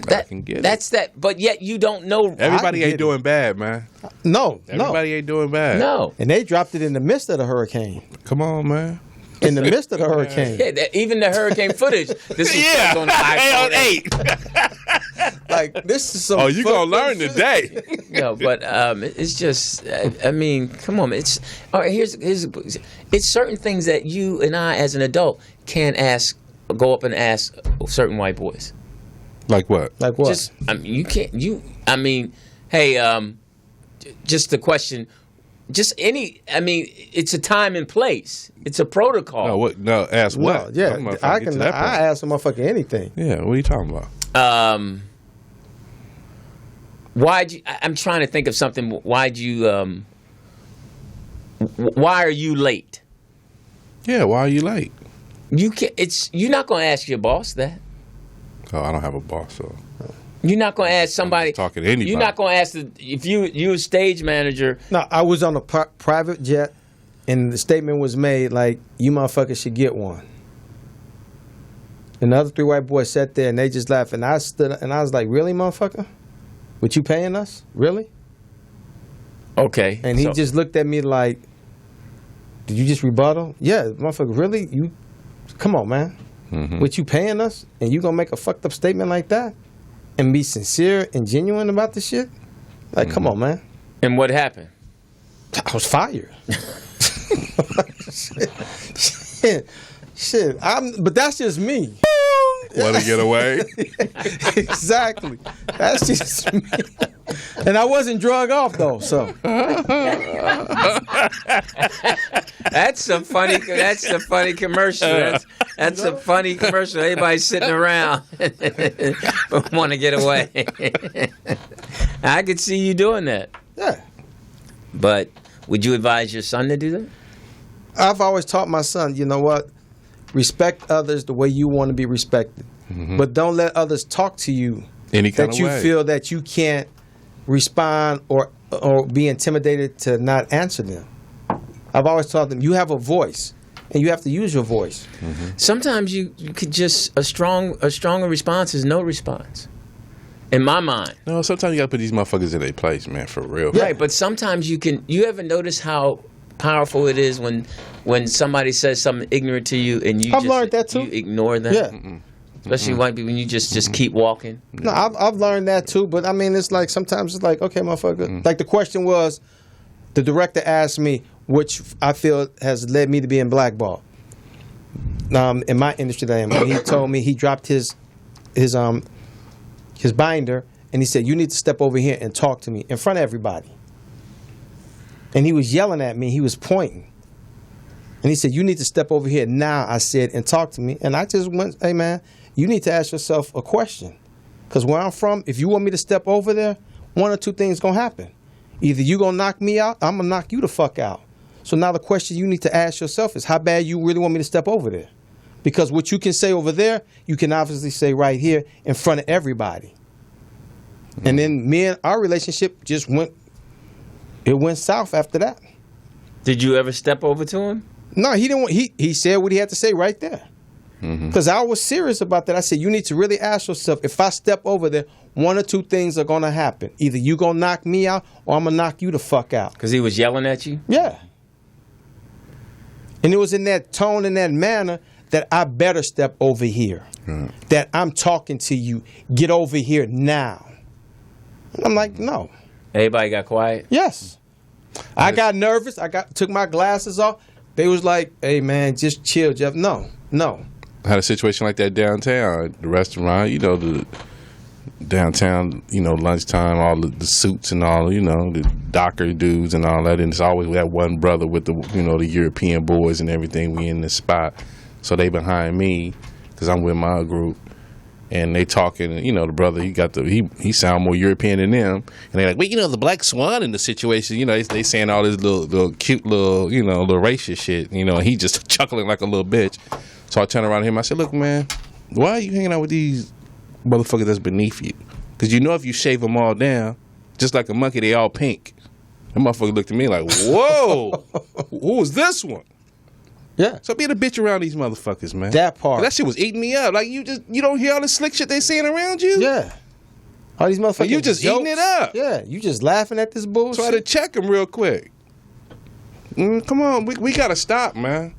I can get that's it. that. But yet you don't know. Everybody ain't doing bad, man. No. Everybody ain't doing bad. No. And they dropped it in the midst of the hurricane. Come on, man. In the midst of the hurricane. Yeah, even the hurricane footage. This is on the iPhone 8. Like, this is some. Oh, you gonna learn today. No, but it's just. I mean, come on. It's all right. Here's. It's certain things that you and I, as an adult, can't ask. Go up and ask certain white boys. Like what? Like what? Just. I mean, you can't. I mean, hey. Just the question. Just any. I mean, it's a time and place. It's a protocol. No, what? No, ask No, what? yeah. I I ask a motherfucker anything. Yeah, what are you talking about? Why'd you? I'm trying to think of something. Why'd you? Why are you late? Yeah, why are you late? You can't. You're not going to ask your boss that. Oh, I don't have a boss, so You're not going to ask somebody. I'm talking to anybody. You're not going to ask if you a stage manager. No, I was on a private jet, and the statement was made like, "You motherfuckers should get one." And the other 3 white boys sat there and they just laughed, and I stood and I was like, "Really, motherfucker? What you paying us? Really?" Okay. And he just looked at me like, "Did you just rebuttal?" Yeah, motherfucker. Really? You? Come on, man. Mm-hmm. What you paying us, and you gonna make a fucked up statement like that, and be sincere and genuine about the shit? Like, come on, man. And what happened? I was fired. Shit. But that's just me. Want to get away? Exactly. That's just me. And I wasn't drug off though, so. That's a funny commercial. That's a funny commercial. Everybody's sitting around but want to get away. I could see you doing that. Yeah. But would you advise your son to do that? I've always taught my son, you know what? Respect others the way you want to be respected. Mm-hmm. But don't let others talk to you Any kind that of you way. feel that you can't respond or be intimidated to not answer them. I've always taught them, you have a voice, and you have to use your voice. Mm-hmm. Sometimes you could just a stronger response is no response. In my mind. No, sometimes you got to put these motherfuckers in their place, man, for real. Yeah. Right, but sometimes you ever notice how powerful it is when somebody says something ignorant to you and I've learned that too. You ignore them? Yeah. Especially white people when you just keep walking. No, I've learned that too, but I mean, it's like sometimes it's like, okay, motherfucker. Like the question was, the director asked me, which I feel has led me to being blackballed. In my industry that I am, and he told me he dropped his binder, and he said, "You need to step over here and talk to me in front of everybody." And he was yelling at me. He was pointing, and he said, "You need to step over here now." I said, "And talk to me." And I just went, "Hey, man, you need to ask yourself a question, because where I'm from, if you want me to step over there, one or two things gonna happen. Either you gonna knock me out, I'm gonna knock you the fuck out. So now the question you need to ask yourself is, how bad you really want me to step over there? Because what you can say over there, you can obviously say right here in front of everybody." And then me and our relationship just went south after that. Did you ever step over to him? No, he didn't. He said what he had to say right there. Because I was serious about that. I said, you need to really ask yourself, if I step over there, one or two things are going to happen. Either you going to knock me out or I'm going to knock you the fuck out. Because he was yelling at you? Yeah. And it was in that tone and that manner that I better step over here. That I'm talking to you. Get over here now. And I'm like, no. Everybody got quiet? Yes. I got nervous. Took my glasses off. They was like, hey, man, just chill, Jeff. No. I had a situation like that downtown, the restaurant, the downtown, lunchtime, all the suits and all, the docker dudes and all that. And it's always that one brother with the, the European boys and everything. We in this spot. So they behind me because I'm with my group. And they talking, the brother, he sound more European than them. And they like, well, the black swan in the situation, they saying all this little cute little racist shit, and he just chuckling like a little bitch. So I turned around to him, I said, look, man, why are you hanging out with these motherfuckers that's beneath you? Because if you shave them all down, just like a monkey, they all pink. That motherfucker looked at me like, whoa, who's this one? Yeah. So be the bitch around these motherfuckers, man. That part. That shit was eating me up. Like, you don't hear all the slick shit they saying around you? Yeah. All these motherfuckers. And you just eating it up. Yeah, you just laughing at this bullshit. So I had to check him real quick. Come on, we gotta stop, man.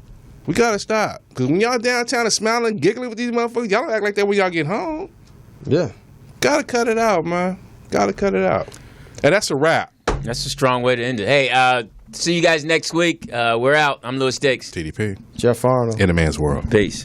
We gotta stop. Because when y'all downtown and smiling, giggling with these motherfuckers, y'all don't act like that when y'all get home. Yeah. Gotta cut it out, man. Gotta cut it out. And that's a wrap. That's a strong way to end it. Hey, see you guys next week. We're out. I'm Louis Dix. TDP. Jeff Arnold. In a man's world. Peace.